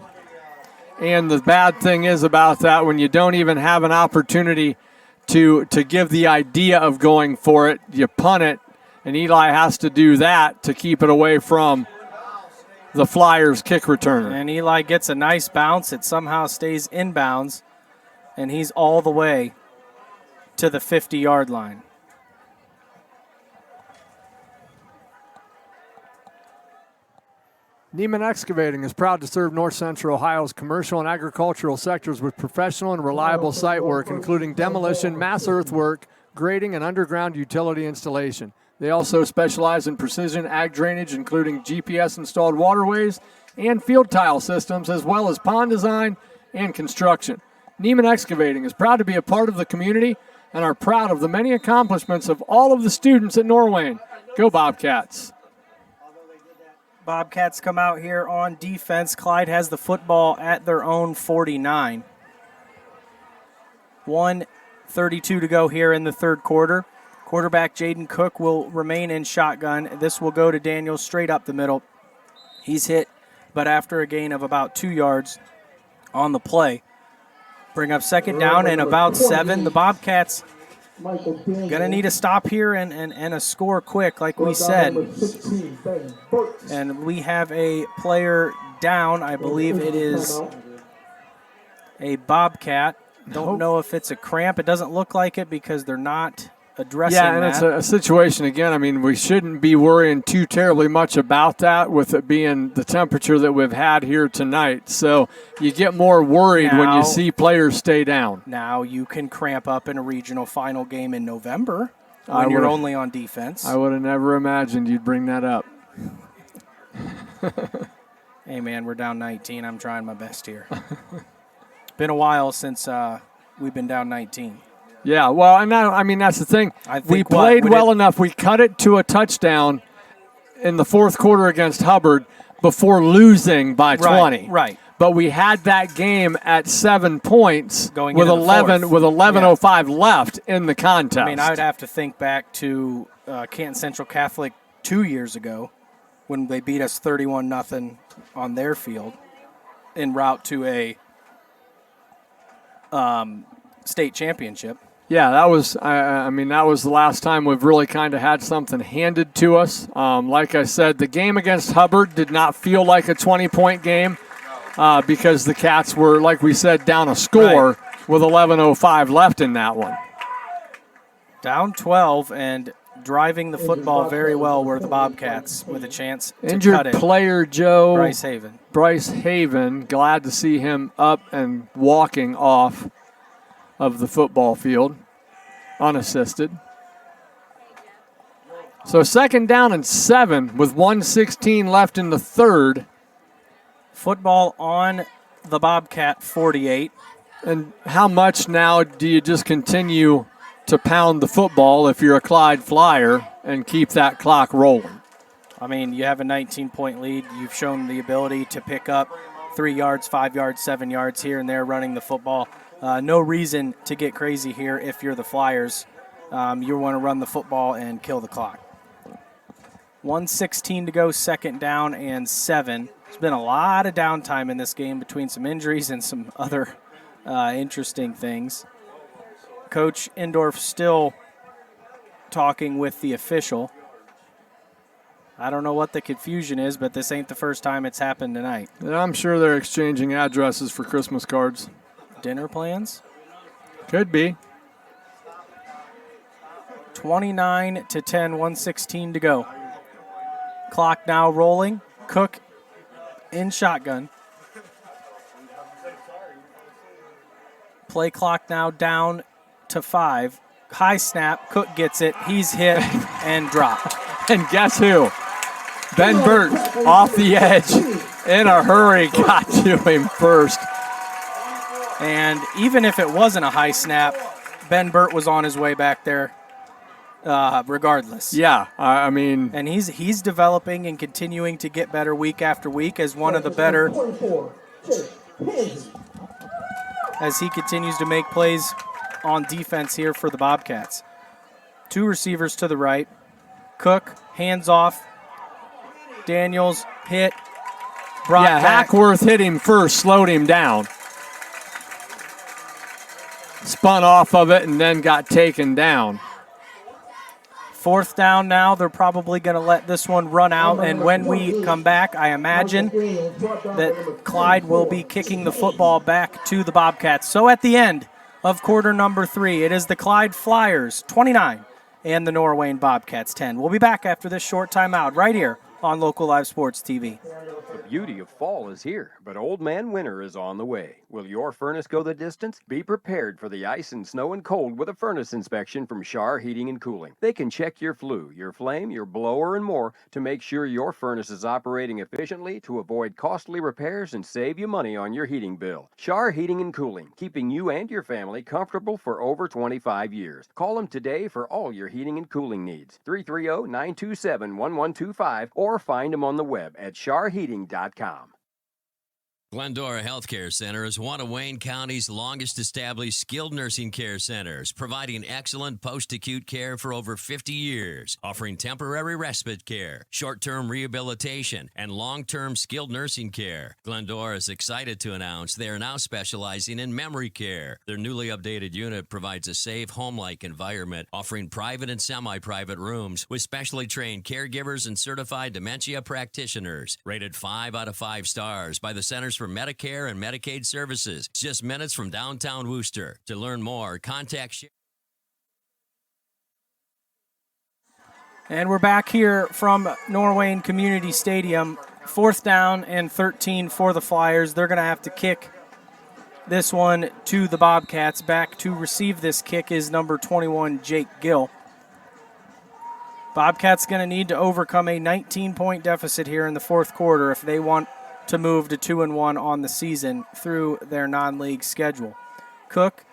And the bad thing is about that, when you don't even have an opportunity to give the idea of going for it, you punt it, and Eli has to do that to keep it away from the Flyers kick returner. And Eli gets a nice bounce. It somehow stays inbounds, and he's all the way to the 50-yard line. Neiman Excavating is proud to serve North Central Ohio's commercial and agricultural sectors with professional and reliable site work, including demolition, mass earthwork, grading, and underground utility installation. They also specialize in precision ag drainage, including GPS-installed waterways and field tile systems, as well as pond design and construction. Neiman Excavating is proud to be a part of the community and are proud of the many accomplishments of all of the students at Norwayne. Go Bobcats! Bobcats come out here on defense. Clyde has the football at their own 49. 1:32 to go here in the 3rd quarter. Quarterback Jaden Cook will remain in shotgun. This will go to Daniels straight up the middle. He's hit, but after a gain of about 2 yards on the play. Bring up second down and about 7. The Bobcats going to need a stop here and a score quick, like we said. And we have a player down. I believe it is a Bobcat. Don't know if it's a cramp. It doesn't look like it because they're not addressing that. Yeah, and it's a situation, again, I mean, we shouldn't be worrying too terribly much about that with it being the temperature that we've had here tonight. So you get more worried when you see players stay down. Now you can cramp up in a regional final game in November when you're only on defense. I would have never imagined you'd bring that up. Hey, man, we're down 19. I'm trying my best here. Been a while since we've been down 19. Yeah, well, and I mean, that's the thing. We played well enough. We cut it to a touchdown in the fourth quarter against Hubbard before losing by 20. Right. But we had that game at 7 points Going with into the 11:05 left in the contest. I mean, I would have to think back to Canton Central Catholic 2 years ago when they beat us 31-0 on their field en route to a state championship. Yeah, that was, I mean, that was the last time we've really kind of had something handed to us. Like I said, the game against Hubbard did not feel like a 20-point game because the Cats were, like we said, down a score with 11:05 left in that one. Down 12 and driving the football very well were the Bobcats with a chance to Injured cut it. player Joe Bryce Haven. Glad to see him up and walking off of the football field, unassisted. So second down and 7 with 1:16 left in the third. Football on the Bobcat 48. And how much now do you just continue to pound the football if you're a Clyde Flyer and keep that clock rolling? I mean, you have a 19-point lead. You've shown the ability to pick up 3 yards, 5 yards, 7 yards here and there running the football. No reason to get crazy here if you're the Flyers. You want to run the football and kill the clock. 1:16 to go, second down and 7. There's been a lot of downtime in this game between some injuries and some other interesting things. Coach Endorf still talking with the official. I don't know what the confusion is, but this ain't the first time it's happened tonight. Yeah, I'm sure they're exchanging addresses for Christmas cards. Dinner plans? Could be. 29-10, 1:16 to go. Clock now rolling. Cook in shotgun. Play clock now down to 5. High snap. Cook gets it. He's hit and dropped. And guess who? Ben Burt off the edge in a hurry got to him first. And even if it wasn't a high snap, Ben Burt was on his way back there regardless. Yeah, I mean. And he's developing and continuing to get better week after week as one of the better, as he continues to make plays on defense here for the Bobcats. 2 receivers to the right. Cook, hands off. Daniels, hit. Brought back. Hackworth hit him first, slowed him down. Spun off of it and then got taken down. 4th down now. They're probably going to let this one run out. And when we come back, I imagine that Clyde will be kicking the football back to the Bobcats. So at the end of quarter number 3, it is the Clyde Flyers 29 and the Norwayne Bobcats 10. We'll be back after this short timeout right here on Local Live Sports TV. The beauty of fall is here, but Old Man Winter is on the way. Will your furnace go the distance? Be prepared for the ice and snow and cold with a furnace inspection from Shar Heating and Cooling. They can check your flue, your flame, your blower, and more to make sure your furnace is operating efficiently to avoid costly repairs and save you money on your heating bill. Shar Heating and Cooling, keeping you and your family comfortable for over 25 years. Call them today for all your heating and cooling needs. 330-927-1125 or find them on the web at sharheating.com. Glendora Healthcare Center is one of Wayne County's longest established skilled nursing care centers, providing excellent post-acute care for over 50 years, offering temporary respite care, short-term rehabilitation, and long-term skilled nursing care. Glendora is excited to announce they are now specializing in memory care. Their newly updated unit provides a safe, home-like environment, offering private and semi-private rooms with specially trained caregivers and certified dementia practitioners. Rated 5 out of 5 stars by the Centers for Medicare and Medicaid Services, just minutes from downtown Worcester. To learn more, contact. And we're back here from Norwayne Community Stadium. 4th down and 13 for the Flyers. They're going to have to kick this one to the Bobcats. Back to receive this kick is number 21, Jake Gill. Bobcats going to need to overcome a 19-point deficit here in the 4th quarter if they want to move to 2-1 on the season through their non-league schedule. Cook,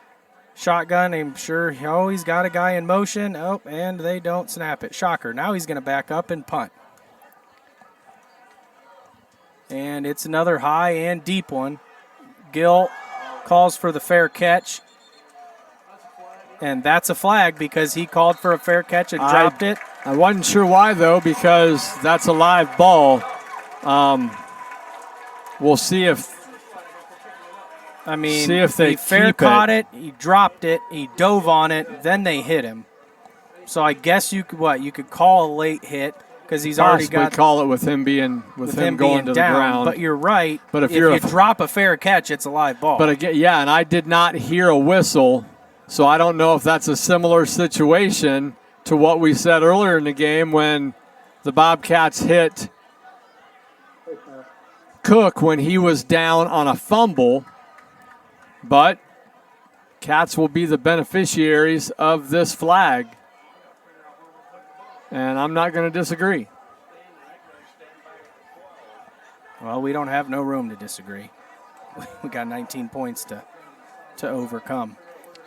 shotgun, I'm sure, he's got a guy in motion. Oh, and they don't snap it. Shocker. Now he's going to back up and punt. And it's another high and deep one. Gill calls for the fair catch. And that's a flag because he called for a fair catch and dropped it. I wasn't sure why, though, because that's a live ball. We'll see if they he fair caught it, he dropped it, he dove on it, then they hit him. So I guess you could call a late hit because he's already got. Call it with him going to the ground. But you're right. But if you drop a fair catch, it's a live ball. But again, yeah, and I did not hear a whistle, so I don't know if that's a similar situation to what we said earlier in the game when the Bobcats hit Cook when he was down on a fumble, but Cats will be the beneficiaries of this flag, and I'm not going to disagree. Well, we don't have no room to disagree. We got 19 points to overcome.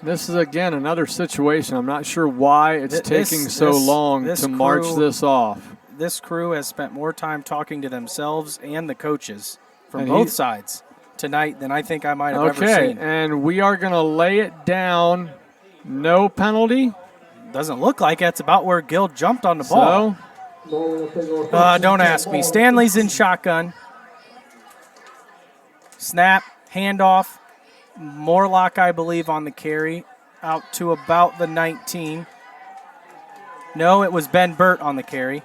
This is, again, another situation. I'm not sure why it's taking so long to march this off. This crew has spent more time talking to themselves and the coaches from both sides tonight than I think I might have ever seen. And we are going to lay it down. No penalty. Doesn't look like it. It's about where Gill jumped on the ball. Don't ask me. Stanley's in shotgun. Snap, handoff. Morlock, I believe, on the carry. Out to about the 19. No, it was Ben Burt on the carry.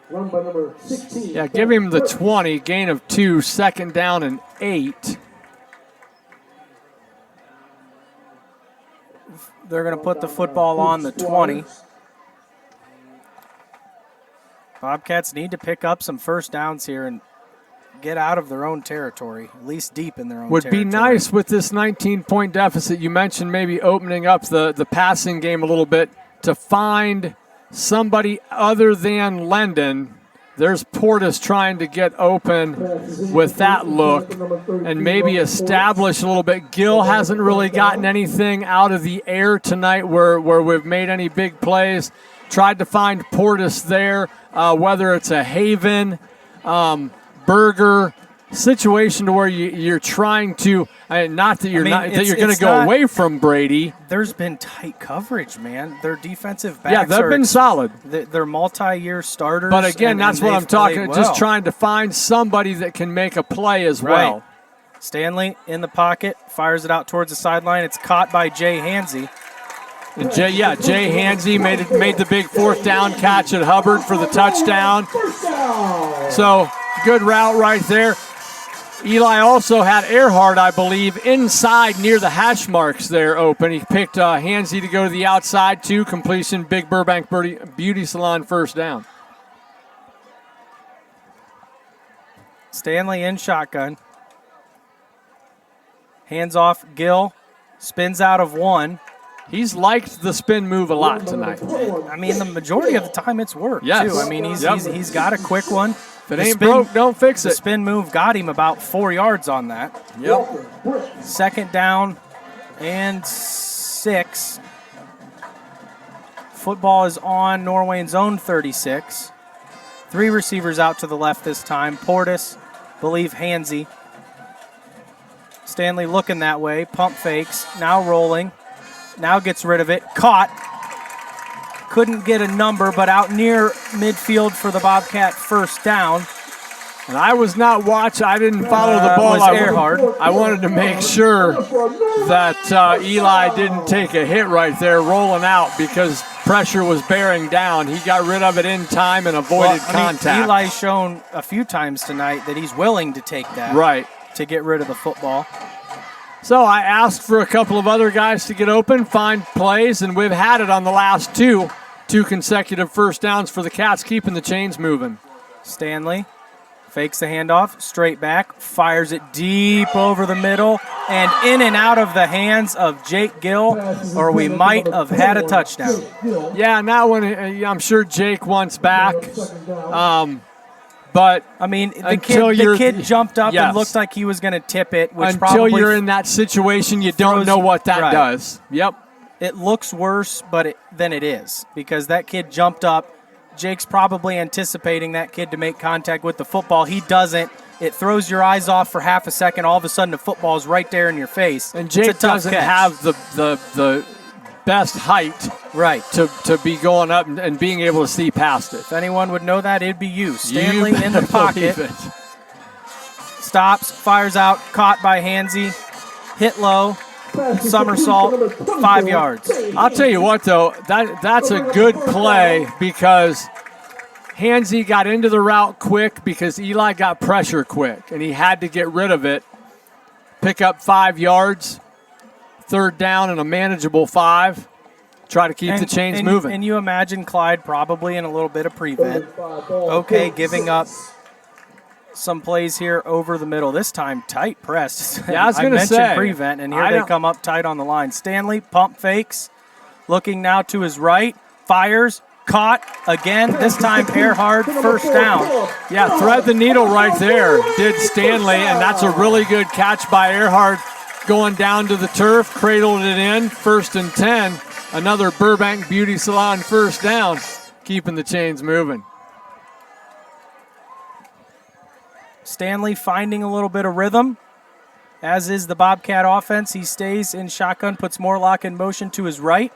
Run by number 16. Yeah, give him the 20, gain of 2, 2nd down and 8. They're going to put the football on the 20. Bobcats need to pick up some first downs here and get out of their own territory, at least deep in their own territory. Would be nice with this 19-point deficit. You mentioned maybe opening up the passing game a little bit to find somebody other than Lendon. There's Portis trying to get open with that look and maybe establish a little bit. Gill hasn't really gotten anything out of the air tonight where we've made any big plays. Tried to find Portis there, whether it's a Haven, Berger situation to where you're trying to, not that you're going to go away from Brady. There's been tight coverage, man. Their defensive backs they've been solid. They're multi-year starters. But again, that's what I'm talking about. Just trying to find somebody that can make a play as well. Stanley in the pocket, fires it out towards the sideline. It's caught by Jay Hansey. And Jay Hansey made the big 4th down catch at Hubbard for the touchdown. So good route right there. Eli also had Earhart, I believe, inside near the hash marks there open. He picked Hansey to go to the outside to completion. Big Burbank Beauty Salon 1st down. Stanley in shotgun. Hands off Gill. Spins out of 1. He's liked the spin move a lot tonight. I mean, the majority of the time it's worked, too. I mean, he's got a quick one. If it ain't broke, don't fix it. The spin move got him about 4 yards on that. Yep. 2nd down and 6. Football is on Norwayne's own 36. 3 receivers out to the left this time. Portis, believe Hansey. Stanley looking that way, pump fakes, now rolling, now gets rid of it, caught. Couldn't get a number, but out near midfield for the Bobcat first down. And I was not watching. I didn't follow the ball. I wanted to make sure that Eli didn't take a hit right there rolling out because pressure was bearing down. He got rid of it in time and avoided contact. Eli's shown a few times tonight that he's willing to take that to get rid of the football. So I asked for a couple of other guys to get open, find plays, and we've had it on the last two consecutive first downs for the Cats, keeping the chains moving. Stanley fakes the handoff, straight back, fires it deep over the middle, and in and out of the hands of Jake Gill, or we might have had a touchdown. Yeah, and that one, I'm sure Jake wants back. But I mean, the kid jumped up and looked like he was going to tip it. Which until you're in that situation, you don't know what that does. Yep. It looks worse than it is because that kid jumped up. Jake's probably anticipating that kid to make contact with the football. He doesn't. It throws your eyes off for half a second. All of a sudden, the football's right there in your face. And Jake doesn't have the best height to be going up and being able to see past it. If anyone would know that, it'd be you. Stanley in the pocket. Stops, fires out, caught by Hansy, hit low, somersault, 5 yards. I'll tell you what, though, that's a good play because Hansy got into the route quick because Eli got pressure quick, and he had to get rid of it, pick up 5 yards, third down and a manageable 5, try to keep the chains moving. And you imagine Clyde probably in a little bit of prevent. Okay, giving up some plays here over the middle. This time, tight press. Yeah, I was going to say. I mentioned prevent, and here they come up tight on the line. Stanley, pump fakes, looking now to his right, fires, caught again. This time, Earhart, first down. Yeah, thread the needle right there, did Stanley, and that's a really good catch by Earhart going down to the turf, cradled it in, 1st and 10. Another Burbank Beauty Salon first down, keeping the chains moving. Stanley finding a little bit of rhythm, as is the Bobcat offense. He stays in shotgun, puts Morlock in motion to his right.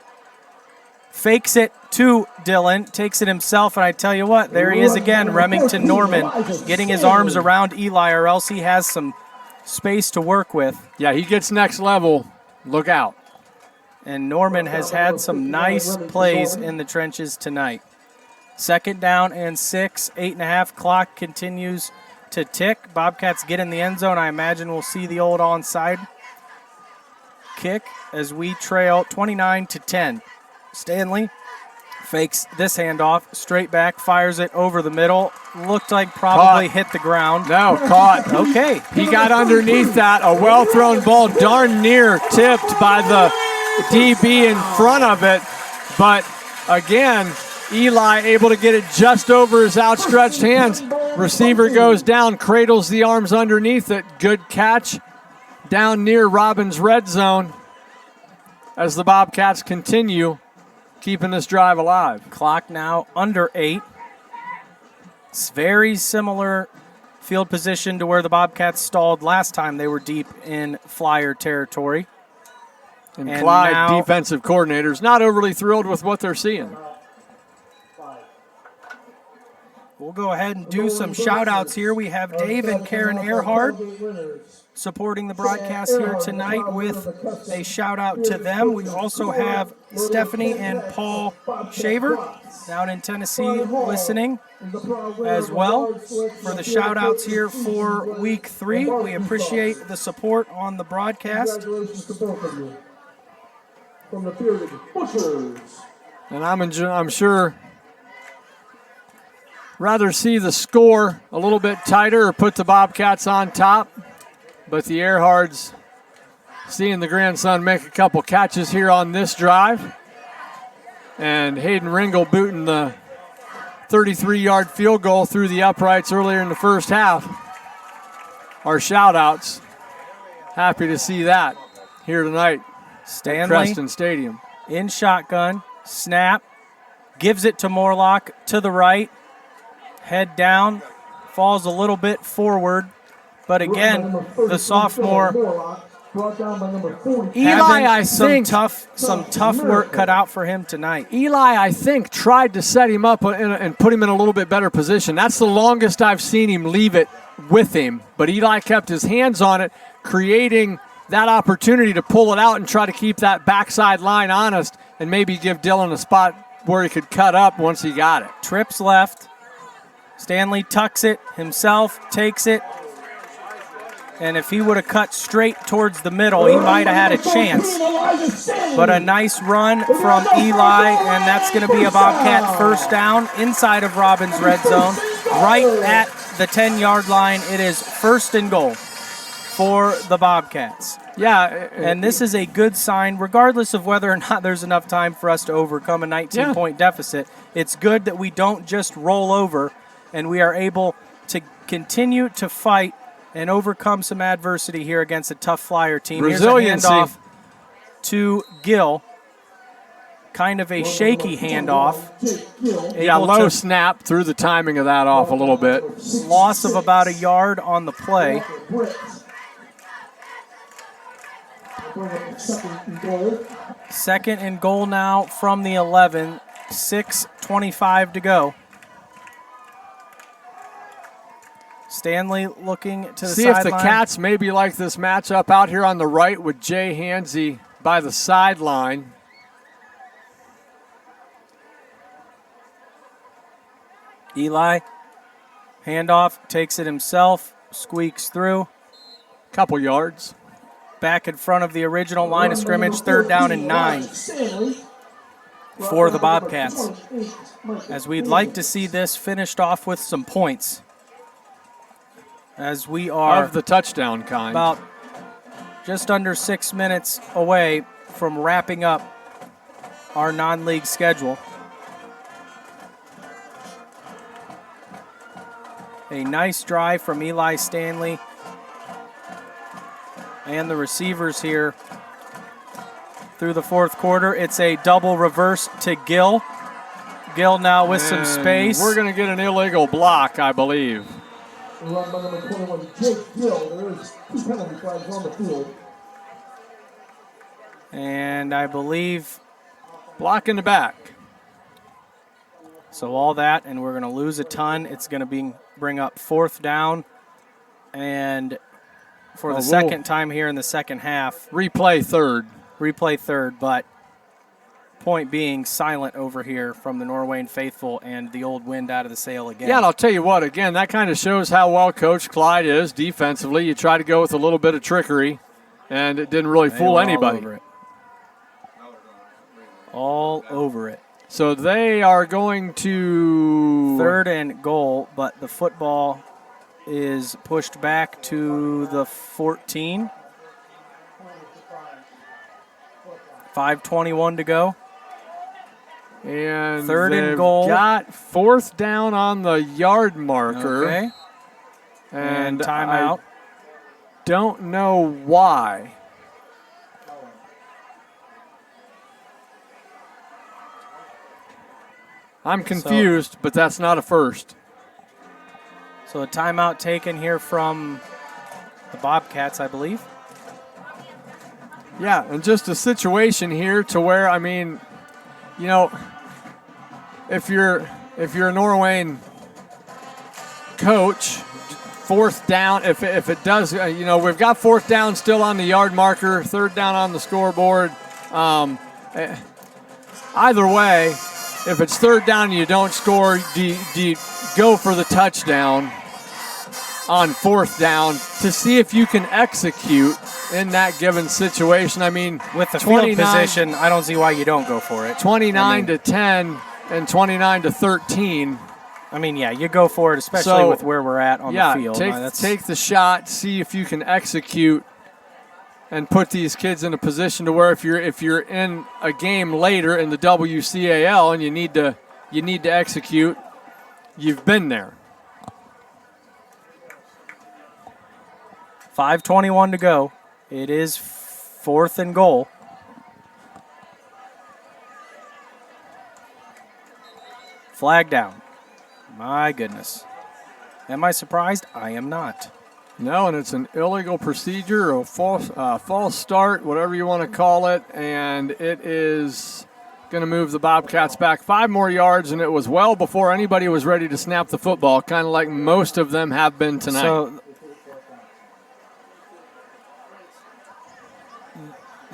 Fakes it to Dillon, takes it himself, and I tell you what, there he is again, Remington Norman, getting his arms around Eli, or else he has some space to work with. Yeah, he gets next level. Look out. And Norman has had some nice plays in the trenches tonight. 2nd down and 6, 8.5 clock continues to tick. Bobcats get in the end zone. I imagine we'll see the old onside kick as we trail 29-10. Stanley fakes this handoff, straight back, fires it over the middle. Looked like probably hit the ground. No, caught. Okay. He got underneath that. A well-thrown ball, darn near tipped by the DB in front of it. But again, Eli able to get it just over his outstretched hands. Receiver goes down, cradles the arms underneath it. Good catch down near Robbins' red zone as the Bobcats continue keeping this drive alive. Clock now under 8. It's very similar field position to where the Bobcats stalled last time they were deep in Flyer territory. And Clyde, defensive coordinators, not overly thrilled with what they're seeing. We'll go ahead and do some shout-outs here. We have Dave and Karen Earhart supporting the broadcast here tonight with a shout-out to them. We also have Stephanie and Paul Shaver down in Tennessee listening as well for the shout-outs here for Week 3. We appreciate the support on the broadcast. And I'm sure rather see the score a little bit tighter or put the Bobcats on top. But the Earharts seeing the grandson make a couple catches here on this drive. And Hayden Ringel booting the 33-yard field goal through the uprights earlier in the first half. Our shout-outs. Happy to see that here tonight at Creston Stadium. In shotgun, snap, gives it to Morlock to the right. Head down, falls a little bit forward, But again, the sophomore brought down by number 40. Eli, I having think some tough work cut out for him tonight. Eli, I think, tried to set him up and put him in a little bit better position. That's the longest I've seen him leave it with him. But Eli kept his hands on it, creating that opportunity to pull it out and try to keep that backside line honest and maybe give Dylan a spot where he could cut up once he got it. Trips left. Stanley tucks it himself, takes it. And if he would have cut straight towards the middle, he might have had a chance. But a nice run from Eli, and that's going to be a Bobcat first down inside of Robbins' red zone, right at the 10-yard line. It is 1st and goal for the Bobcats. Yeah. And this is a good sign, regardless of whether or not there's enough time for us to overcome a 19-point deficit. It's good that we don't just roll over, and we are able to continue to fight and overcome some adversity here against a tough Flyer team. Resiliency. Here's a handoff to Gill. Kind of a shaky handoff. Yeah, low snap, threw the timing of that off a little bit. Loss of about a yard on the play. Second and goal now from the 11. 6:25 to go. Stanley looking to the See sideline. if the Cats maybe like this matchup out here on the right with Jay Hansey by the sideline. Eli, handoff, takes it himself, squeaks through. Couple yards. Back in front of the original line of scrimmage, 3rd down and 9 for the Bobcats. As we'd like to see this finished off with some points. As we are of the touchdown kind. About just under 6 minutes away from wrapping up our non-league schedule. A nice drive from Eli Stanley and the receivers here through the 4th quarter. It's a double reverse to Gill. Gill now with some space. We're going to get an illegal block, I believe. Run by number 21, Jake Gill. There is 2 penalty flags on the field. And I believe block in the back. So all that, and we're going to lose a ton. It's going to bring up 4th down. And for the second time here in the second half. Replay 3rd, but point being silent over here from the Norwayne faithful and the old wind out of the sail again. Yeah, and I'll tell you what, again, that kind of shows how well coached Clyde is defensively. You try to go with a little bit of trickery, and it didn't really fool anybody. All over it. So they are going to 3rd and goal, but the football is pushed back to the 14. 5:21 to go. And 3rd and goal. Got 4th down on the yard marker. Okay. And timeout. I don't know why. I'm confused, but that's not a first. So a timeout taken here from the Bobcats, I believe. Yeah, and just a situation here to where, I mean, you know, if you're a Norwayne coach, 4th down, if it does, you know, we've got 4th down still on the yard marker, 3rd down on the scoreboard. Either way, if it's 3rd down and you don't score, do you go for the touchdown on 4th down to see if you can execute in that given situation? I mean, with the field position, I don't see why you don't go for it. 29 to 10 and 29 to 13. I mean, yeah, you go for it, especially with where we're at on the field. Take the shot, see if you can execute, and put these kids in a position to where if you're in a game later in the WCAL and you need to execute, you've been there. 5:21 to go. It is 4th and goal. Flag down. My goodness. Am I surprised? I am not. No, and it's an illegal procedure or false start, whatever you want to call it, and it is going to move the Bobcats back 5 more yards, and it was well before anybody was ready to snap the football, kind of like most of them have been tonight. So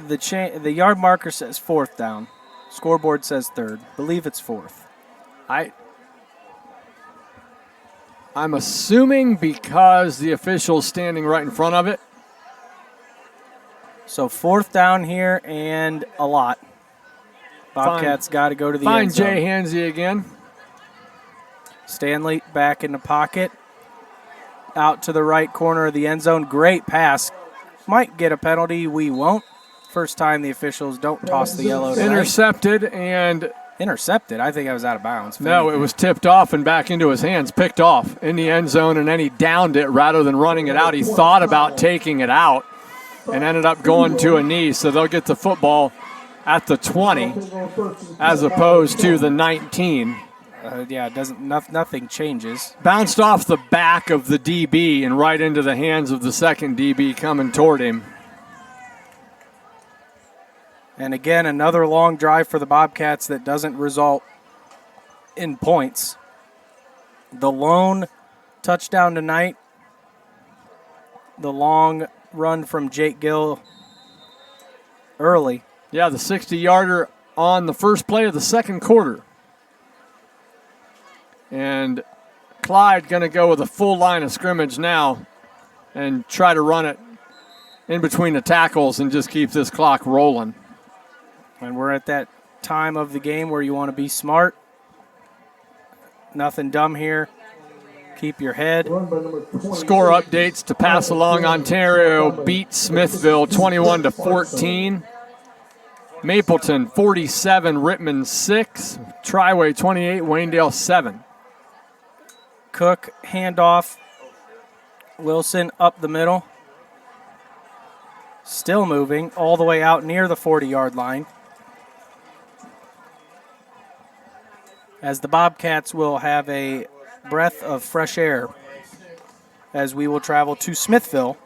the yard marker says 4th down. Scoreboard says 3rd. Believe it's 4th. I'm assuming because the official's standing right in front of it. So 4th down here and a lot. Bobcats got to go to the end zone. Find Jay Hansey again. Stanley back in the pocket. Out to the right corner of the end zone. Great pass. Might get a penalty. We won't. First time the officials don't toss the yellow tonight. Intercepted and... Intercepted? I think I was out of bounds. No, it was tipped off and back into his hands, picked off in the end zone, and then he downed it rather than running it out. He thought about taking it out and ended up going to a knee, so they'll get the football at the 20 as opposed to the 19. Yeah, it doesn't. Nothing changes. Bounced off the back of the DB and right into the hands of the second DB coming toward him. And again, another long drive for the Bobcats that doesn't result in points. The lone touchdown tonight, the long run from Jake Gill early. Yeah, the 60-yarder on the first play of the second quarter. And Clyde going to go with a full line of scrimmage now and try to run it in between the tackles and just keep this clock rolling. And we're at that time of the game where you want to be smart. Nothing dumb here. Keep your head. Score updates to pass along. Ontario beat Smithville 21-14. Mapleton 47, Rittman 6. Triway 28, Waynedale 7. Cook handoff. Wilson up the middle. Still moving all the way out near the 40-yard line. As the Bobcats will have a breath of fresh air as we will travel to Smithville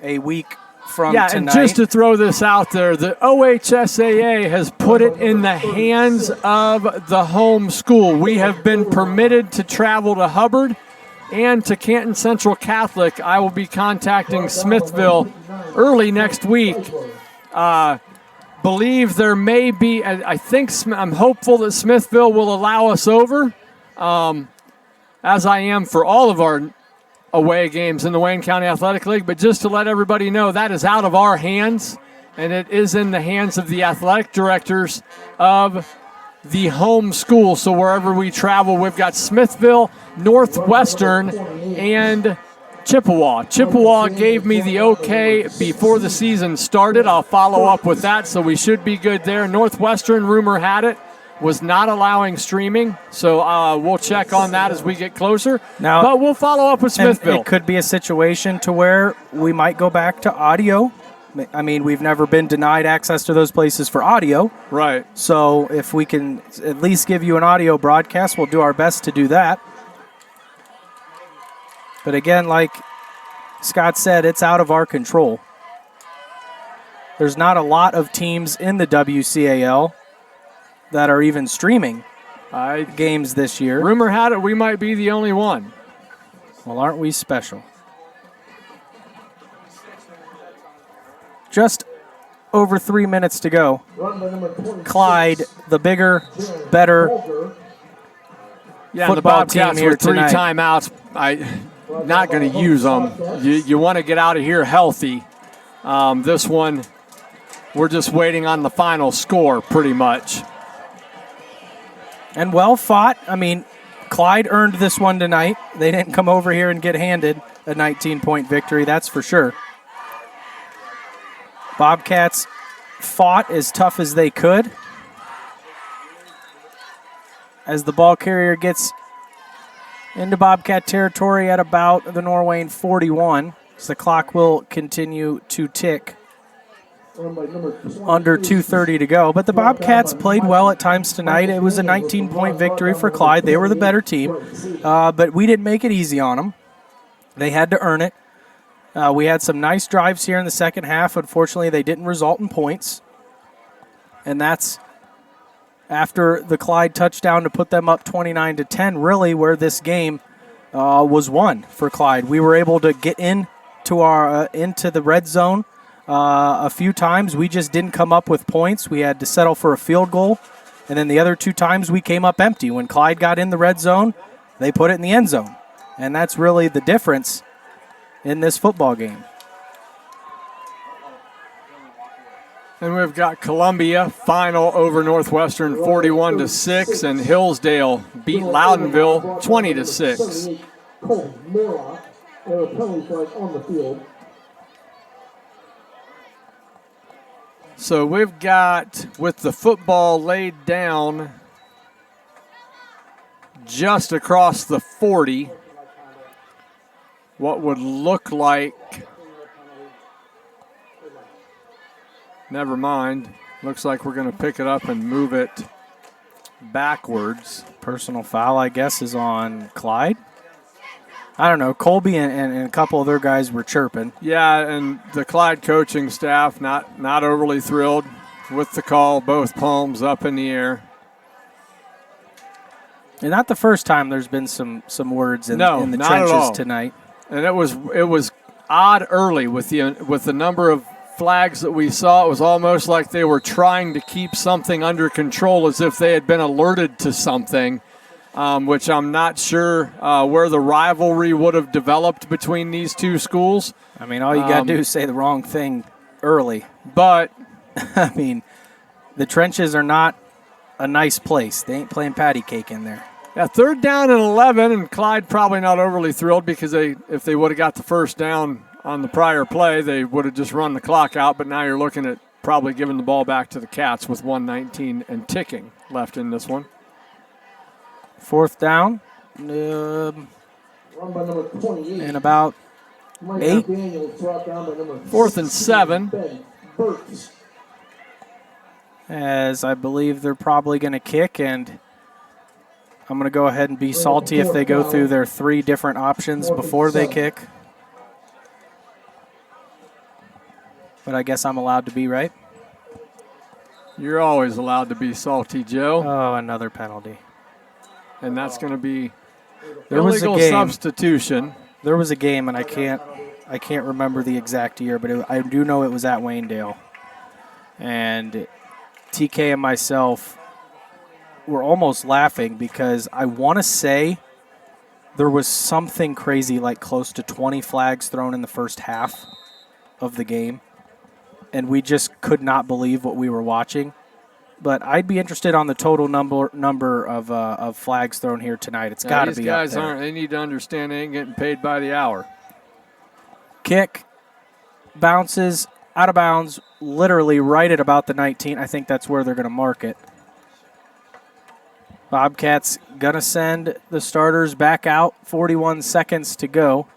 a week from tonight. And just to throw this out there, the OHSAA has put it in the hands of the home school. We have been permitted to travel to Hubbard and to Canton Central Catholic. I will be contacting Smithville early next week. Believe there may be, I'm hopeful that Smithville will allow us over, as I am for all of our away games in the Wayne County Athletic League. But just to let everybody know, that is out of our hands, and it is in the hands of the athletic directors of the home school. So wherever we travel, we've got Smithville, Northwestern, and Chippewa. Chippewa gave me the okay before the season started. I'll follow up with that, so we should be good there. Northwestern, rumor had it, was not allowing streaming, so we'll check on that as we get closer. Now, but we'll follow up with Smithville. It could be a situation to where we might go back to audio. I mean, we've never been denied access to those places for audio. Right. So if we can at least give you an audio broadcast, we'll do our best to do that. But again, like Scott said, it's out of our control. There's not a lot of teams in the WCAL that are even streaming games this year. Rumor had it we might be the only one. Well, aren't we special? Just over 3 minutes to go. Clyde, the bigger, better football the Bobcats team here with 3 tonight. timeouts. Not going to use them. You want to get out of here healthy. This one, we're just waiting on the final score pretty much. And well fought. I mean, Clyde earned this one tonight. They didn't come over here and get handed a 19-point victory, that's for sure. Bobcats fought as tough as they could. As the ball carrier gets into Bobcat territory at about the Norwayne 41. So the clock will continue to tick. Under 2:30 to go. But the Bobcats played well at times tonight. It was a 19-point victory for Clyde. They were the better team. But we didn't make it easy on them. They had to earn it. We had some nice drives here in the second half. Unfortunately, they didn't result in points. And that's after the Clyde touchdown to put them up 29-10, really where this game was won for Clyde. We were able to get into the red zone a few times. We just didn't come up with points. We had to settle for a field goal. And then the other 2 times we came up empty. When Clyde got in the red zone, they put it in the end zone. And that's really the difference in this football game. And we've got Columbia final over Northwestern 41-6, and Hillsdale beat Loudonville 20-6. Cole Morlock, there were penalty flags on the field. So we've got, with the football laid down just across the 40, what would look like, never mind, looks like we're going to pick it up and move it backwards. Personal foul, I guess, is on Clyde. I don't know. Colby and a couple of their guys were chirping. Yeah, and the Clyde coaching staff not overly thrilled with the call, both palms up in the air. And not the first time there's been some words in the not trenches at all. tonight. And it was odd early with the number of flags that we saw. It was almost like they were trying to keep something under control, as if they had been alerted to something, which I'm not sure where the rivalry would have developed between these two schools. I mean, all you got to do is say the wrong thing early. But, I mean, the trenches are not a nice place. They ain't playing patty cake in there. Yeah, 3rd down and 11, and Clyde probably not overly thrilled because if they would have got the first down on the prior play, they would have just run the clock out. But now you're looking at probably giving the ball back to the Cats with 1:19 and ticking left in this one. 4th down. Run by number 28. And about 8. Daniels brought down by number 4th and 7. Ben Burks. As I believe they're probably going to kick, and I'm going to go ahead and be salty if they go through their 3 different options before they kick. But I guess I'm allowed to be, right? You're always allowed to be salty, Joe. Oh, another penalty. And that's going to be There was a illegal game. substitution. There was a game, and I can't remember the exact year, but I do know it was at Waynedale. And TK and myself were almost laughing because I want to say there was something crazy, like close to 20 flags thrown in the first half of the game. And we just could not believe what we were watching. But I'd be interested on the total number of flags thrown here tonight. It's got to be These guys up there. they need to understand they ain't getting paid by the hour. Kick, bounces, out of bounds, literally right at about the 19. I think that's where they're going to mark it. Bobcats going to send the starters back out. 41 seconds to go.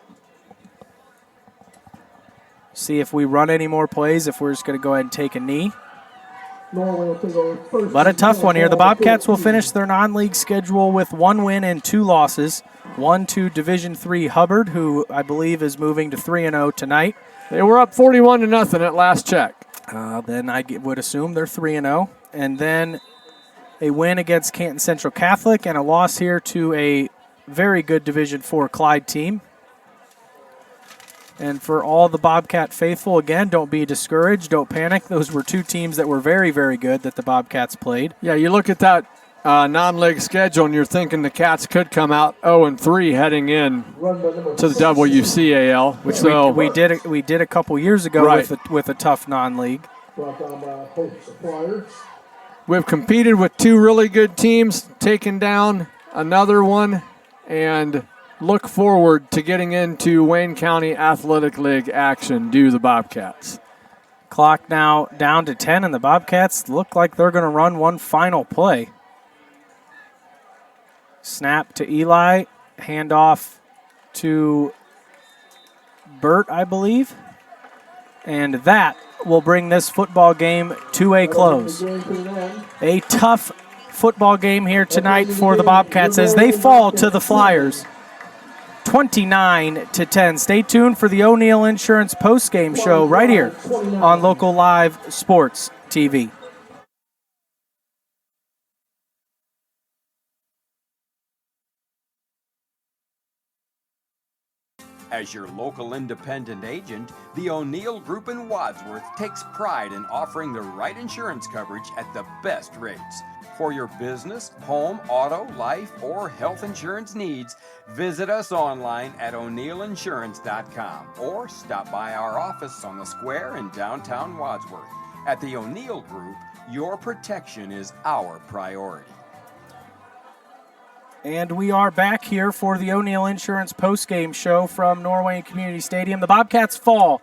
See if we run any more plays, if we're just going to go ahead and take a knee. But a tough one here. The Bobcats will finish their non-league schedule with 1 win and 2 losses. One to Division III Hubbard, who I believe is moving to 3-0 tonight. They were up 41-0 at last check. Then I would assume they're 3-0. And then a win against Canton Central Catholic and a loss here to a very good Division IV Clyde team. And for all the Bobcat faithful, again, don't be discouraged. Don't panic. Those were 2 teams that were very, very good that the Bobcats played. Yeah, you look at that non-league schedule and you're thinking the Cats could come out 0-3 heading in to the WCAL. Which so, we did a couple years ago right. with a tough non-league. We've competed with 2 really good teams, taken down another one, and look forward to getting into Wayne County Athletic League action, do the Bobcats. Clock now down to 10, and the Bobcats look like they're going to run one final play. Snap to Eli, handoff to Burt, I believe. And that will bring this football game to a close. A tough football game here tonight for the Bobcats as they fall to the FLIERS. 29-10. Stay tuned for the O'Neill Insurance postgame show right here on Local Live Sports TV. As your local independent agent, the O'Neill Group in Wadsworth takes pride in offering the right insurance coverage at the best rates. For your business, home, auto, life, or health insurance needs, visit us online at o'neillinsurance.com or stop by our office on the square in downtown Wadsworth. At the O'Neill Group, your protection is our priority. And we are back here for the O'Neill Insurance postgame show from Norwayne Community Stadium. The Bobcats fall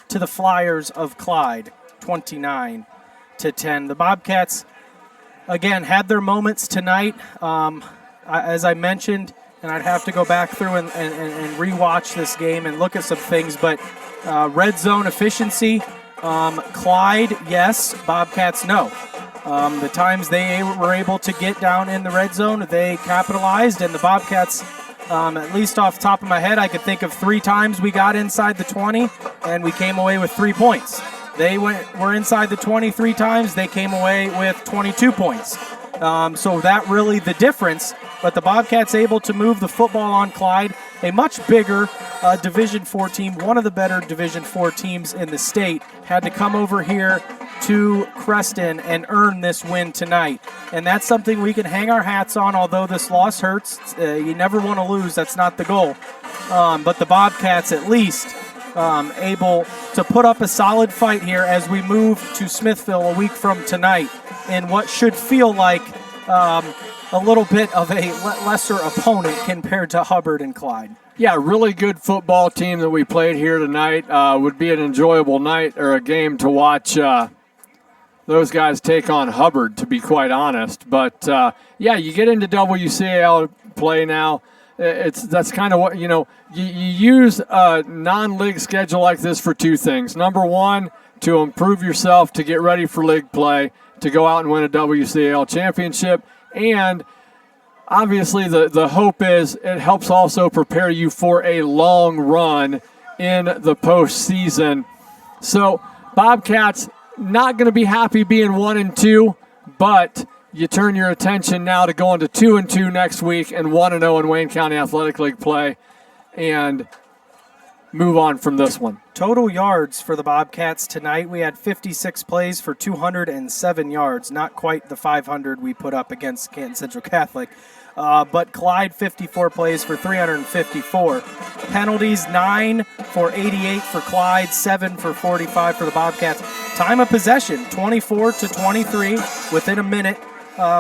to the FLIERS of Clyde, 29-10. The Bobcats, again, had their moments tonight. As I mentioned, and I'd have to go back through and rewatch this game and look at some things, but red zone efficiency, Clyde, yes, Bobcats, no. The times they were able to get down in the red zone, they capitalized, and the Bobcats, at least off the top of my head, I could think of 3 times we got inside the 20, and we came away with 3 points. They were inside the 20 3 times, they came away with 22 points. So that really the difference, but the Bobcats able to move the football on Clyde, a much bigger Division IV team, one of the better Division IV teams in the state, had to come over here to Creston and earn this win tonight. And that's something we can hang our hats on, although this loss hurts. You never want to lose, that's not the goal. But the Bobcats at least able to put up a solid fight here as we move to Smithville a week from tonight in what should feel like a little bit of a lesser opponent compared to Hubbard and Clyde. Yeah, really good football team that we played here tonight. Would be an enjoyable night or a game to watch those guys take on Hubbard, to be quite honest. But, yeah, you get into WCAL play now. That's kind of what, you use a non-league schedule like this for 2 things. Number one, to improve yourself, to get ready for league play, to go out and win a WCAL championship. And obviously the hope is it helps also prepare you for a long run in the postseason. So Bobcats not going to be happy being 1-2, but you turn your attention now to going to 2-2 next week and 1-0 in Wayne County Athletic League play and move on from this one. Total yards for the Bobcats tonight, we had 56 plays for 207 yards, not quite the 500 we put up against Canton Central Catholic. But Clyde, 54 plays for 354. Penalties, 9 for 88 for Clyde, 7 for 45 for the Bobcats. Time of possession, 24-23, within a minute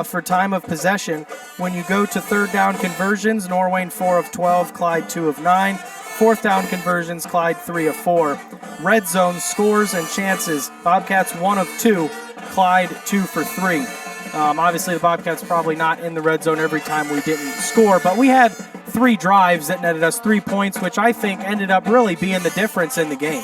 for time of possession. When you go to third down conversions, Norwayne 4 of 12, Clyde 2 of 9. Fourth down conversions, Clyde 3 of 4. Red zone scores and chances, Bobcats 1 of 2, Clyde 2 for 3. Obviously, the Bobcats probably not in the red zone every time we didn't score, but we had 3 drives that netted us 3 points, which I think ended up really being the difference in the game.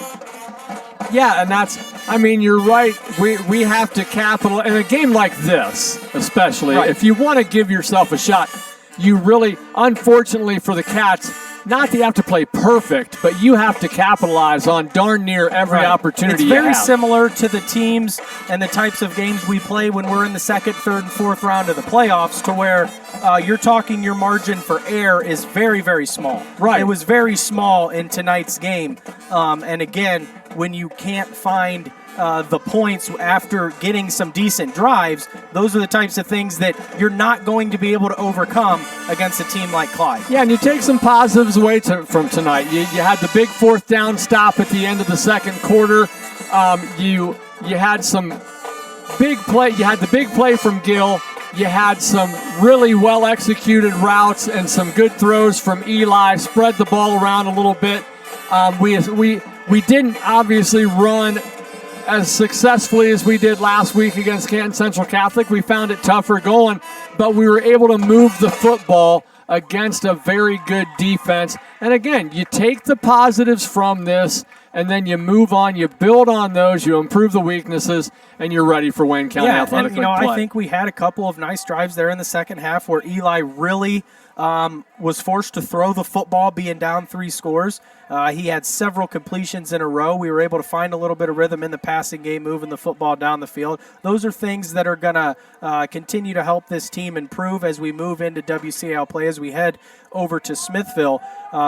Yeah, and you're right. We have to capital in a game like this, especially, right. If you want to give yourself a shot, you really, unfortunately for the Cats, not that you have to play perfect, but you have to capitalize on darn near every opportunity you have. It's very similar to the teams and the types of games we play when we're in the second, third, and fourth round of the playoffs, to where you're talking your margin for error is very, very small. Right. It was very small in tonight's game. And again, when you can't find the points after getting some decent drives, those are the types of things that you're not going to be able to overcome against a team like Clyde. Yeah, and you take some positives away from tonight. You had the big fourth down stop at the end of the second quarter. You had some big play. You had the big play from Gill. You had some really well-executed routes and some good throws from Eli. Spread the ball around a little bit. We didn't obviously run as successfully as we did last week against Canton Central Catholic. We found it tougher going, but we were able to move the football against a very good defense. And again, you take the positives from this and then you move on, you build on those, you improve the weaknesses, and you're ready for Wayne County Athletic and, League play. I think we had a couple of nice drives there in the second half where Eli really was forced to throw the football, being down 3 scores. He had several completions in a row. We were able to find a little bit of rhythm in the passing game, moving the football down the field. Those are things that are going to continue to help this team improve as we move into WCAL play, as we head over to Smithville,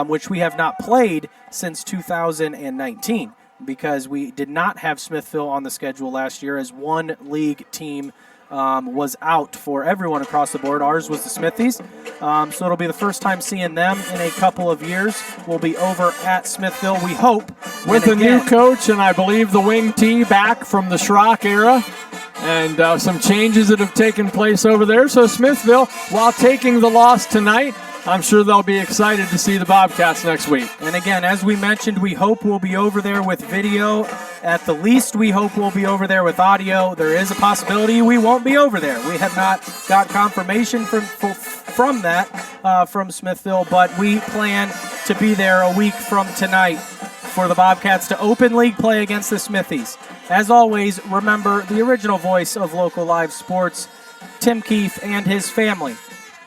which we have not played since 2019 because we did not have Smithville on the schedule last year as one league team was out for everyone across the board. Ours was the Smithies. So it'll be the first time seeing them in a couple of years. We'll be over at Smithville, we hope. With a new coach, and I believe the wing tee back from the Schrock era, and some changes that have taken place over there. So Smithville, while taking the loss tonight, I'm sure they'll be excited to see the Bobcats next week. And again, as we mentioned, we hope we'll be over there with video. At the least, we hope we'll be over there with audio. There is a possibility we won't be over there. We have not got confirmation from that from Smithville, but we plan to be there a week from tonight for the Bobcats to open league play against the Smithies. As always, remember the original voice of local live sports, Tim Keefe and his family.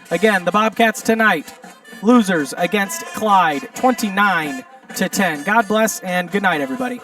Again, the Bobcats tonight, losers against Clyde, 29-10. God bless and good night, everybody.